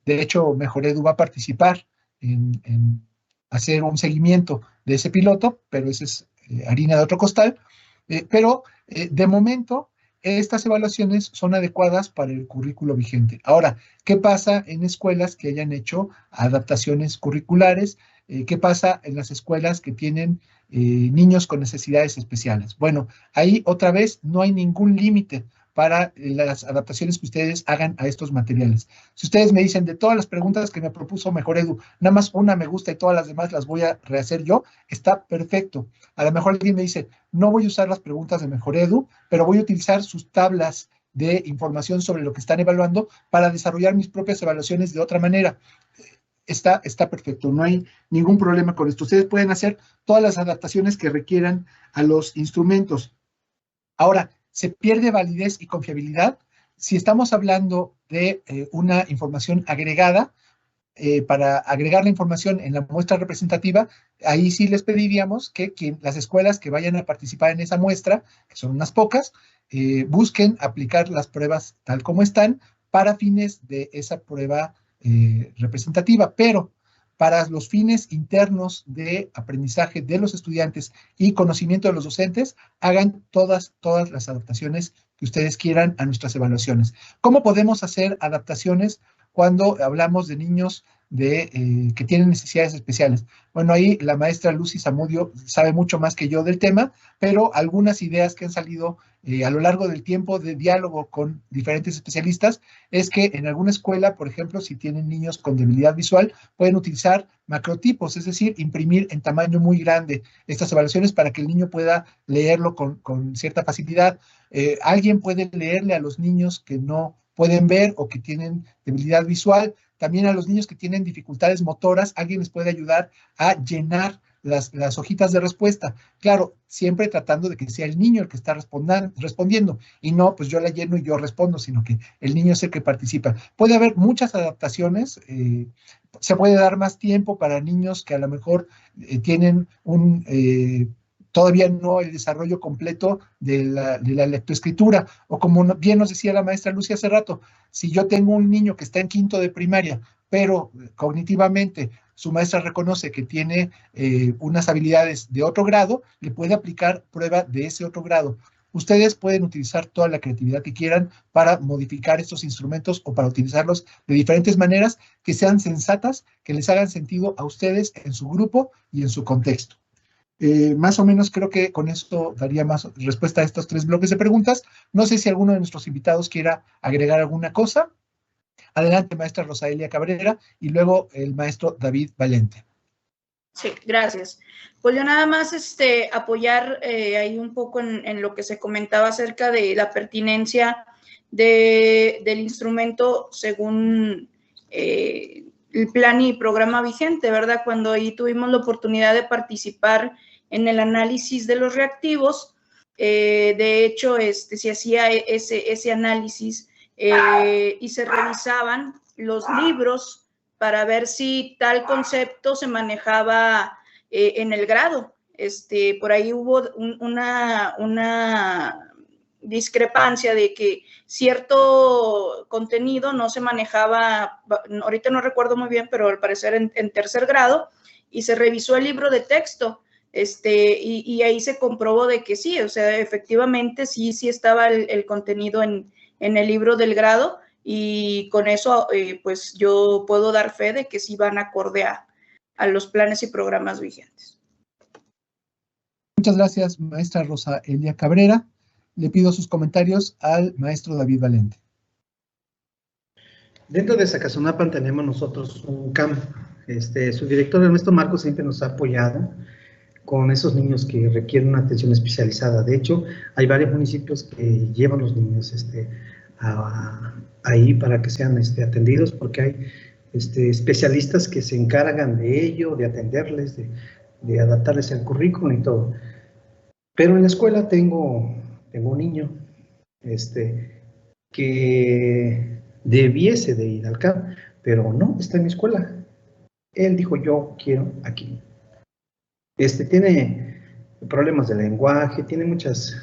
A: hecho, Mejoredu va a participar en hacer un seguimiento de ese piloto, pero esa es harina de otro costal. Pero de momento, estas evaluaciones son adecuadas para el currículo vigente. Ahora, ¿qué pasa en escuelas que hayan hecho adaptaciones curriculares? ¿Qué pasa en las escuelas que tienen niños con necesidades especiales? Bueno, ahí otra vez no hay ningún límite para las adaptaciones que ustedes hagan a estos materiales. Si ustedes me dicen de todas las preguntas que me propuso Mejoredu, nada más una me gusta y todas las demás las voy a rehacer yo, está perfecto. A lo mejor alguien me dice, no voy a usar las preguntas de Mejoredu, pero voy a utilizar sus tablas de información sobre lo que están evaluando para desarrollar mis propias evaluaciones de otra manera. Está perfecto, no hay ningún problema con esto. Ustedes pueden hacer todas las adaptaciones que requieran a los instrumentos. Ahora, ¿se pierde validez y confiabilidad? Si estamos hablando de una información agregada, para agregar la información en la muestra representativa, ahí sí les pediríamos que las escuelas que vayan a participar en esa muestra, que son unas pocas, busquen aplicar las pruebas tal como están para fines de esa prueba representativa, pero para los fines internos de aprendizaje de los estudiantes y conocimiento de los docentes, hagan todas las adaptaciones que ustedes quieran a nuestras evaluaciones. ¿Cómo podemos hacer adaptaciones? cuando hablamos de niños que tienen necesidades especiales. Bueno, ahí la maestra Lucy Zamudio sabe mucho más que yo del tema, pero algunas ideas que han salido a lo largo del tiempo de diálogo con diferentes especialistas es que en alguna escuela, por ejemplo, si tienen niños con debilidad visual, pueden utilizar macrotipos, es decir, imprimir en tamaño muy grande estas evaluaciones para que el niño pueda leerlo con cierta facilidad. Alguien puede leerle a los niños que no pueden ver o que tienen debilidad visual. También a los niños que tienen dificultades motoras, alguien les puede ayudar a llenar las hojitas de respuesta. Claro, siempre tratando de que sea el niño el que está respondiendo y no, pues yo la lleno y yo respondo, sino que el niño es el que participa. Puede haber muchas adaptaciones, se puede dar más tiempo para niños que a lo mejor tienen todavía no el desarrollo completo de la lectoescritura, o como bien nos decía la maestra Lucy hace rato, si yo tengo un niño que está en quinto de primaria, pero cognitivamente su maestra reconoce que tiene unas habilidades de otro grado, le puede aplicar prueba de ese otro grado. Ustedes pueden utilizar toda la creatividad que quieran para modificar estos instrumentos o para utilizarlos de diferentes maneras que sean sensatas, que les hagan sentido a ustedes en su grupo y en su contexto. Más o menos creo que con esto daría más respuesta a estos 3 bloques de preguntas. No sé si alguno de nuestros invitados quiera agregar alguna cosa. Adelante, maestra Rosaelia Cabrera, y luego el maestro David Valente.
F: Sí, gracias. Pues yo nada más apoyar ahí un poco en lo que se comentaba acerca de la pertinencia del instrumento según el plan y programa vigente, ¿verdad? Cuando ahí tuvimos la oportunidad de participar en el análisis de los reactivos, de hecho, se hacía ese análisis y se revisaban los libros para ver si tal concepto se manejaba en el grado. Por ahí hubo una discrepancia de que cierto contenido no se manejaba, ahorita no recuerdo muy bien, pero al parecer en tercer grado, y se revisó el libro de texto, y ahí se comprobó de que sí, o sea, efectivamente sí estaba el contenido en el libro del grado, y con eso pues yo puedo dar fe de que sí van acorde a los planes y programas vigentes.
A: Muchas gracias, maestra Rosaelia Cabrera. Le pido sus comentarios al maestro David Valente.
C: Dentro de Zacazonapan tenemos nosotros un camp. Su director Ernesto Marcos siempre nos ha apoyado con esos niños que requieren una atención especializada. De hecho, hay varios municipios que llevan los niños ahí para que sean atendidos, porque hay especialistas que se encargan de ello, de atenderles, de adaptarles el currículum y todo. Pero en la escuela tengo un niño que debiese de ir al camp, pero no, está en mi escuela. Él dijo, yo quiero aquí. Tiene problemas de lenguaje, tiene muchas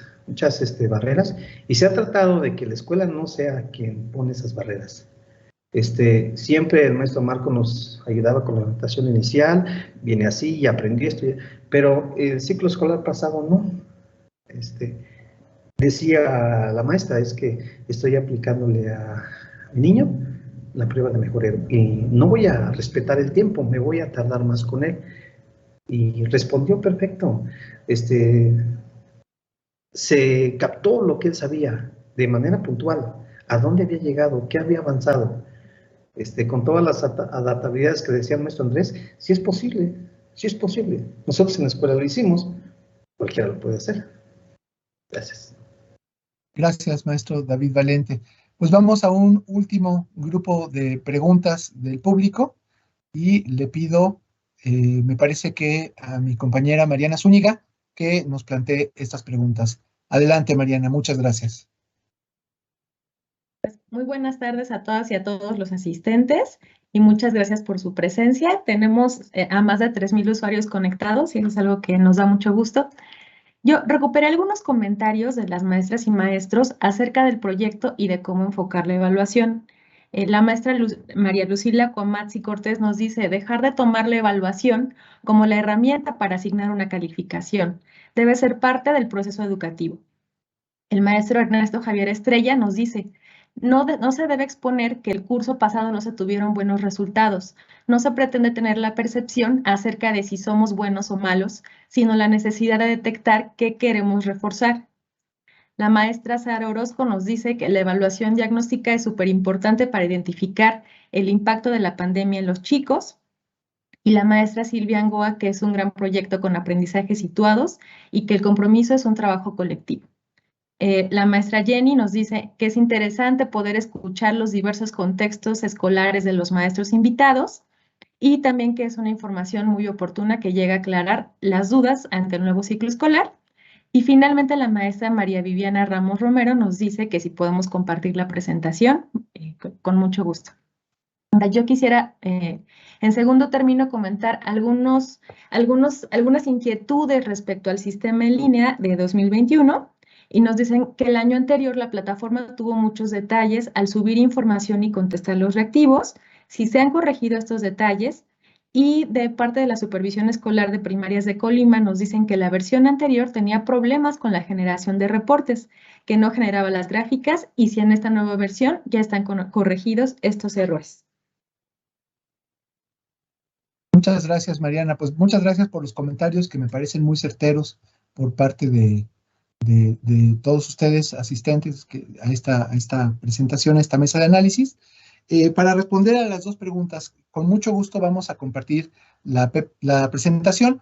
C: barreras, y se ha tratado de que la escuela no sea quien pone esas barreras. Siempre el maestro Marco nos ayudaba con la orientación inicial, viene así y aprendió esto, pero el ciclo escolar pasado no. Decía la maestra, es que estoy aplicándole a mi niño la prueba de mejoreo y no voy a respetar el tiempo, me voy a tardar más con él. Y respondió perfecto. Se captó lo que él sabía de manera puntual, a dónde había llegado, qué había avanzado. Con todas las adaptabilidades que decía el maestro Andrés, sí es posible, sí es posible. Nosotros en la escuela lo hicimos, cualquiera lo puede hacer. Gracias.
A: Gracias, maestro David Valente. Pues vamos a un último grupo de preguntas del público y le pido, me parece que a mi compañera Mariana Zúñiga, que nos plantee estas preguntas. Adelante, Mariana, muchas gracias.
I: Muy buenas tardes a todas y a todos los asistentes y muchas gracias por su presencia. Tenemos a más de 3,000 usuarios conectados y eso es algo que nos da mucho gusto. Yo recuperé algunos comentarios de las maestras y maestros acerca del proyecto y de cómo enfocar la evaluación. La maestra María Lucila Coamatzi Cortés nos dice, dejar de tomar la evaluación como la herramienta para asignar una calificación. Debe ser parte del proceso educativo. El maestro Ernesto Javier Estrella nos dice, No se debe exponer que el curso pasado no se tuvieron buenos resultados. No se pretende tener la percepción acerca de si somos buenos o malos, sino la necesidad de detectar qué queremos reforzar. La maestra Sara Orozco nos dice que la evaluación diagnóstica es súper importante para identificar el impacto de la pandemia en los chicos. Y la maestra Silvia Angoa, que es un gran proyecto con aprendizajes situados y que el compromiso es un trabajo colectivo. La maestra Jenny nos dice que es interesante poder escuchar los diversos contextos escolares de los maestros invitados y también que es una información muy oportuna que llega a aclarar las dudas ante el nuevo ciclo escolar. Y finalmente la maestra María Viviana Ramos Romero nos dice que si podemos compartir la presentación, con mucho gusto. Ahora, yo quisiera, en segundo término, comentar algunas inquietudes respecto al sistema en línea de 2021. Y nos dicen que el año anterior la plataforma tuvo muchos detalles al subir información y contestar los reactivos. Si se han corregido estos detalles, y de parte de la Supervisión Escolar de Primarias de Colima nos dicen que la versión anterior tenía problemas con la generación de reportes, que no generaba las gráficas, y si en esta nueva versión ya están corregidos estos errores.
A: Muchas gracias, Mariana. Pues muchas gracias por los comentarios que me parecen muy certeros por parte de todos ustedes asistentes a esta presentación, a esta mesa de análisis. Para responder a las dos preguntas, con mucho gusto vamos a compartir la presentación.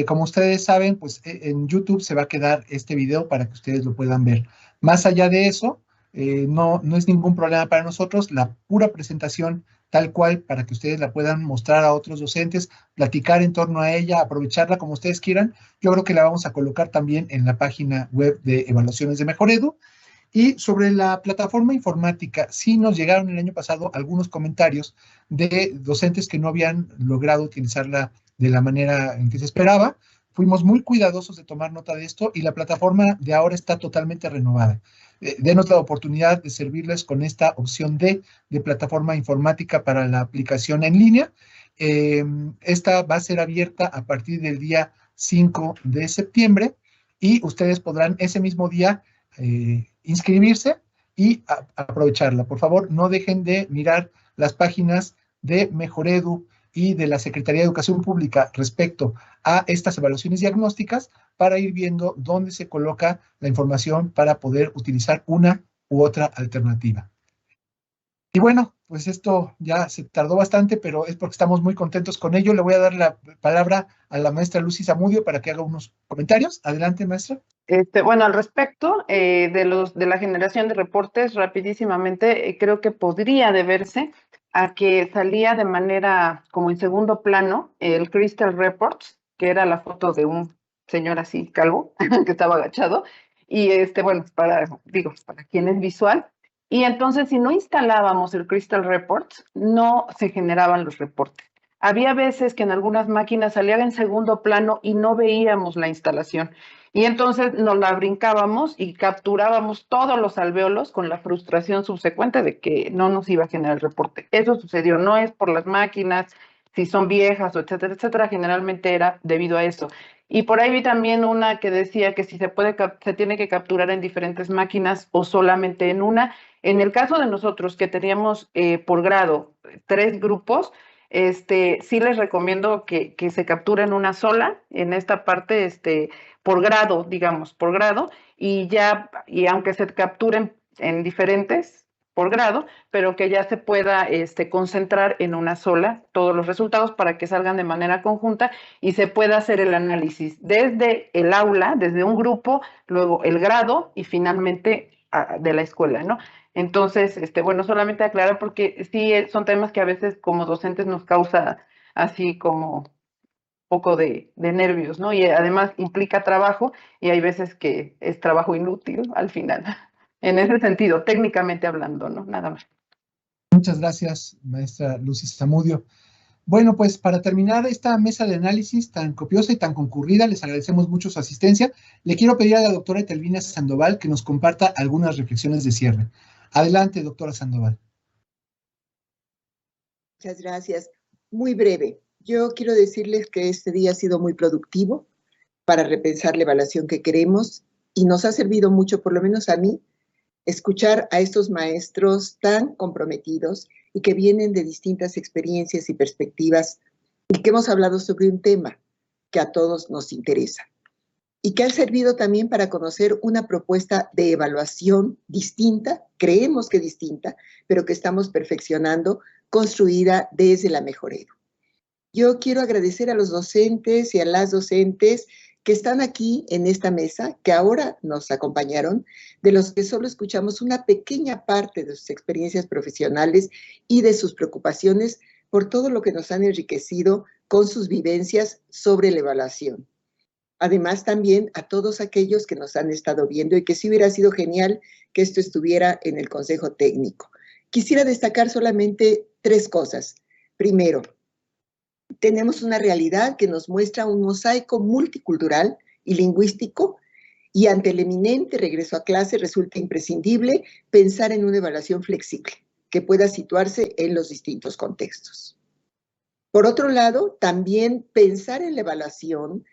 A: Como ustedes saben, pues en YouTube se va a quedar este video para que ustedes lo puedan ver. Más allá de eso, no es ningún problema para nosotros, la pura presentación tal cual para que ustedes la puedan mostrar a otros docentes, platicar en torno a ella, aprovecharla como ustedes quieran. Yo creo que la vamos a colocar también en la página web de Evaluaciones de Mejoredu. Y sobre la plataforma informática, sí nos llegaron el año pasado algunos comentarios de docentes que no habían logrado utilizarla de la manera en que se esperaba. Fuimos muy cuidadosos de tomar nota de esto y la plataforma de ahora está totalmente renovada. Denos la oportunidad de servirles con esta opción de plataforma informática para la aplicación en línea. Esta va a ser abierta a partir del día 5 de septiembre y ustedes podrán ese mismo día inscribirse y aprovecharla. Por favor, no dejen de mirar las páginas de Mejoredu y de la Secretaría de Educación Pública respecto a estas evaluaciones diagnósticas para ir viendo dónde se coloca la información para poder utilizar una u otra alternativa. Y bueno, pues esto ya se tardó bastante, pero es porque estamos muy contentos con ello. Le voy a dar la palabra a la maestra Lucy Zamudio para que haga unos comentarios. Adelante, maestra.
D: Bueno, al respecto de la generación de reportes, rapidísimamente, creo que podría deberse a que salía de manera como en segundo plano el Crystal Reports, que era la foto de un señor así calvo que estaba agachado, y bueno, para quien es visual. Y entonces, si no instalábamos el Crystal Reports, no se generaban los reportes. Había veces que en algunas máquinas salía en segundo plano y no veíamos la instalación. Y entonces nos la brincábamos y capturábamos todos los alvéolos con la frustración subsecuente de que no nos iba a generar el reporte. Eso sucedió, no es por las máquinas, si son viejas, o etcétera, etcétera, generalmente era debido a eso. Y por ahí vi también una que decía que si se tiene que capturar en diferentes máquinas o solamente en una. En el caso de nosotros, que teníamos por grado 3 grupos, sí les recomiendo que se capturen una sola en esta parte, por grado, digamos, por grado, y aunque se capturen en diferentes por grado, pero que ya se pueda concentrar en una sola todos los resultados para que salgan de manera conjunta y se pueda hacer el análisis desde el aula, desde un grupo, luego el grado y finalmente de la escuela, ¿no? Entonces, bueno, solamente aclarar porque sí son temas que a veces como docentes nos causa así como poco de nervios, ¿no? Y además implica trabajo y hay veces que es trabajo inútil al final. En ese sentido, técnicamente hablando, ¿no? Nada más.
A: Muchas gracias, maestra Lucy Zamudio. Bueno, pues para terminar esta mesa de análisis tan copiosa y tan concurrida, les agradecemos mucho su asistencia. Le quiero pedir a la doctora Etelvina Sandoval que nos comparta algunas reflexiones de cierre. Adelante, doctora Sandoval.
B: Muchas gracias. Muy breve. Yo quiero decirles que este día ha sido muy productivo para repensar la evaluación que queremos y nos ha servido mucho, por lo menos a mí, escuchar a estos maestros tan comprometidos y que vienen de distintas experiencias y perspectivas y que hemos hablado sobre un tema que a todos nos interesa y que ha servido también para conocer una propuesta de evaluación distinta, creemos que distinta, pero que estamos perfeccionando, construida desde la Mejoredu. Yo quiero agradecer a los docentes y a las docentes que están aquí en esta mesa, que ahora nos acompañaron, de los que solo escuchamos una pequeña parte de sus experiencias profesionales y de sus preocupaciones por todo lo que nos han enriquecido con sus vivencias sobre la evaluación. Además, también a todos aquellos que nos han estado viendo y que sí hubiera sido genial que esto estuviera en el Consejo Técnico. Quisiera destacar solamente 3 cosas. Primero, tenemos una realidad que nos muestra un mosaico multicultural y lingüístico, y ante el eminente regreso a clase resulta imprescindible pensar en una evaluación flexible que pueda situarse en los distintos contextos. Por otro lado, también pensar en la evaluación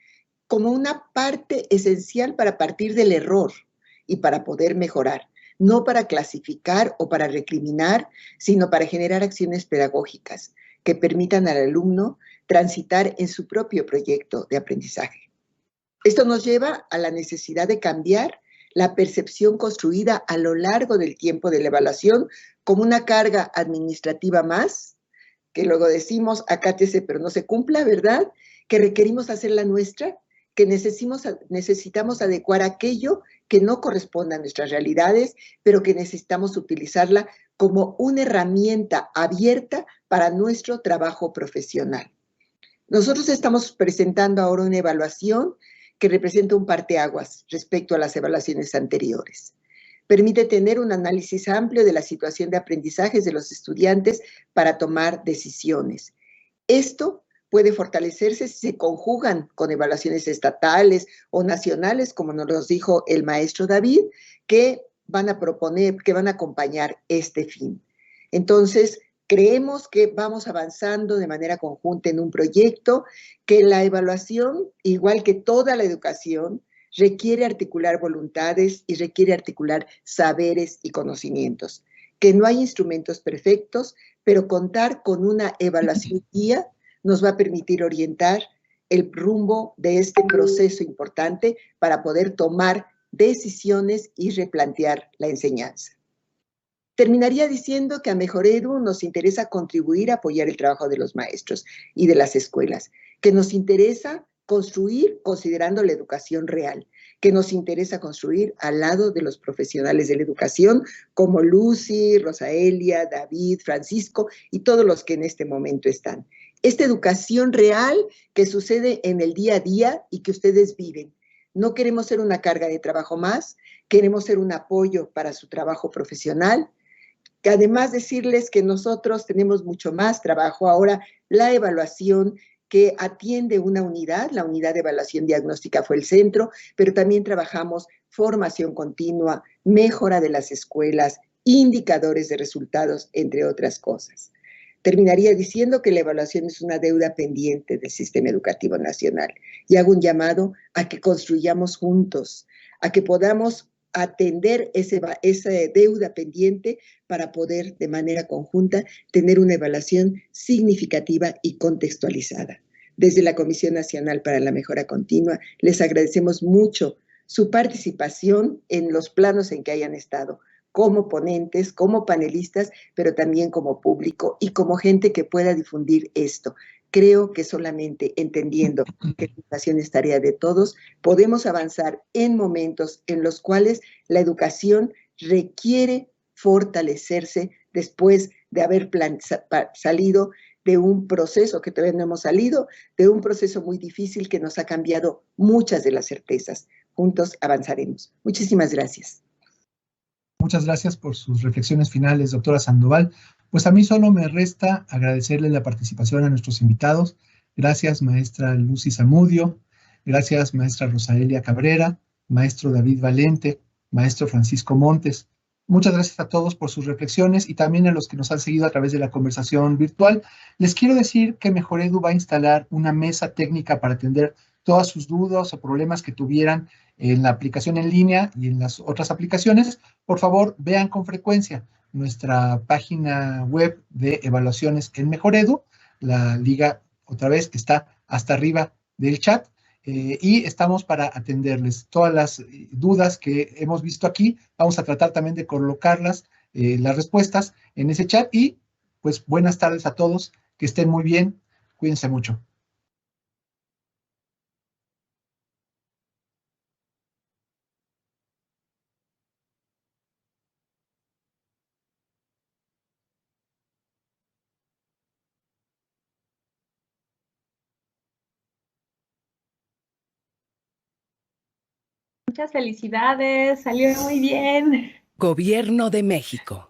B: como una parte esencial para partir del error y para poder mejorar, no para clasificar o para recriminar, sino para generar acciones pedagógicas que permitan al alumno transitar en su propio proyecto de aprendizaje. Esto nos lleva a la necesidad de cambiar la percepción construida a lo largo del tiempo de la evaluación como una carga administrativa más, que luego decimos acátese pero no se cumpla, ¿verdad? Que requerimos hacerla nuestra, que necesitamos adecuar aquello que no corresponde a nuestras realidades, pero que necesitamos utilizarla como una herramienta abierta para nuestro trabajo profesional. Nosotros estamos presentando ahora una evaluación que representa un parteaguas respecto a las evaluaciones anteriores. Permite tener un análisis amplio de la situación de aprendizajes de los estudiantes para tomar decisiones. Esto puede fortalecerse si se conjugan con evaluaciones estatales o nacionales, como nos lo dijo el maestro David, que van a proponer, que van a acompañar este fin. Entonces, creemos que vamos avanzando de manera conjunta en un proyecto que la evaluación, igual que toda la educación, requiere articular voluntades y requiere articular saberes y conocimientos. Que no hay instrumentos perfectos, pero contar con una evaluación guía nos va a permitir orientar el rumbo de este proceso importante para poder tomar decisiones y replantear la enseñanza. Terminaría diciendo que a Mejoredu nos interesa contribuir a apoyar el trabajo de los maestros y de las escuelas, que nos interesa construir considerando la educación real, que nos interesa construir al lado de los profesionales de la educación como Lucy, Rosaelia, David, Francisco y todos los que en este momento están. Esta educación real que sucede en el día a día y que ustedes viven. No queremos ser una carga de trabajo más, queremos ser un apoyo para su trabajo profesional. Que además decirles que nosotros tenemos mucho más trabajo ahora, la evaluación que atiende una unidad, la unidad de evaluación diagnóstica fue el centro, pero también trabajamos formación continua, mejora de las escuelas, indicadores de resultados, entre otras cosas. Terminaría diciendo que la evaluación es una deuda pendiente del sistema educativo nacional y hago un llamado a que construyamos juntos, a que podamos atender esa deuda pendiente para poder de manera conjunta tener una evaluación significativa y contextualizada. Desde la Comisión Nacional para la Mejora Continua les agradecemos mucho su participación en los planos en que hayan estado, como ponentes, como panelistas, pero también como público y como gente que pueda difundir esto. Creo que solamente entendiendo que la educación es tarea de todos, podemos avanzar en momentos en los cuales la educación requiere fortalecerse después de haber salido de un proceso que todavía no hemos salido, de un proceso muy difícil que nos ha cambiado muchas de las certezas. Juntos avanzaremos. Muchísimas gracias.
A: Muchas gracias por sus reflexiones finales, doctora Sandoval. Pues a mí solo me resta agradecerle la participación a nuestros invitados. Gracias, maestra Lucy Zamudio. Gracias, maestra Rosaelia Cabrera, maestro David Valente, maestro Francisco Montes. Muchas gracias a todos por sus reflexiones y también a los que nos han seguido a través de la conversación virtual. Les quiero decir que Mejoredu va a instalar una mesa técnica para atender todas sus dudas o problemas que tuvieran en la aplicación en línea y en las otras aplicaciones, por favor, vean con frecuencia nuestra página web de evaluaciones en Mejoredu. La liga, otra vez, está hasta arriba del chat. Y estamos para atenderles todas las dudas que hemos visto aquí. Vamos a tratar también de colocarlas, las respuestas en ese chat. Y pues buenas tardes a todos, que estén muy bien, cuídense mucho.
I: Muchas felicidades, salió muy bien.
J: Gobierno de México.